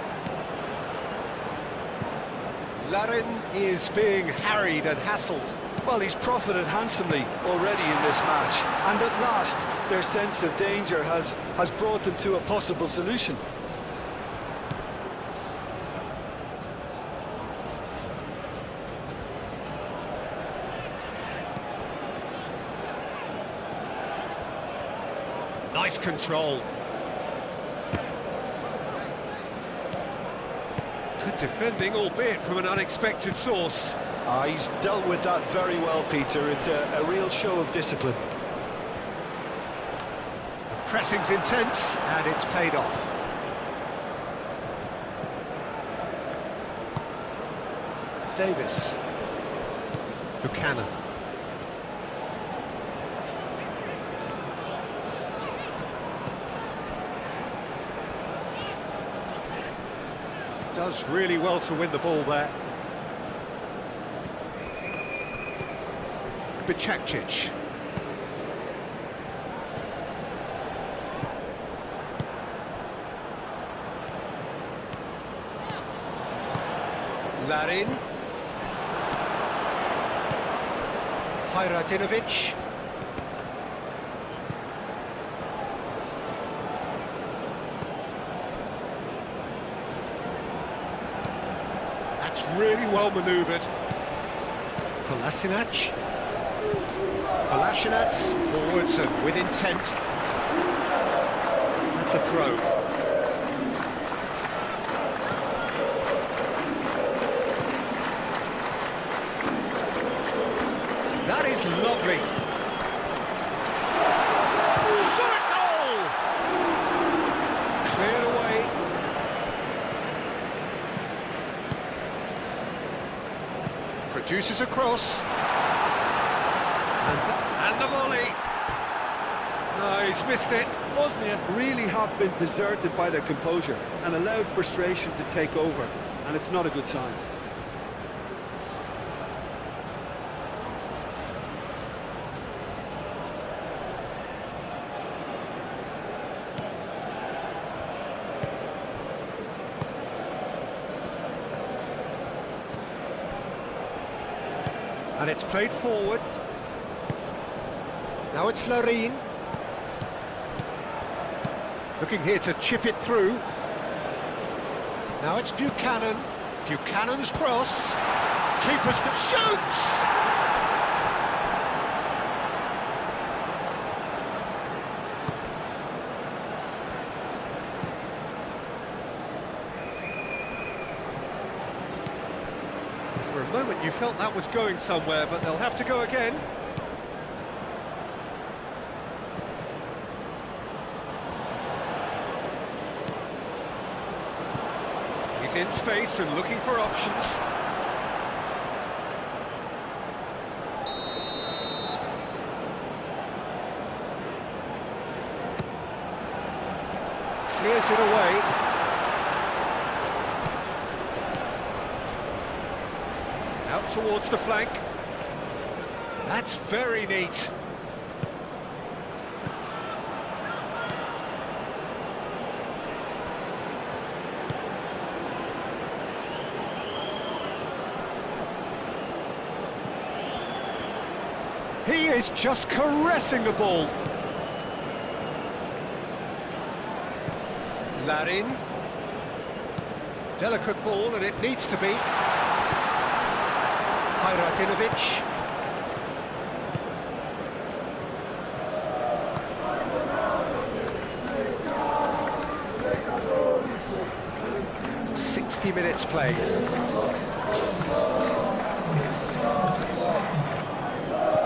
Larin is being harried and hassled. Well, he's profited handsomely already in this match, and at last their sense of danger has brought them to a possible solution. Nice control. Good defending, albeit from an unexpected source. He's dealt with that very well, Peter. It's a real show of discipline. The pressing's intense, and it's paid off. Davis. Buchanan. Does really well to win the ball there. Bicakcic. Larin. Hajradinovic. That's really well manoeuvred. Kolasinac. Kolasinac forwards and with intent. It's a throw. That is lovely. Shot at goal! Cleared away. Produces a cross. And the volley. No, he's missed it. Bosnia really have been deserted by their composure and allowed frustration to take over, and it's not a good sign. And it's played forward. Now it's Larin. Looking here to chip it through. Now it's Buchanan. Buchanan's cross. Keeper's to shoots! For a moment you felt that was going somewhere, but they'll have to go again. He's in space and looking for options. Clears it away. Out towards the flank. That's very neat. He is just caressing the ball. Larin. Delicate ball, and it needs to be. Hayratinovic. Minutes played.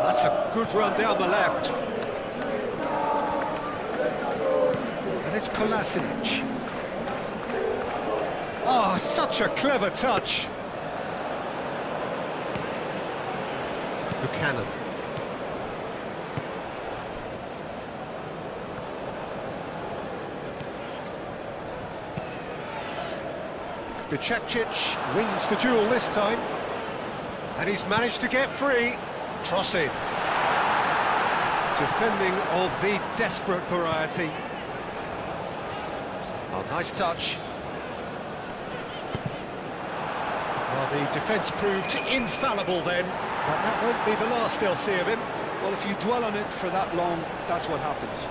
That's a good run down the left. And it's Kolasinac. Oh, such a clever touch. Buchanan. Bicekcic wins the duel this time, and he's managed to get free. Trossing. Defending of the desperate variety. Oh, nice touch. Well, the defence proved infallible then, but that won't be the last they'll see of him. Well, if you dwell on it for that long, that's what happens.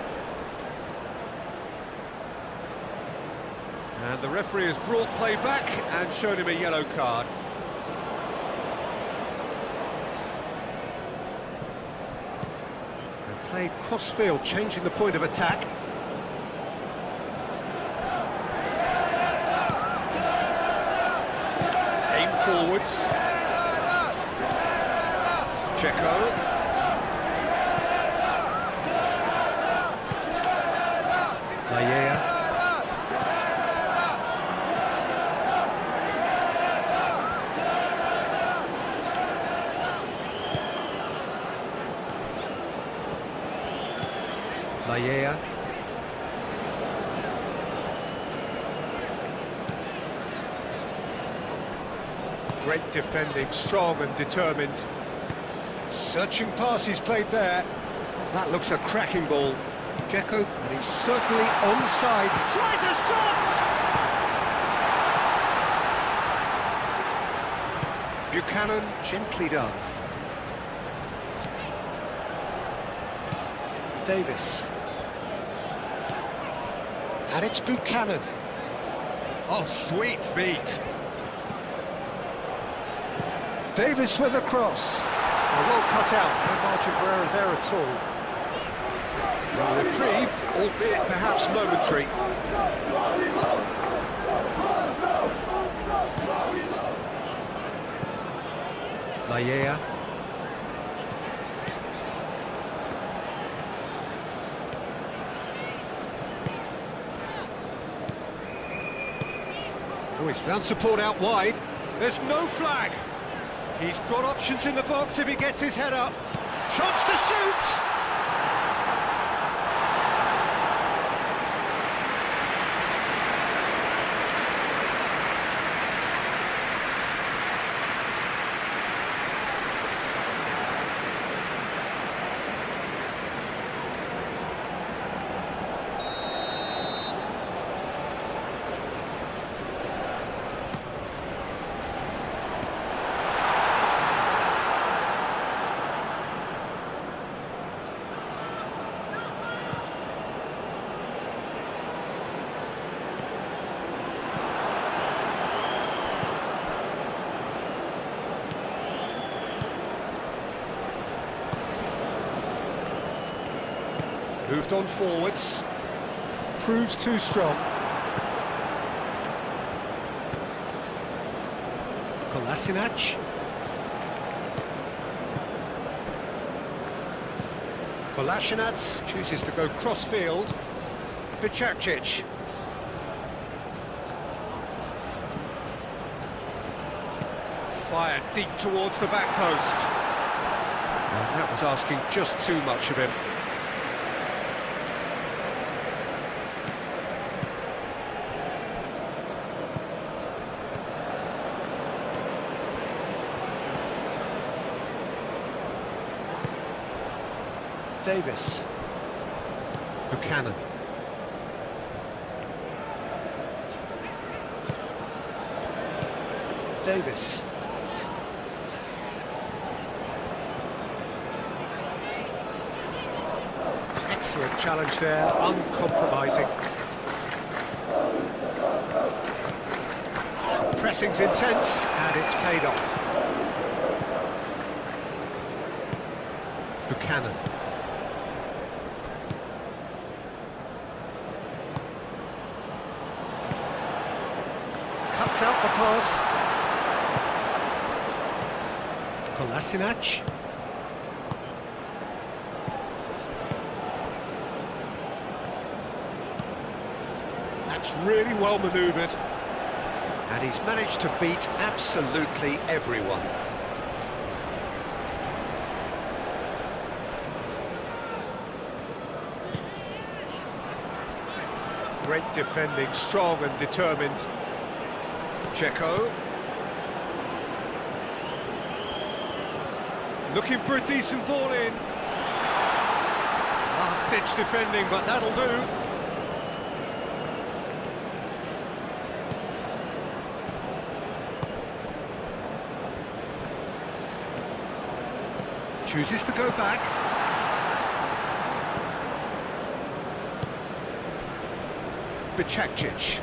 And the referee has brought play back and shown him a yellow card. And played cross-field, changing the point of attack. Aim forwards. Checo. Layea. Layea. Great defending, strong and determined. Searching passes played there. Oh, that looks a cracking ball. Dzeko, and he's certainly onside. Tries a shot! Buchanan gently done. Davis. And it's Buchanan. Oh, sweet feet. Davis with a cross. Well cut out, no margin for error there at all. A reprieve, albeit perhaps momentary. Laia. Oh, he's found support out wide. There's no flag. He's got options in the box if he gets his head up. Chance to shoot! Moved on forwards. Proves too strong. Kolasinac. Kolasinac chooses to go cross-field. Bicakcic. Fired deep towards the back post. Well, that was asking just too much of him. Davis. Buchanan. Davis. Excellent challenge there, uncompromising. Pressing's intense, and it's paid off. Buchanan. Cuts out the pass. Kolasinac. That's really well manoeuvred. And he's managed to beat absolutely everyone. Great defending, strong and determined. Checo. Looking for a decent ball in. Last-ditch defending, but that'll do. Chooses to go back. Bicakcic.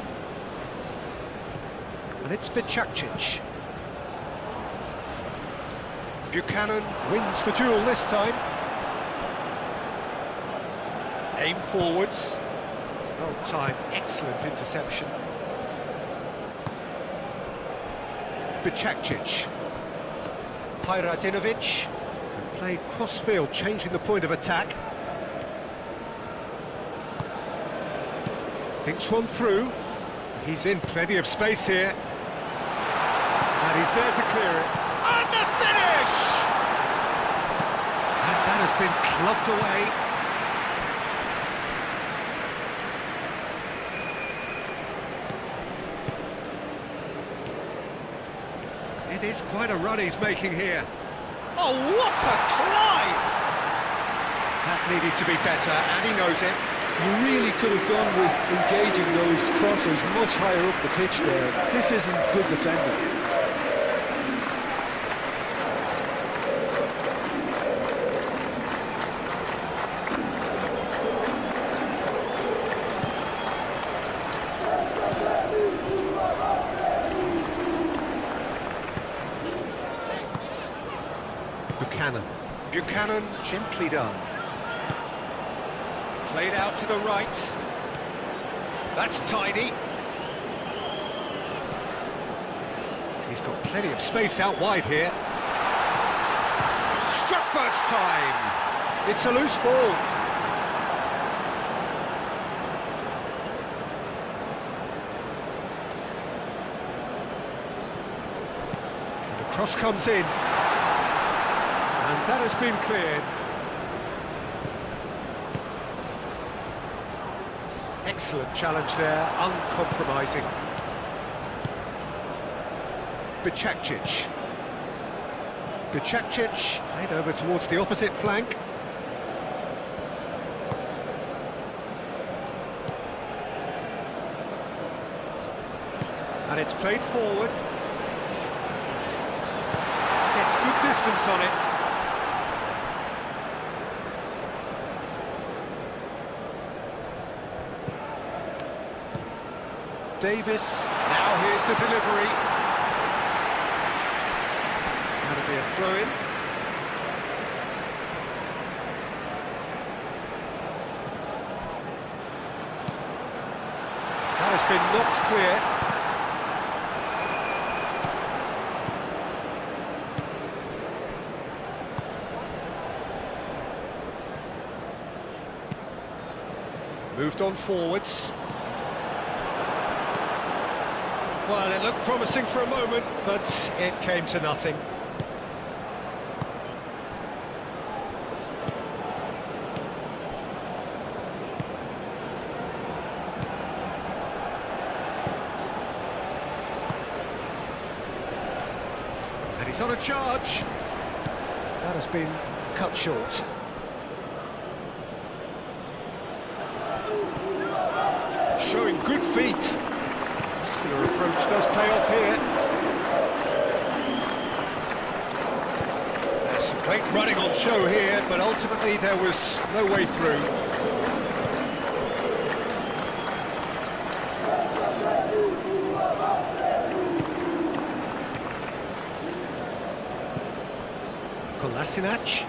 And it's Bicakcic. Buchanan wins the duel this time. Aim forwards. Well timed, excellent interception. Bicakcic. Hajradinovic. And played cross-field, changing the point of attack. Thinks one through. He's in plenty of space here. And he's there to clear it. And the finish! And that has been clubbed away. It is quite a run he's making here. Oh, what a climb! That needed to be better, and he knows it. You really could have done with engaging those crossers much higher up the pitch there. This isn't good defending. Buchanan. Buchanan, gently done. Played out to the right. That's tidy. He's got plenty of space out wide here. Struck first time. It's a loose ball. And the cross comes in. And that has been cleared. Excellent challenge there, uncompromising. Bicakcic played over towards the opposite flank. And it's played forward. Gets good distance on it. Davis, now here's the delivery. That'll be a throw-in. That has been knocked clear. Moved on forwards. Well, it looked promising for a moment, but it came to nothing. And he's on a charge. That has been cut short. Showing good feet. Muscular approach does pay off here. There's some great running on show here, but ultimately there was no way through. Kolasinac.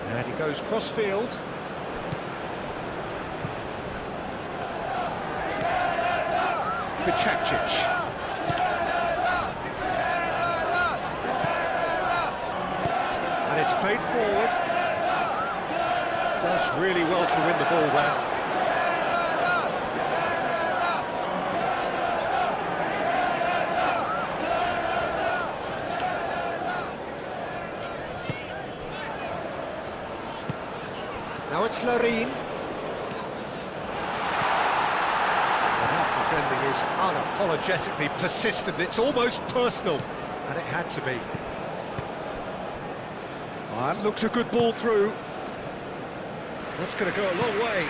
And he goes cross-field. Bicakcic. And it's played forward. Does really well to win the ball there. Now it's Larin. Defending is unapologetically persistent. It's almost personal, and it had to be. That looks a good ball through. That's going to go a long way.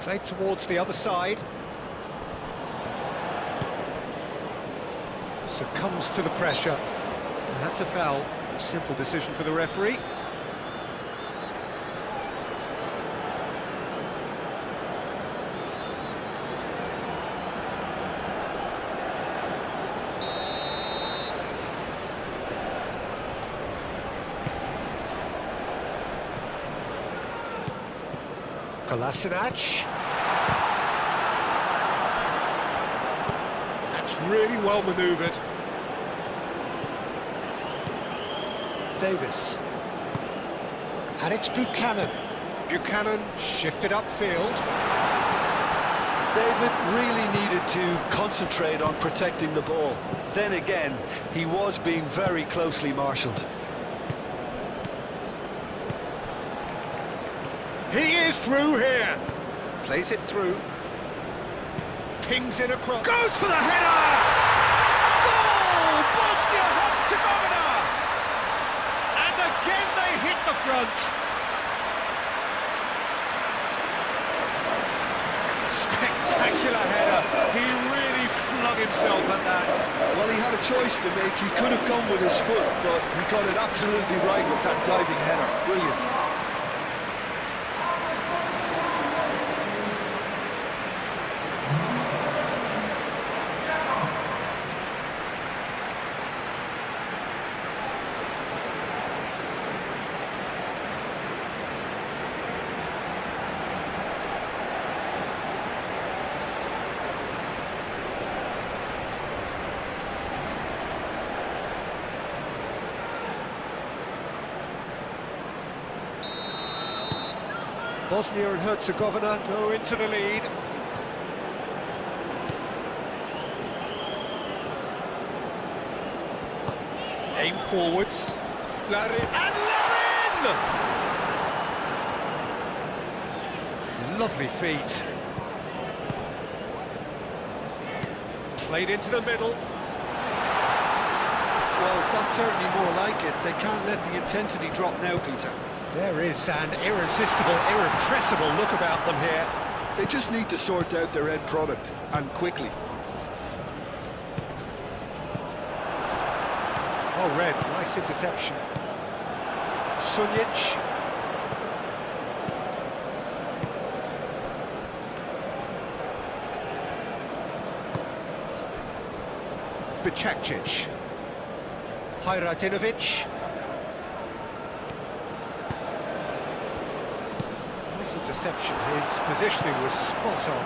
Played towards the other side. Succumbs to the pressure. And that's a foul. A simple decision for the referee. Kolasinac. That's really well manoeuvred. Davis. And it's Buchanan. Buchanan shifted upfield. David really needed to concentrate on protecting the ball. Then again, he was being very closely marshalled. He is through here. Plays it through. Pings it across. Goes for the header! Goal! Bosnia Herzegovina! Again they hit the front. Spectacular header. He really flung himself at that. Well, he had a choice to make. He could have gone with his foot, but he got it absolutely right with that diving header. Brilliant. Bosnia and Herzegovina go into the lead. Aim forwards. Larin. And Larin! Lovely feet. Played into the middle. Well, that's certainly more like it. They can't let the intensity drop now, Peter. There is an irresistible, irrepressible look about them here. They just need to sort out their end product, and quickly. Oh, Red, nice interception. Sunjic. Bicakcic. Hajradinovic. Nice interception. His positioning was spot on.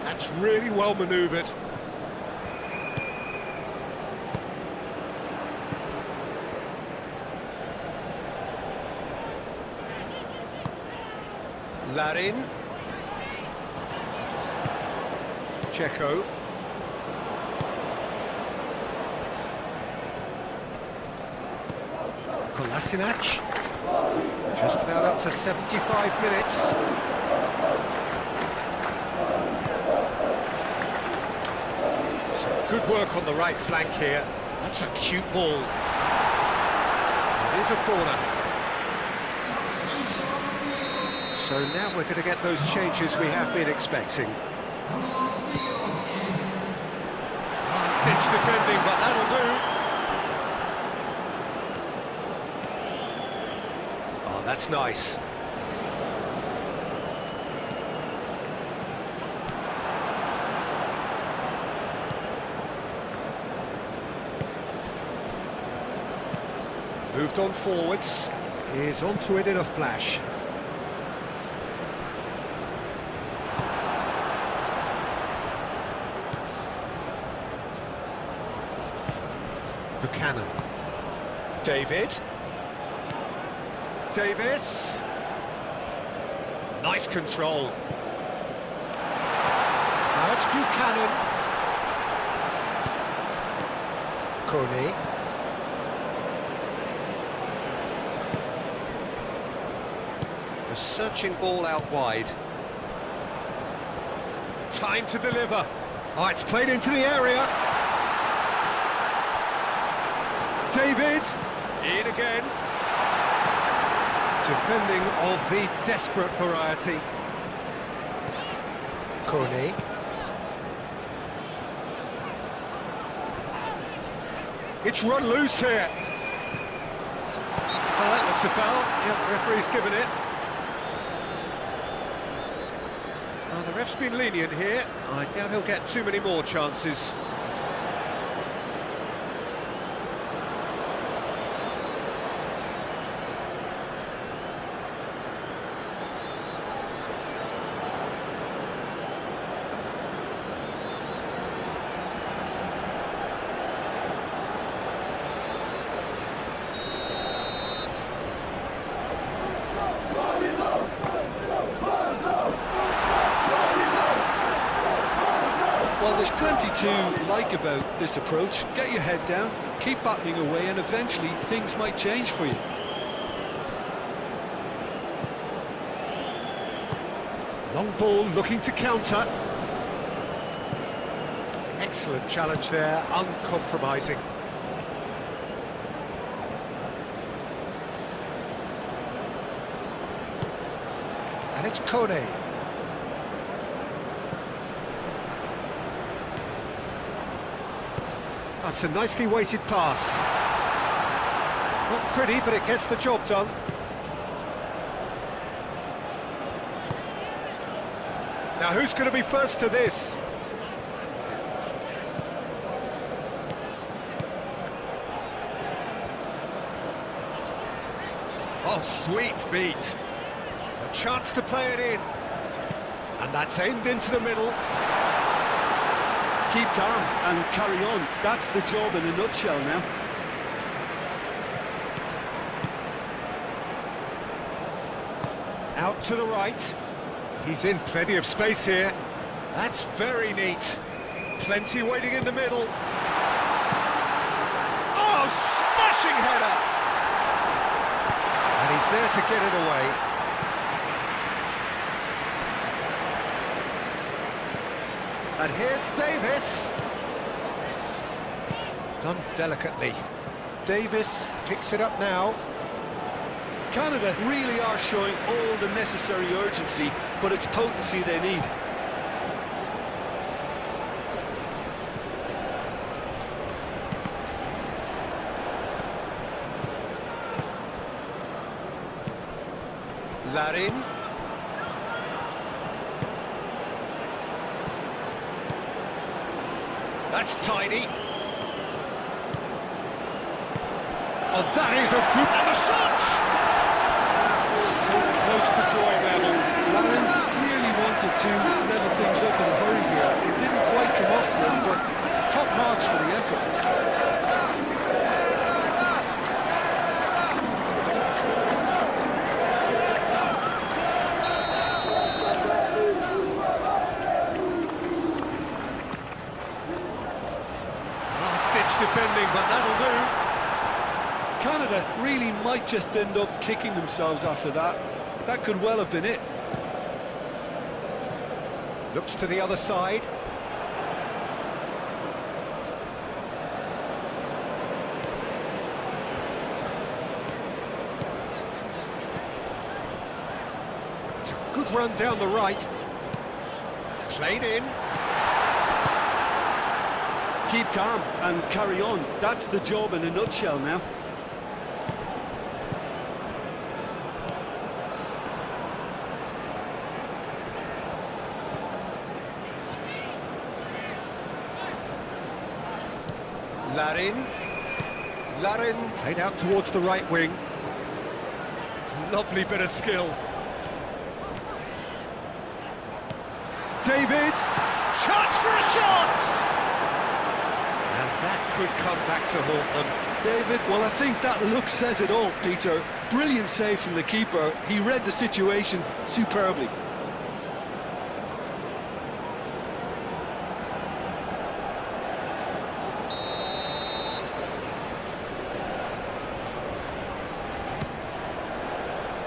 That's really well manoeuvred. Larin. Checo. Kolasinac. Just about up to 75 minutes. So good work on the right flank here. That's a cute ball. It is a corner. So now we're going to get those changes we have been expecting. Last-ditch defending, but that'll do. Oh, that's nice. Moved on forwards. He's onto it in a flash. Buchanan. David. Davis. Nice control. Now it's Buchanan. Kone. A searching ball out wide. Time to deliver. Oh, it's played into the area. David, in again. Defending of the desperate variety. Kone. It's run loose here. Well, that looks a foul. Yep, referee's given it. Well, the ref's been lenient here. I doubt he'll get too many more chances. Well, there's plenty to like about this approach. Get your head down, keep battling away, and eventually things might change for you. Long ball looking to counter. Excellent challenge there, uncompromising. And it's Kone. That's a nicely weighted pass. Not pretty, but it gets the job done. Now who's going to be first to this? Oh, sweet feet. A chance to play it in. And that's aimed into the middle. Keep calm and carry on. That's the job in a nutshell now. Out to the right. He's in plenty of space here. That's very neat. Plenty waiting in the middle. Oh, smashing header! And he's there to get it away. And here's Davis. Done delicately. Davis picks it up now. Canada really are showing all the necessary urgency, but it's potency they need. Larin. That's tidy. Oh, that is a good... And the shot! So close to drawing level. Larin clearly wanted to level things up in a hurry here. It didn't quite come off for him, but top notch for the effort. Last-ditch defending, but that'll do. Canada really might just end up kicking themselves after that. That could well have been it. Looks to the other side. It's a good run down the right. Played in. Keep calm and carry on. That's the job in a nutshell now. Larin played out towards the right wing. Lovely bit of skill. David, chance for a shot! And that could come back to haunt them. David, well, I think that look says it all, Peter. Brilliant save from the keeper. He read the situation superbly.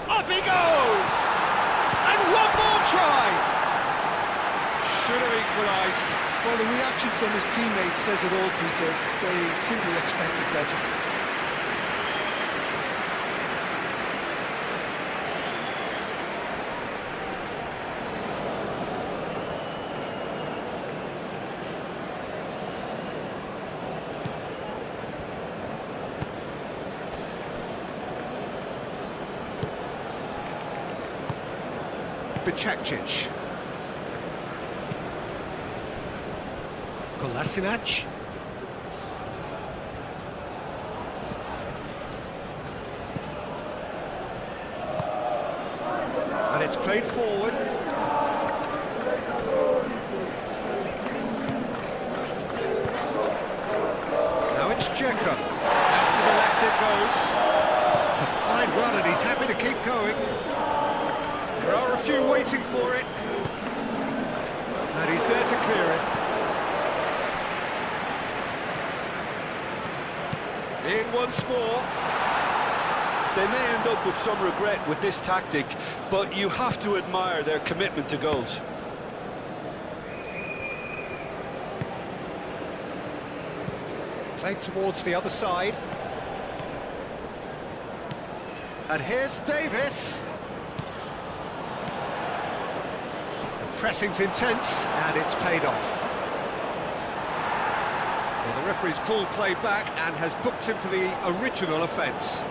Up he goes! And one more try! Should have equalised. Well, the reaction from his teammates says it all, Peter. They simply expected better. Bicakcic. Kolasinac. And it's played forward. Now it's Checker. Out to the left it goes. It's a fine run and he's happy to keep going. There are a few waiting for it. And he's there to clear it. In once more. They may end up with some regret with this tactic, but you have to admire their commitment to goals. Played towards the other side. And here's Davis. Pressing's intense, and it's paid off. Well, the referee's pulled play back and has booked him for the original offence.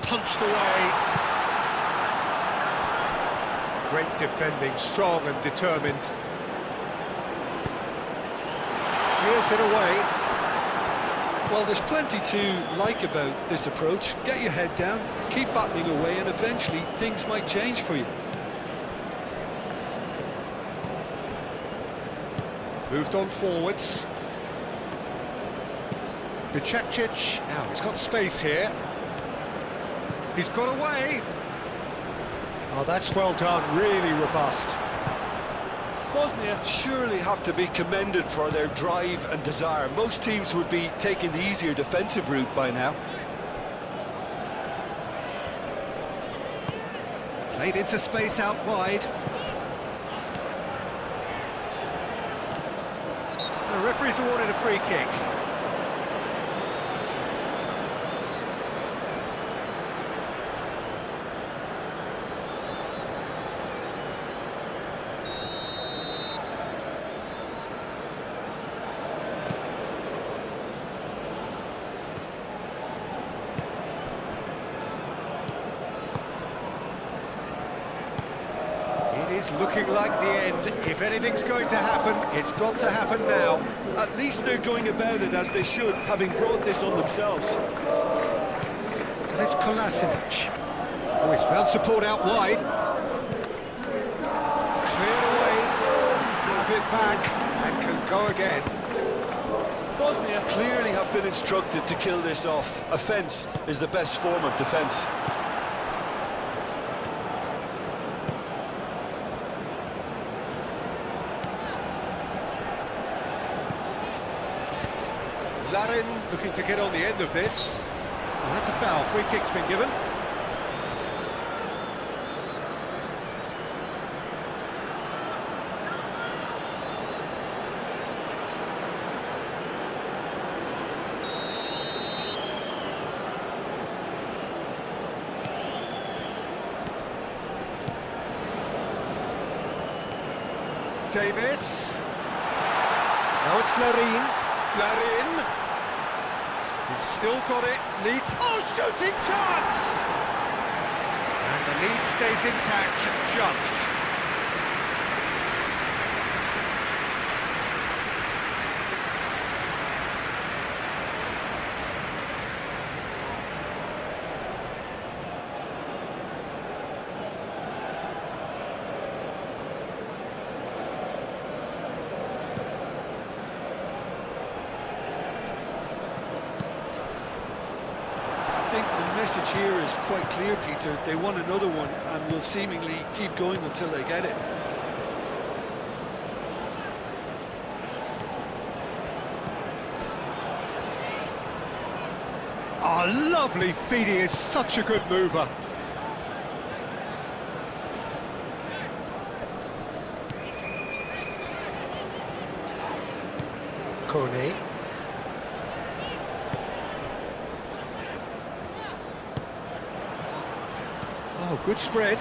Punched away. Great defending, strong and determined. squares it away. Well, there's plenty to like about this approach. Get your head down, keep battling away, and eventually things might change for you. Moved on forwards. Bicekcic, now he's got space here. He's got away. Oh, that's well done, really robust. Bosnia surely have to be commended for their drive and desire. Most teams would be taking the easier defensive route by now. Played into space out wide. The referee's awarded a free kick. It's looking like the end. If anything's going to happen, it's got to happen now. At least they're going about it as they should, having brought this on themselves. And it's Kolasinac. Oh, he's found support out wide. Cleared away. Have it back and can go again. Bosnia clearly have been instructed to kill this off. Offence is the best form of defence. Larin looking to get on the end of this. Oh, that's a foul. Free kick's been given. Davis. Now it's Larin. Larin. He's still got it, needs... Oh, shooting chance! And the lead stays intact, just. I think the message here is quite clear, Peter. They want another one and will seemingly keep going until they get it. Oh, lovely feed, he is such a good mover. Kone. Oh, good spread.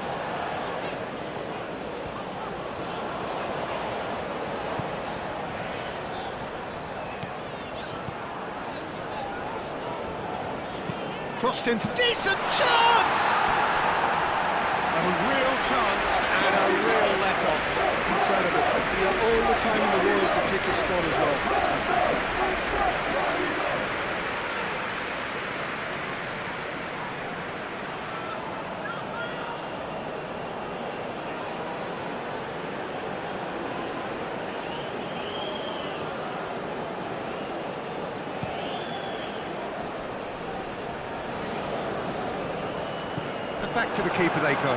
Crossed into decent chance! A real chance and a real let-off. Incredible. He had all the time in the world to pick his spot as well. Back to the keeper they go.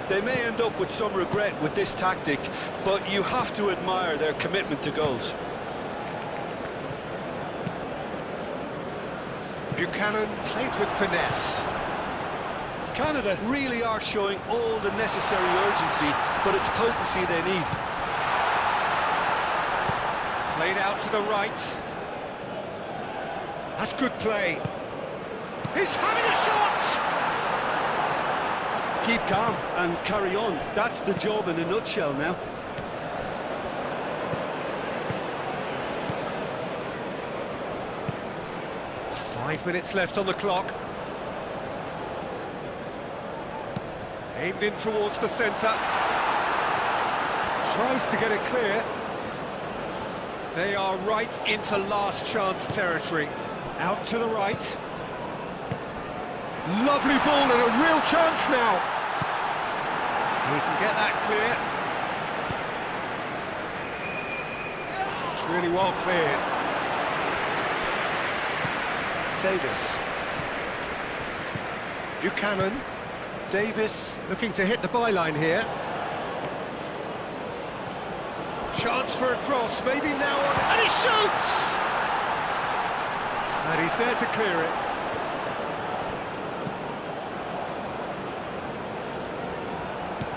They may end up with some regret with this tactic, but you have to admire their commitment to goals. Buchanan played with finesse. Canada really are showing all the necessary urgency, but it's potency they need. Played out to the right. That's good play. He's having a shot! Keep calm and carry on. That's the job in a nutshell now. Five minutes left on the clock. Aimed in towards the centre. Tries to get it clear. They are right into last chance territory. Out to the right. Lovely ball and a real chance now. He can get that clear. It's really well cleared. Davis. Buchanan. Davis looking to hit the byline here. Chance for a cross, maybe now on, and he shoots! And he's there to clear it.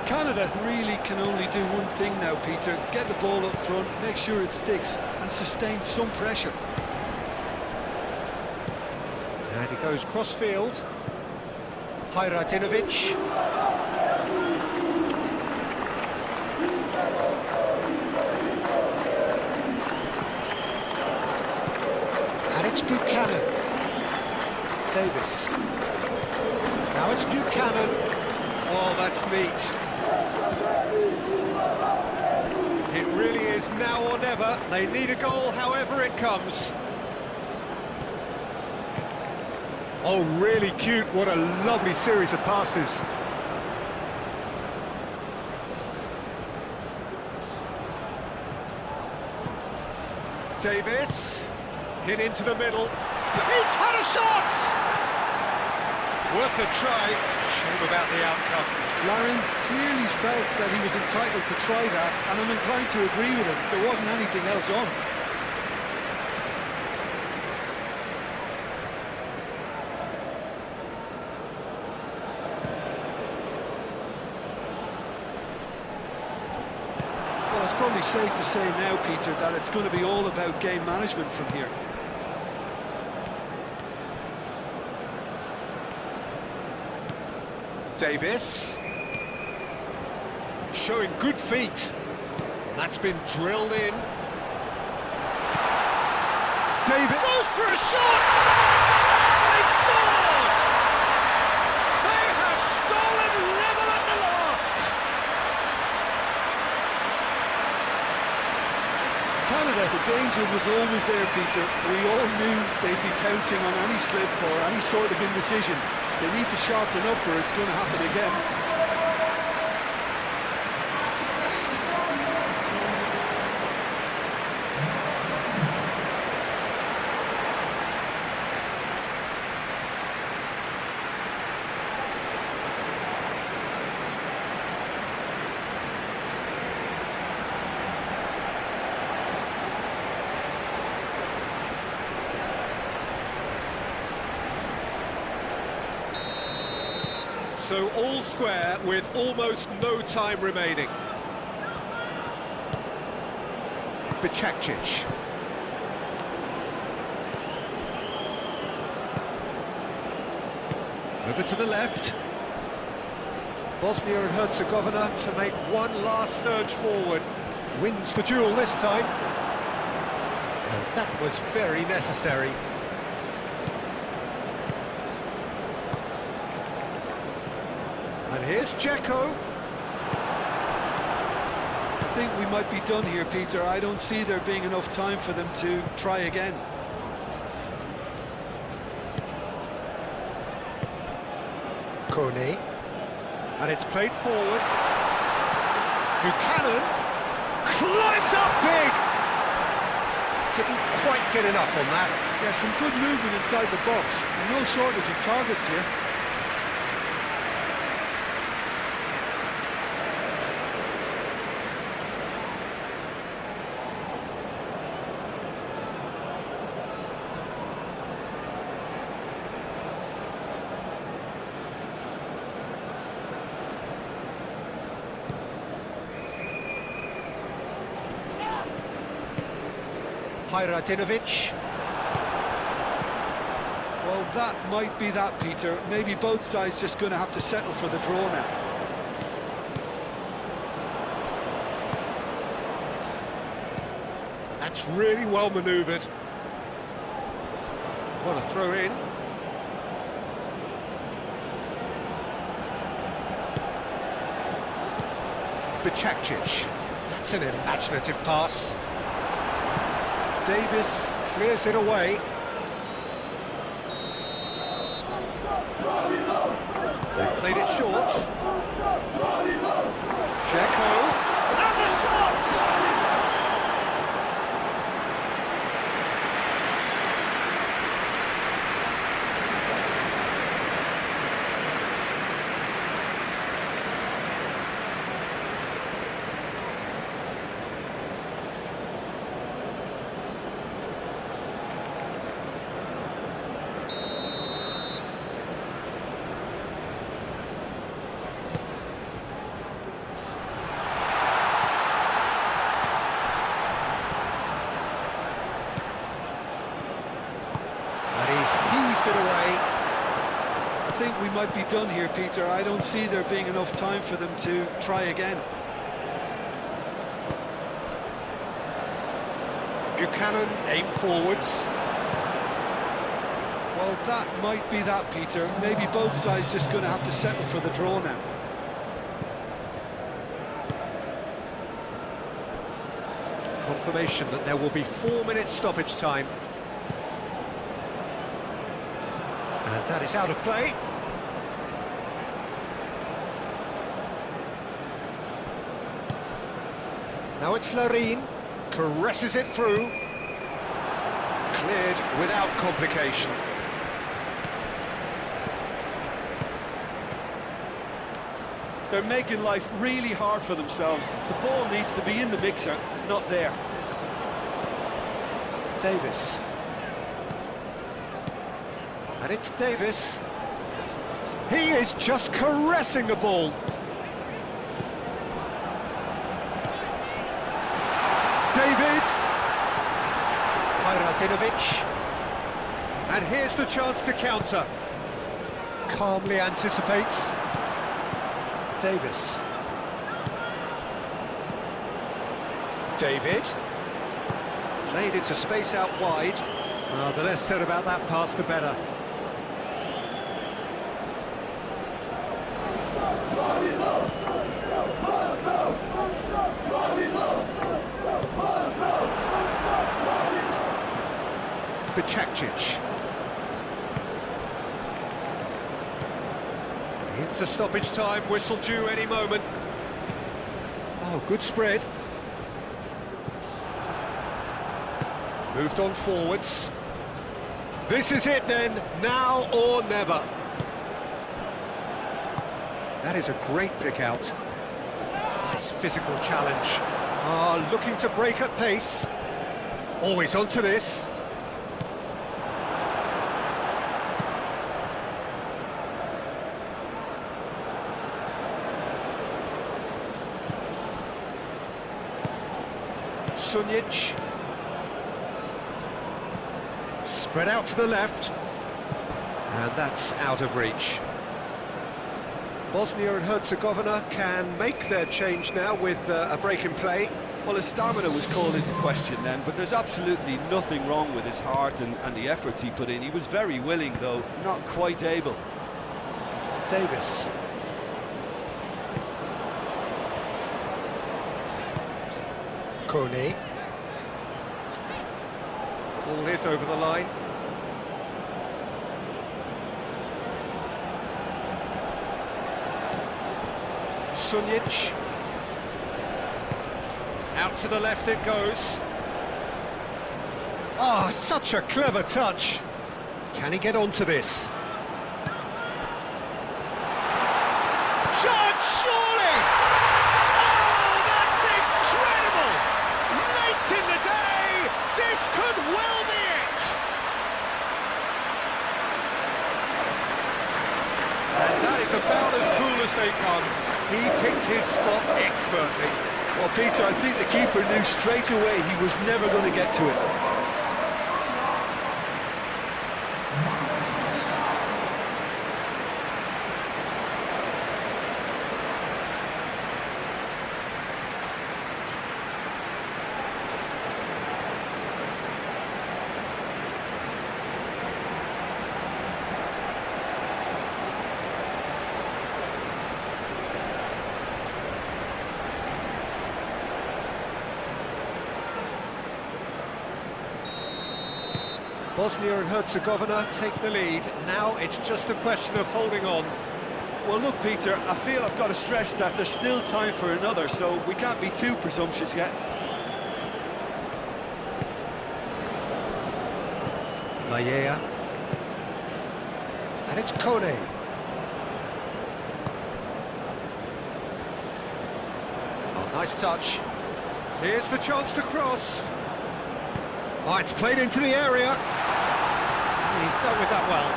Canada really can only do one thing now, Peter. Get the ball up front, make sure it sticks, and sustain some pressure. And he goes cross-field. Hajratinovic. And it's Buchanan. Davis. Now it's Buchanan. Oh, that's neat. It really is now or never. They need a goal, however it comes. Oh, really cute. What a lovely series of passes. Davis, hit into the middle. He's had a shot! Worth a try. Shame about the outcome. Larin clearly felt that he was entitled to try that, and I'm inclined to agree with him. There wasn't anything else on. Well, it's probably safe to say now, Peter, that it's going to be all about game management from here. Davis. Showing good feet. That's been drilled in. Davis goes for a shot! They've scored! They have stolen level at the last! Canada, the danger was always there, Peter. We all knew they'd be pouncing on any slip or any sort of indecision. They need to sharpen up or it's going to happen again. So all square with almost no time remaining. Bicakcic. Over to the left. Bosnia and Herzegovina to make one last surge forward. Wins the duel this time. And that was very necessary. And here's Dzeko. I think we might be done here, Peter. I don't see there being enough time for them to try again. Kone. And it's played forward. Buchanan climbs up big. Didn't quite get enough on that. Yeah, some good movement inside the box. No shortage of targets here. Hajratinovic. Well, that might be that, Peter. Maybe both sides just going to have to settle for the draw now. That's really well manoeuvred. What a throw in. Bicakcic. That's an imaginative pass. Davis clears it away. They've played it short. Dzeko, and the shot! And he's heaved it away. I think we might be done here, Peter. I don't see there being enough time for them to try again. Buchanan aim forwards. Well, that might be that, Peter. Maybe both sides just going to have to settle for the draw now. Confirmation that there will be 4 minutes stoppage time. And that is out of play. Now it's Larine, caresses it through. Cleared without complication. They're making life really hard for themselves. The ball needs to be in the mixer, not there. Davis. And it's Davis. He is just caressing the ball. David. Hajratinovic. And here's the chance to counter. Calmly anticipates. Davis. David. Played into space out wide. Well, the less said about that pass, the better. Bicakcic. Into stoppage time, whistle due any moment. Oh, good spread. Moved on forwards. This is it then, now or never. That is a great pick out. Nice physical challenge. Looking to break at pace. Always onto this. Sunic. Spread out to the left. And that's out of reach. Bosnia and Herzegovina can make their change now with a break in play. Well, his stamina was called into question then, but there's absolutely nothing wrong with his heart and the efforts he put in. He was very willing, though, not quite able. Davis. Kone. Ball is over the line. Sunic. Out to the left it goes. Oh, such a clever touch. Can he get onto this? Shot, surely! Oh, that's incredible! Late in the day, this could well be it! And that is about as cool as they come. He picked his spot expertly. Well, Peter, I think the keeper knew straight away he was never going to get to it. Bosnia and Herzegovina take the lead. Now it's just a question of holding on. Well, look, Peter, I feel I've got to stress that there's still time for another, so we can't be too presumptuous yet. Maya. And it's Kone. Oh, nice touch. Here's the chance to cross. Oh, it's played into the area. He's dealt with that well.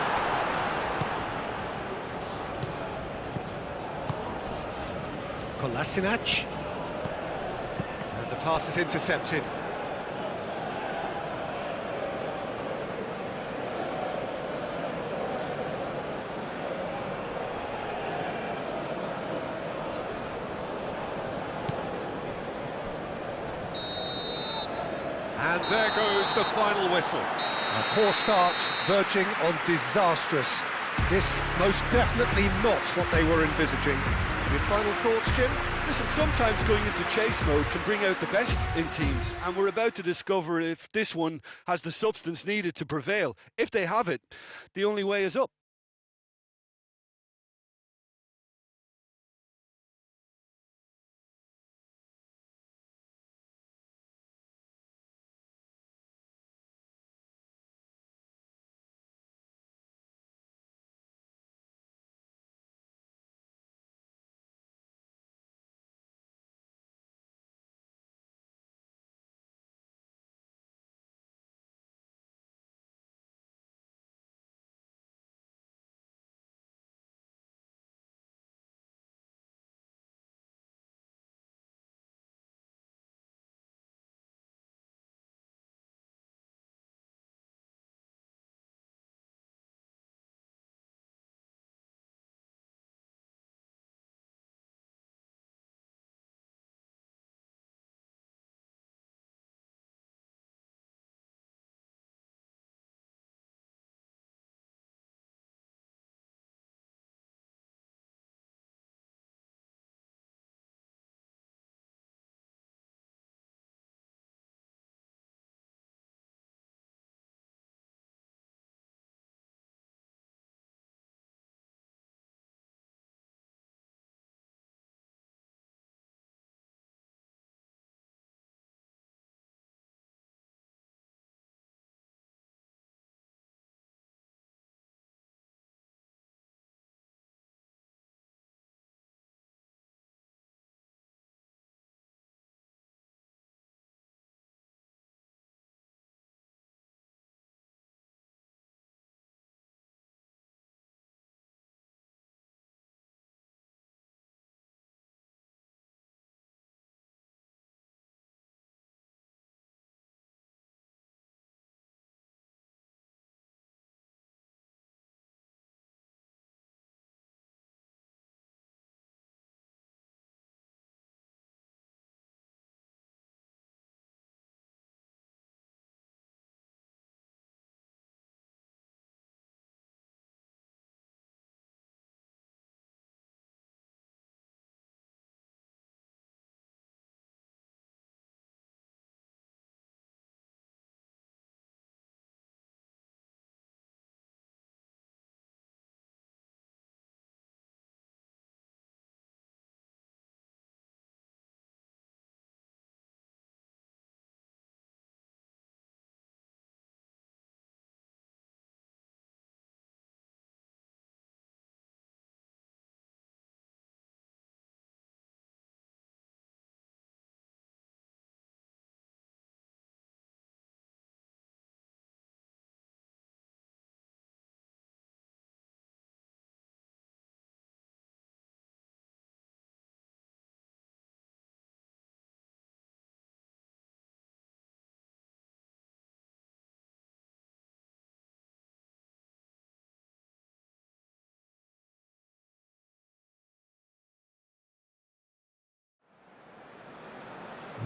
Kolasinac. And the pass is intercepted. And there goes the final whistle. A poor start, verging on disastrous. This most definitely not what they were envisaging. Your final thoughts, Jim? Listen, sometimes going into chase mode can bring out the best in teams, and we're about to discover if this one has the substance needed to prevail. If they have it, the only way is up.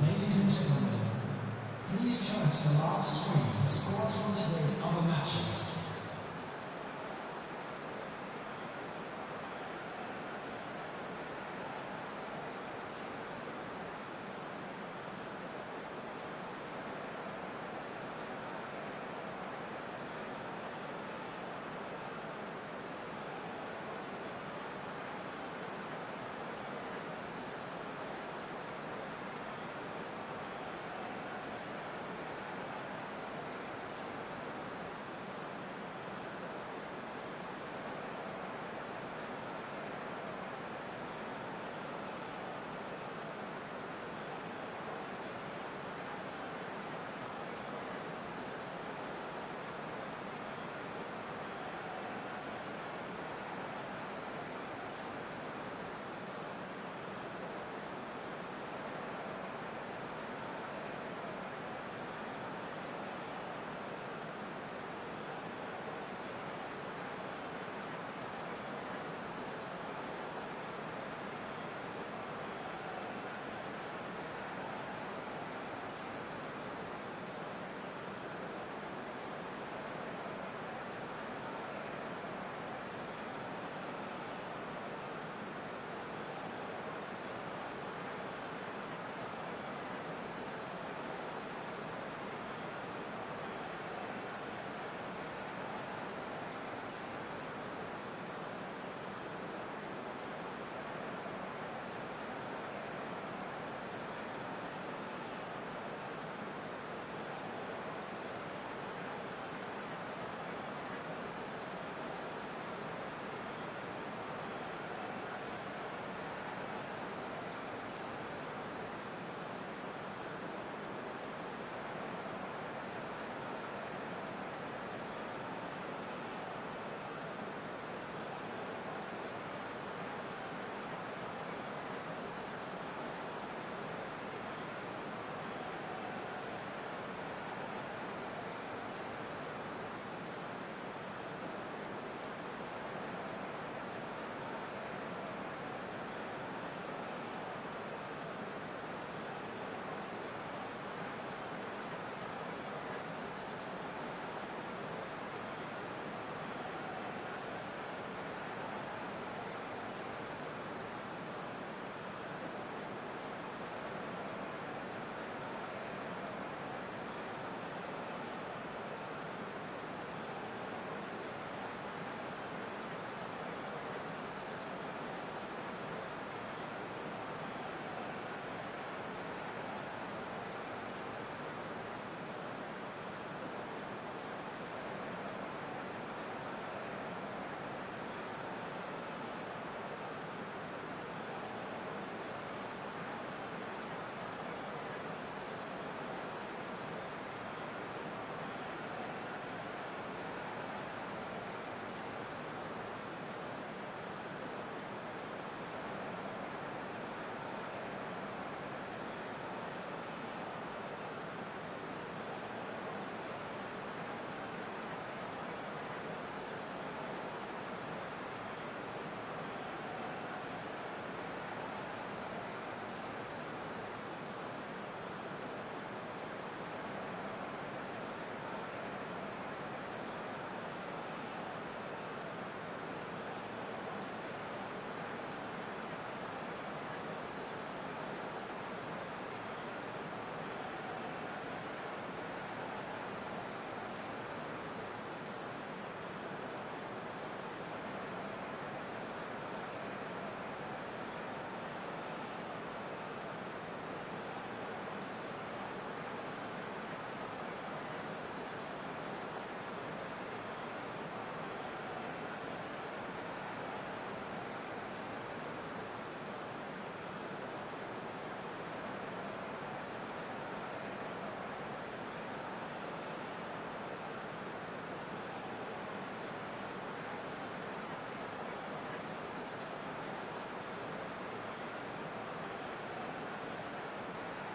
Ladies and gentlemen, please turn to the large screen for sports on